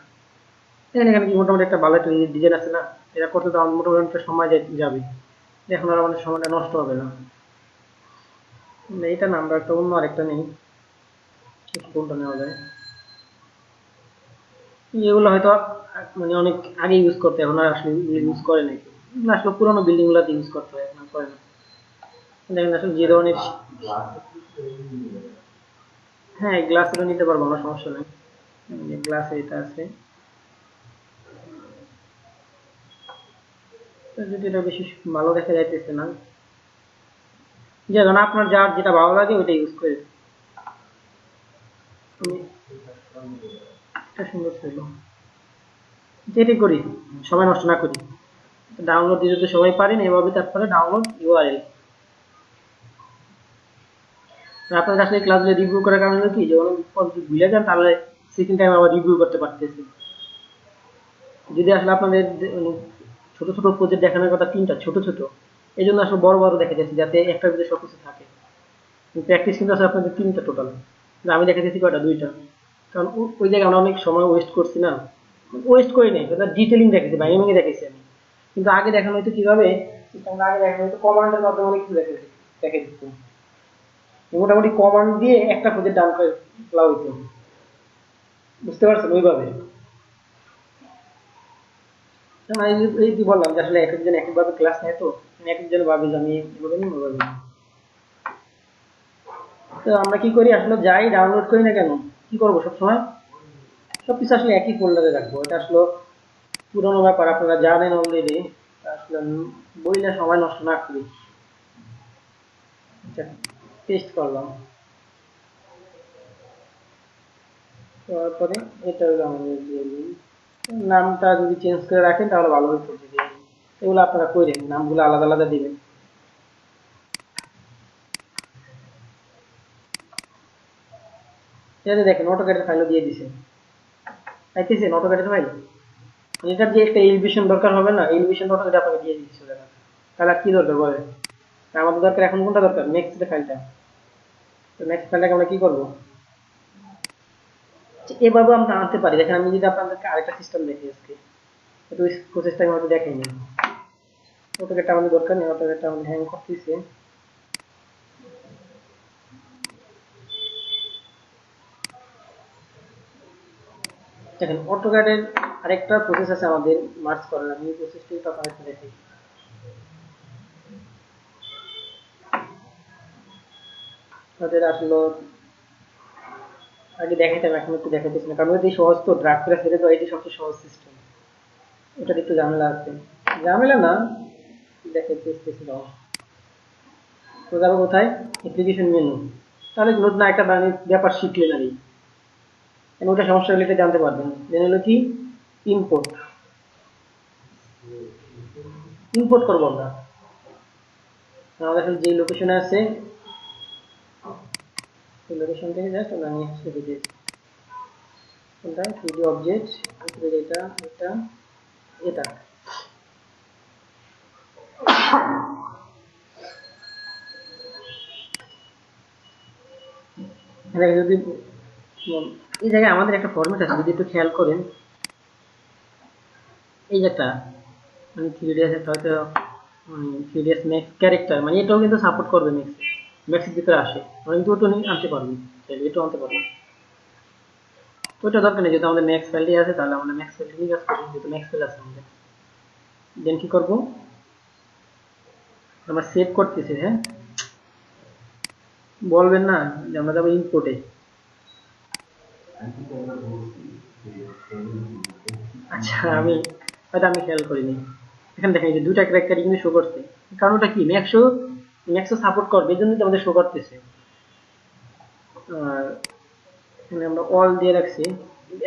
এখানে এখানে কি মোটামুটি একটা ভালো একটা ডিজাইন আছে না, এটা করতে তো আমার মোটামুটি একটা সময় যাবে। এখন আর আমাদের সময়টা নষ্ট হবে না। এটা না, আমরা একটা অন্য আরেকটা নেই, কোনটা নেওয়া যায়। এগুলো হয়তো মানে অনেক আগে ইউজ করতে, এখন আর আসলে ইউজ করে নাকি, আসলে পুরোনো বিল্ডিং গুলাতে ইউজ করতে হয়, এখন আর করে না। দেখেন আসলে যে ধরনের, হ্যাঁ গ্লাসেরও নিতে পারবো আমরা, সমস্যা নেই। গ্লাসে এটা আছে। তো যদি এটা বেশি ভালো দেখা যাইতেছে না, যেমন আপনার যার যেটা ভালো লাগে ওইটা ইউজ করে। এটা সুন্দর ছিল, যেটাই করি সময় নষ্ট না করি। ডাউনলোড দিতে তো সবাই পারেন, এভাবে তারপরে ডাউনলোড ইউআরএল। আপনাদের আসলে ক্লাসগুলো রিভিউ করার কারণে হলো কি, যে অনেক পর যদি ভুলে যান তাহলে সেকেন্ড টাইম আবার রিভিউ করতে পারতেছি। যদি আসলে আপনাদের ছোট ছোট প্রজেক্ট দেখানোর কথা, তিনটা ছোট ছোট, এই জন্য আসলে বড় বড় দেখা যাচ্ছে যাতে একটার ভিতরে সবকিছু থাকে। প্র্যাকটিস কিন্তু আসলে আপনাদের তিনটা টোটাল, আমি দেখা যাচ্ছি কয়টা, দুইটা। কারণ ওই জায়গায় আমরা অনেক সময় ওয়েস্ট করছি না, ওয়েস্ট করি নাই, ডিটেলিং দেখেছি, ভেঙে ভেঙে দেখেছি আমি। কিন্তু আগে দেখানো হয়তো কিভাবে, সিস্টেমটা আগে দেখানো হয়তো কমান্ডের মাধ্যমে অনেক কিছু দেখে দিচ্ছি। মোটামুটি কমান্ড দিয়ে একটা প্রজেক্ট ডাউন করে ফেলা হইতো, বুঝতে পারছেন ওইভাবে। আমি এই যে বললাম যে আসলে এক একজন এক একভাবে ক্লাস নেয়, তো এক একজন ভাবে যে আমি এভাবে নিই ওইভাবে নিই। তো আমরা কি করি আসলে, যাই ডাউনলোড করি না কেন, কি করবো সবসময় সবকিছু আসলে একই ফোল্ডারে রাখবো। এটা আসলে পুরোনো ব্যাপার, আপনারা জানেন অলরেডি। আসলে বইলে সময় নষ্ট না করি। টেস্ট করলাম, তারপরে এটা হলো আমাদের যে নামটা যদি চেঞ্জ করে রাখেন তাহলে ভালো হতো। যদি এগুলো আপনারা করেন, নামগুলো আলাদা আলাদা দিবেন। এটা দেখেন অটোক্যাডের ফাইলও দিয়ে দিছে, পাইতেছেন অটোক্যাডের ফাইল। এটার যে একটা এলিভেশন দরকার হবে না, এলিভেশন অটোক্যাড আপনাকে দিয়ে দিচ্ছে। তাহলে আর কি দরকার বলেন? আমাদের দরকার এখন কোনটা দরকার, নেক্সট ফাইলটা। তো নেক্সট ফাইলটাকে আমরা কি করবো, এভাবে আমরা আনতে পারি। দেখেন আমি যদি আপনাদেরকে আরেকটা সিস্টেম দেখি আজকে, একটু প্রসেসটা আমি হয়তো দেখাইনি। অটোক্যাডটা আমাদের দরকার নেই, অটোক্যাডটা আমাদের হ্যাং করতেছে। দেখেন অটোক্যাডের আরেকটা প্রসেস আছে আমাদের মার্জ করার, আমি প্রসেসটি তো আপনাদের দেখাই। তাদের আসলে আগে দেখাইতাম, এখন একটু দেখাইতেছি না, কারণ এটি সহজ, তো ড্রাগ করে ছেড়ে দেওয়া এটি সবচেয়ে সহজ সিস্টেম। ওটাতে একটু ঝামেলা আছে, ঝামেলা না, দেখাইতেছি দাও। তো যাবো কোথায়, অ্যাপ্লিকেশন মেনু। তাহলে নতুন একটা ব্যাপার শিখলেন আর ওটা সমস্যা হলে এটা জানতে পারবেন। দেন হলো কি, ইম্পোর্ট। ইম্পোর্ট করবো আমরা আমাদের এখন যে লোকেশনে আছে, সেই লোকেশন থেকে জাস্ট আমরা নিয়ে আসতে দিয়েছি কোনটা, 3D অবজেক্ট, এটা এটা এটা। এখানে যদি এই জায়গায় আমাদের একটা ফরম্যাট আছে, যদি একটু খেয়াল করেন, এই যে একটা মানে 3ds একটা হয়তো 3ds ম্যাক্স ক্যারেক্টার, মানে এটাও কিন্তু সাপোর্ট করবে ম্যাক্সের ভিতরে আসে, আমরা কিন্তু ওটা আনতে পারবো, এটাও আনতে পারবো। তো ওটা দরকার নেই, যেহেতু আমাদের ম্যাক্স ফাইলটি আছে তাহলে আমরা ম্যাক্স ফাইলটি নিয়ে কাজ করি, যেহেতু ম্যাক্স ফাইল আছে আমাদের। দেন কি করবো, আমরা সেভ করতেছি। হ্যাঁ, বলবেন না যে আমরা যাবো ইম্পোর্টে। আচ্ছা, আমি খেয়াল করিনি। এখানে দেখেন যে দুইটা ক্যারেক্টার কিন্তু শো করছে, কারণ ওটা কি ম্যাক্সও সাপোর্ট করবে, এই জন্যই তো আমাদের শো করতেছে। আর এখানে আমরা অল দিয়ে রাখছি,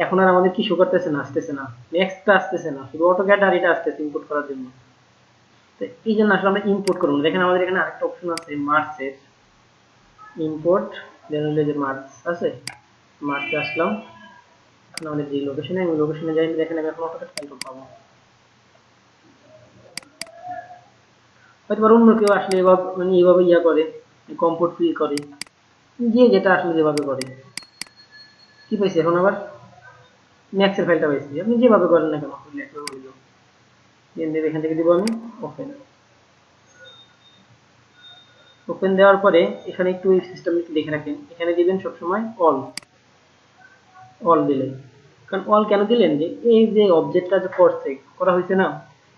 এখন আর আমাদের কি শো করতেছে না, আসতেছে না, ম্যাক্সটা আসতেছে না, শুধু অটোক্যাড আর এটা আসতেছে ইম্পোর্ট করার জন্য। তো এই জন্য আসলে আমরা ইম্পোর্ট করবো। দেখেন আমাদের এখানে আরেকটা অপশন আছে, মার্চের ইম্পোর্ট। দেন হলে যে মার্চ আছে, মার্চে আসলাম, এখন আমাদের যে লোকেশনে, আমি লোকেশনে যাই, দেখেন আমি এখন অটোক্যাড ফাইল পাবো। হয়তো অন্য কেউ আসলে এভাবে মানে এইভাবে ইয়া করে, কমফোর্ট ফিল করে, যে যেটা আসলে যেভাবে করে। কি পাইছি এখন আবার, ম্যাক্সের ফাইলটা পাইছি, আপনি যেভাবে করেন না কেন এখান থেকে দিব আমি ওপেন। ওপেন দেওয়ার পরে এখানে একটু এই সিস্টেম একটু দেখে রাখেন, এখানে দিবেন সবসময় অল। অল দিলেন, কারণ অল কেন দিলেন, যে এই যে অবজেক্টটা যে করা হয়েছে না,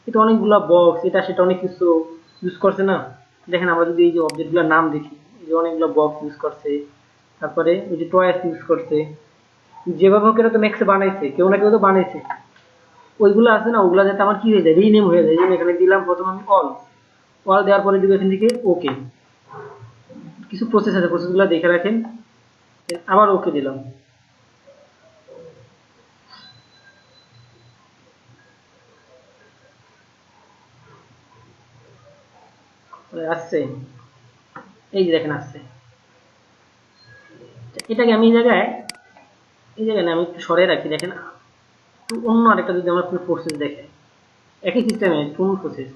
এটা অনেকগুলো বক্স, এটা সেটা অনেক কিছু ইউজ করছে না। দেখেন আমরা যদি এই যে অবজেক্টগুলোর নাম দেখি, এই যে অনেকগুলো বক্স ইউজ করছে, তারপরে এই যে টয়েস ইউজ করছে, যেভাবে হোক এটা তো ম্যাক্সে বানাইছে, কেউ না কেউ তো বানাইছে। ওইগুলো আছে না, ওগুলো যাতে আমার কি হয়ে যায়, রিনেম হয়ে যায়। এখানে দিলাম প্রথমে আমি অল, অল দেওয়ার পরে দিব এখান থেকে ওকে। কিছু প্রসেস আছে, প্রসেসগুলো দেখে রাখেন। আবার ওকে দিলাম। আসছে, এই যে দেখেন আসছে। এটাকে আমি এই জায়গায় না আমি একটু সরিয়ে রাখি, দেখেন একটু অন্য আরেকটা যদি আমরা প্রসেস দেখে, একই সিস্টেমে কোন প্রসেস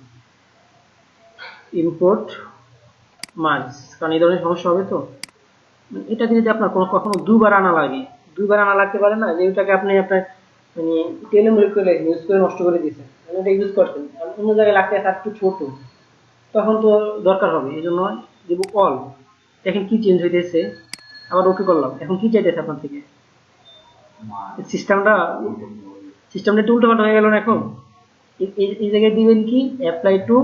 ইম্পোর্ট মার্জ, কারণ এই ধরনের সমস্যা হবে তো। এটাকে যদি আপনার কখনো দুবার আনা লাগে, দুইবার আনা লাগতে পারে না, যে ওটাকে আপনি আপনার মানে টেলিমলিকুলার ইউজ করে নষ্ট করে দিয়েছেন, মানে ওটা ইউজ করছেন আর অন্য জায়গায় লাগতে আছে একটু ছোট, তখন তো দরকার হবে। এই জন্য দেবো অল। দেখেন কি চেঞ্জ হইতেছে, আবার ওকে করলাম, এখন কি চাইতেছে আপনার থেকে? সিস্টেমটা সিস্টেমটা একটু উল্টোপাল্টা হয়ে গেল না এখন। এই জায়গায় দিবেন কি apply to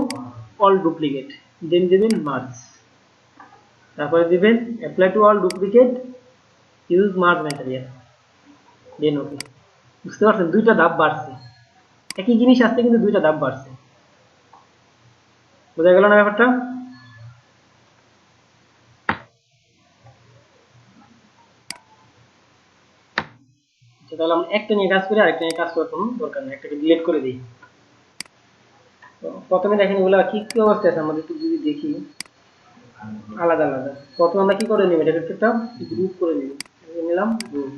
all duplicate, then দিবেন মার্জ, তারপরে দিবেন apply to all duplicate use merge material, then okay. বুঝতে পারছেন, দুইটা ধাপ বাড়ছে, একই জিনিস আসছে কিন্তু দুইটা ধাপ বাড়ছে। বোঝা গেল না ব্যাপারটা? আচ্ছা, তাহলে আমরা একটা নিয়ে কাজ করি, আরেকটা নিয়ে কাজ করার কোনো দরকার নেই, একটাকে ডিলিট করে দিই। তো প্রথমে দেখেন এগুলো কি কি অবস্থা আছে আমাদের একটু যদি দেখি আলাদা আলাদা। প্রথমে আমরা কি করে নিব, এটাকে একটা গ্রুপ করে নিব, নিলাম গ্রুপ।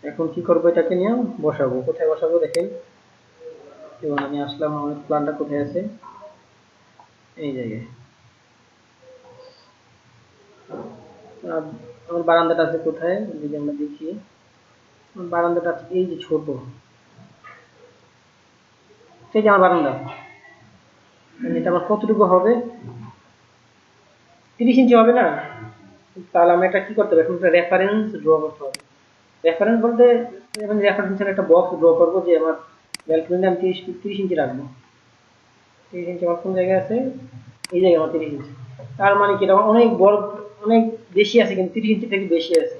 এখন কি করবো, এটাকে নিয়ে বসাবো, কোথায় বসাবো দেখেন। এবং আমি আসলাম, আমাদের প্ল্যানটা কোথায় আছে, এই জায়গায়। আর আমার বারান্দাটা আছে কোথায়, যদি আমরা দেখি আমার বারান্দাটা আছে এই যে ছোট, সেই যে আমার বারান্দা, এটা আমার কতটুকু হবে, 30 ইঞ্চি হবে না? তাহলে আমরা এটা কি করতে হবে, এখন একটা রেফারেন্স ড্র করতে হবে। রেফারেন্স বলতে আমি রেফারেন্সের একটা বক্স ড্র করবো, যে আমার ব্যালকনিতে আমি 30 ইঞ্চি রাখবো। 30 ইঞ্চি আমার কোন জায়গায় আছে, এই জায়গায় আমার 30 ইঞ্চি। তার মানে কি, এটা অনেক বড়, অনেক বেশি আছে, কিন্তু 30 ইঞ্চি থেকে বেশি আছে।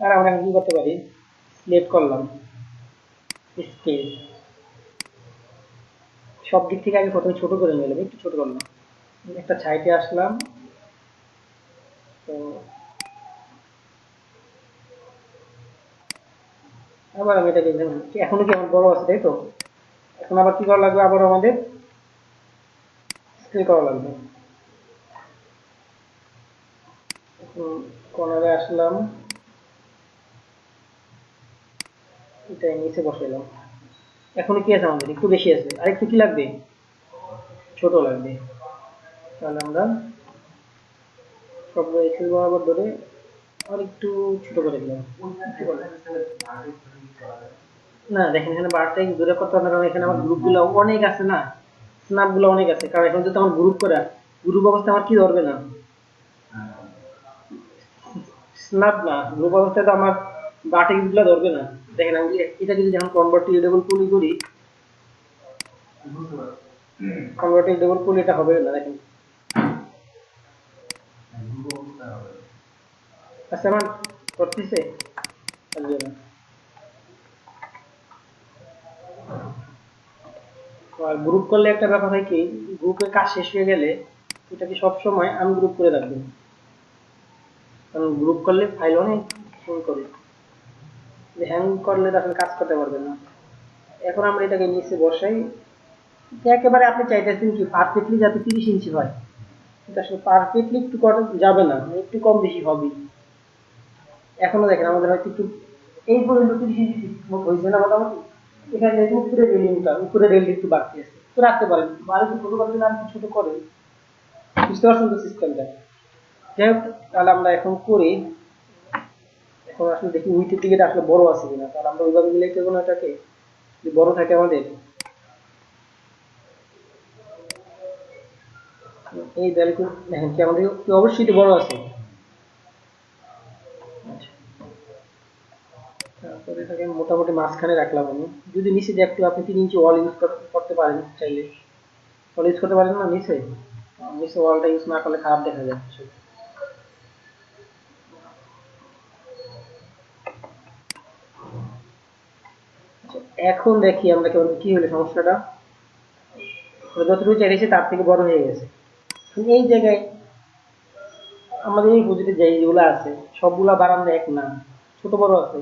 আর আমরা এখন কি করতে পারি, সিলেক্ট করলাম স্কেল, সব দিক থেকে আগে প্রথমে ছোট করে নিলাম, একটু ছোট করলাম, একটা সাইডে আসলাম। তো আবার আমি এটাকে এখনো কি আমার বড় আছে, তাই তো? এখন আবার কি করা লাগবে, আবার আমাদের স্কেল করা লাগবে। কর্নারে আসলাম, এটা নিচে বসাইলাম। এখন কি আছে আমাদের, একটু বেশি আছে, আর একটু কি লাগবে, ছোট লাগবে। তাহলে আমরা সবগুলো স্কেল বরাবর ধরে আর একটু ছোট করে দিলাম। না দেখেন, এখানে বারটা দূরে করতে হবে না, কারণ এখানে আমার গ্রুপগুলো অনেক আছে না, স্ন্যাপগুলো অনেক আছে, কারণ এখন যদি আমার গ্রুপ করা, গ্রুপ অবস্থা আমার কি ধরবে না, স্ন্যাপ না, গ্রুপ অবস্থায় তো আমার বাটিক গুলো ধরবে না। দেখেন আমি এটা যদি যখন কনভার্ট টু ইউডেবল পুলি করি, কনভার্ট টু ইউডেবল পুলি এটা হবে না, দেখেন। আচ্ছা আমার করতেছে, আর গ্রুপ করলে একটা ব্যাপার হয় কি, গ্রুপের কাজ শেষ হয়ে গেলে এটাকে সবসময় আনগ্রুপ করে রাখবেন, কারণ গ্রুপ করলে ফাইল অনেক হ্যাং করে, হ্যাং করলে তো আসলে কাজ করতে পারবেন না। এখন আমরা এটাকে নিচে বসাই, একেবারে আপনি চাইতেছেন কি পারফেক্টলি যাতে 30 ইঞ্চি হয়, কিন্তু আসলে পারফেক্টলি একটু করা যাবে না, একটু কম বেশি হবে। এখনো দেখেন আমাদের হয়তো একটু এই পর্যন্ত 30 ইঞ্চি হয়েছে না মোটামুটি, এখানে উপরে রেলিংটা, উপরে রেল একটু বাড়তি আছে, তো রাখতে পারেন, বাড়ি ছোট করলে না একটু ছোট করে। বুঝতে পারছেন তো সিস্টেমটা? যাই হোক, তাহলে আমরা এখন করি, এখন আসলে দেখি উইথের দিকে আসলে বড় আছে কিনা, তাহলে আমরা ওইভাবে মিলাইতে হবে না এটাকে, যদি বড় থাকে আমাদের। এই ব্যালকনি দেখেন কি আমাদের কি অবশ্যই তো বড় আছে। আচ্ছা, তারপরে এটাকে মোটামুটি মাঝখানে রাখলাম আমি। যদি নিচে যে একটু আপনি 3 ইঞ্চি ওয়াল ইউজ করতে পারেন চাইলে, ওয়াল ইউজ করতে পারেন না নিচে, নিচে ওয়ালটা ইউজ না করলে খারাপ দেখা যায়। আচ্ছা, এখন দেখি আমরা কেমন কি হলো সমস্যাটা, যতটুকু চাইছি তার থেকে বড় হয়ে গেছে। এই জায়গায় আমাদের এই পুজোতে যেগুলো আছে সবগুলা বারান্দা এক না, ছোট বড় আছে।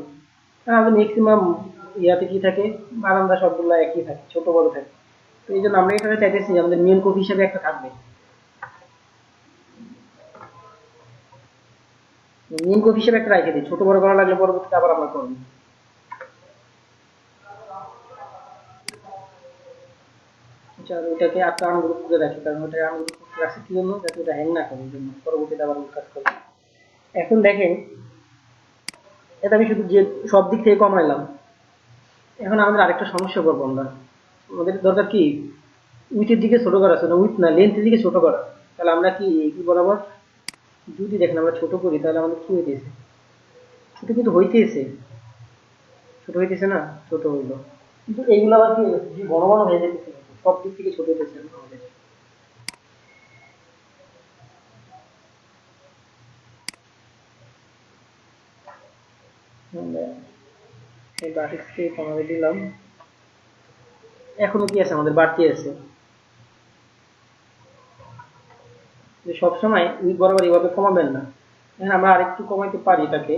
আমাদের ম্যাক্সিমাম ইয়াতে কি থাকে, বারান্দা সবগুলো একই থাকে, ছোট বড় থাকে। তো এই জন্য আমরা এখানে চাইতেছি আমাদের মেন কপি হিসেবে একটা থাকবে। মেন কপি হিসেবে একটা রেখে দিই, ছোট বড় করা লাগলে পরবর্তীতে আবার আমরা করবো। আচ্ছা, আর ওটাকে একটা আনগ্রুপ করে রাখি, কারণ ওটা আনগ্রুপ করে রাখছি কি জন্য, যাতে ওটা হ্যাং না করে, এই জন্য পরবর্তীতে আবার কাজ করবো। এখন দেখেন, এটা আমি শুধু যে সব দিক থেকে কমাইলাম। এখন আমাদের আরেকটা সমস্যা করবো আমরা, আমাদের দরকার কি উইথের দিকে ছোট করা আছে না, উইথ না লেন্থের দিকে ছোট করা। তাহলে আমরা কি বরাবর যদি দেখেন আমরা ছোট করি, তাহলে আমাদের কি হইতেছে, ছোট কিন্তু হইতেছে, ছোট হইতেছে না, ছোট হইলো, কিন্তু এইগুলো আবার কি যে বড় বড় হয়ে যেতেছে, সব দিক থেকে ছোট হইতেছে আমাদের। আমরা এই বাটিক্সকে কমাতে দিলাম, এখনো কি আছে আমাদের বাড়তি আছে, যে সবসময় উইথ বরাবর এইভাবে কমাবেন না। এখন আমরা আরেকটু কমাইতে পারি এটাকে।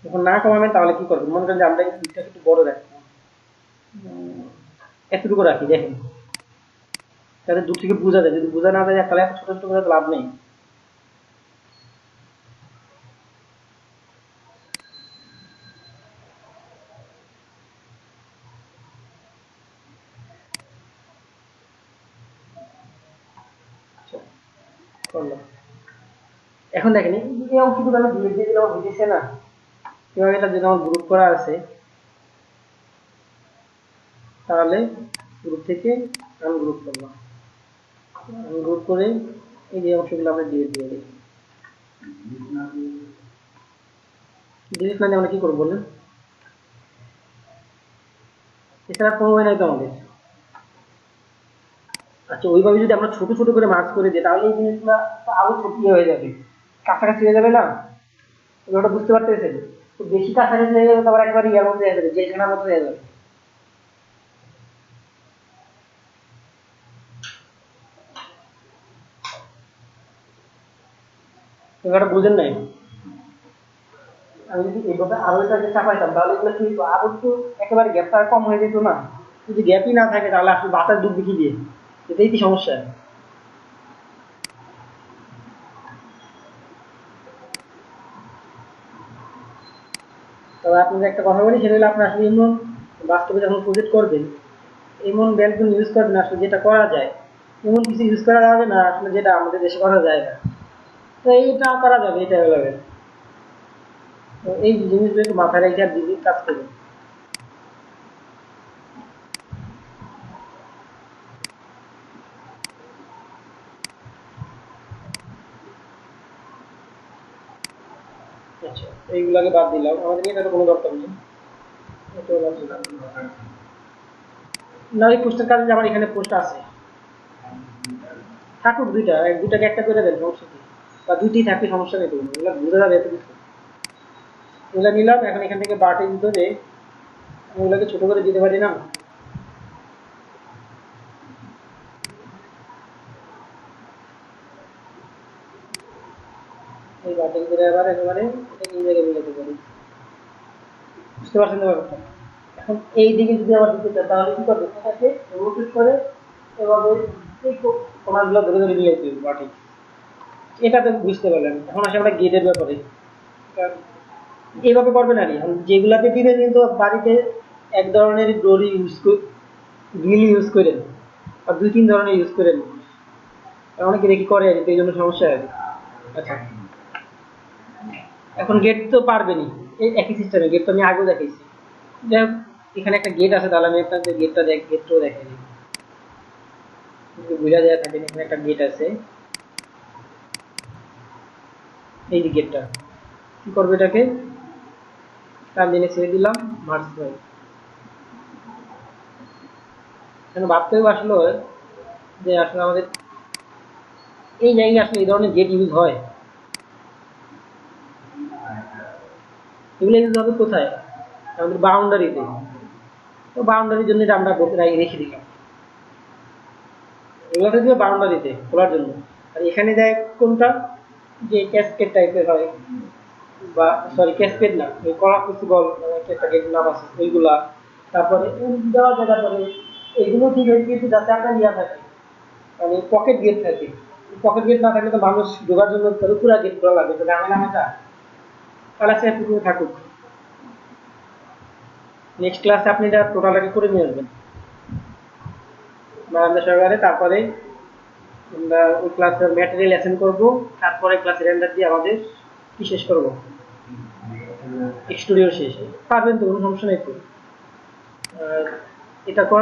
যখন না কমাবেন তাহলে কি করবেন, মনে করেন যে আমরা উইথটা একটু বড় রাখবো, এতটুকু রাখি দেখেন, তাহলে দূর থেকে বোঝা যায়, যদি বোঝা না যায় তাহলে এত ছোট ছোট করে তো লাভ নেই। আচ্ছা, করলাম। এখন দেখেন এই অংশটুকু আমি দিয়ে দিয়ে দিলে আমার হইতেছে না, কিভাবে এটা যদি আমার গ্রুপ করা আছে, তাহলে গ্রুপ থেকে আনগ্রুপ করলাম, আনগ্রুপ করে এই যে অংশগুলো আমরা দিয়ে দিয়ে দিই। ডিলিট না দিয়ে আমরা কি করবো বললেন, এছাড়া কোনো ওয়ে নাই তো আমাদের। আচ্ছা, ওইভাবে যদি আমরা ছোট ছোট করে মার্কস করে দিই, তাহলে এই জিনিসগুলো আরো ছোট হয়ে যাবে, কাছাকাছি হয়ে যাবে না, ওটা বুঝতে পারতেছেন। তো বেশি কাছাকাছি হয়ে যাবে, তারপর একবার ইয়ার মধ্যে হয়ে যাবে, জেলখানার মতো হয়ে যাবে। এবারটা বুঝেন নাই, আমি যদি এইভাবে আরো এটাকে চাপাইতাম, তাহলে এগুলো কি হতো, আরো তো একেবারে গ্যাপটা কম হয়ে যেত না। যদি গ্যাপই না থাকে তাহলে আসলে বাতাস ডুববে কি দিয়ে, এটাই কি সমস্যা। তবে আপনাদের একটা কথা বলি, সেটা হলো আপনি আসলে এমন বাস্তবে যখন প্রজেক্ট করবেন, এমন ব্যালকনি ইউজ করবেন আসলে যেটা করা যায়, এমন কিছু ইউজ করা যাবে না আসলে যেটা আমাদের দেশে করা যায় না। তো এইটা করা যাবে, এটা হবে। তো এই জিনিসগুলো একটু মাথায় রেখে আর দিদি কাজ করবেন। আচ্ছা, এইগুলাকে বাদ দিলাম, আমাদের এটার কোনো দরকার নেই, এটাও বাদ দিলাম। না, ওই পোস্টের কাজে আমার এখানে পোস্ট আছে, থাকুক দুইটা, দুইটাকে একটা করে দেন, সমস্যা কি, বা দুইটি থাকলে সমস্যা নেই, কোনো এগুলো বোঝা যাবে এত কিছু। এগুলো নিলাম, এখন এখান থেকে বাটির ভিতরে আমি এগুলোকে ছোট করে দিতে পারি না, এই বাটির ভিতরে আবার একেবারে এটাকে এই জায়গায় মিলাতে পারি। বুঝতে পারছেন তো ব্যাপারটা। এখন এই দিকে যদি আবার দিতে চাই, তাহলে কি করবে, এটাকে রোটেট করে এভাবে এই কোণাগুলো ধরে ধরে মিলাইতে হবে বাটি। এটা তো বুঝতে পারলেন। এখন আসে আমরা গেটের ব্যাপারে। এইভাবে করবেন আর কি, যেগুলাতে দিবেন কিন্তু বাড়িতে এক ধরনের ডোরি ইউজ গ্রিল ইউজ করেন, আর দুই তিন ধরনের ইউজ করেন, অনেকে দেখি করে আর কি, এই জন্য সমস্যা হয়। আচ্ছা, এখন গেট তো পারবেনি, এই একই সিস্টেমে গেট তো আমি আগেও দেখাইছি। যাই হোক, এখানে একটা গেট আছে, তাহলে আমি আপনাদের গেটটাও দেখাই দিই, বোঝা যায় থাকেন। এখানে একটা গেট আছে, এই যে গেটটা, কি করবো, এটাকে তার দিনে ছেড়ে দিলাম, মার্চ হয়। কেন ভাবতেও আসলো যে আসলে আমাদের এই জায়গায় আসলে এই ধরনের গেট ইউজ হয়, এগুলো ইউজ হবে কোথায়, আমাদের বাউন্ডারিতে। তো বাউন্ডারির জন্য এটা আমরা রেখে দিলাম, এগুলোতে দিবে বাউন্ডারিতে খোলার জন্য। আর এখানে দেয় কোনটা, যে ক্যাসকেট টাইপের হয়, বা সরি ক্যাসকেড না, ওই কলা ফেস্টিভ্যাল একটা গেটের নাম আছে ওইগুলা, তারপরে দেওয়া যায়। তারপরে এগুলো ঠিক আছে, কিন্তু যাতে আপনার ইয়া থাকে, মানে পকেট গেট থাকে। পকেট গেট না থাকলে তো মানুষ ঢোকার জন্য তাদের পুরো গেট খোলা লাগবে, তো গ্রামে নামেটা ক্লাসে পুরো থাকুক। নেক্সট ক্লাসে আপনি এটা টোটালটাকে করে নিয়ে আসবেন বারান্দা সহকারে। তারপরে আমরা ওই ক্লাসের ম্যাটেরিয়াল অ্যাসেন্ড করবো, তারপরে ক্লাসে রেন্ডার দিয়ে আমাদের কি শেষ করবো, স্টুডিও শেষ। পারবেন তো, কোনো সমস্যা নেই তো। এটা করার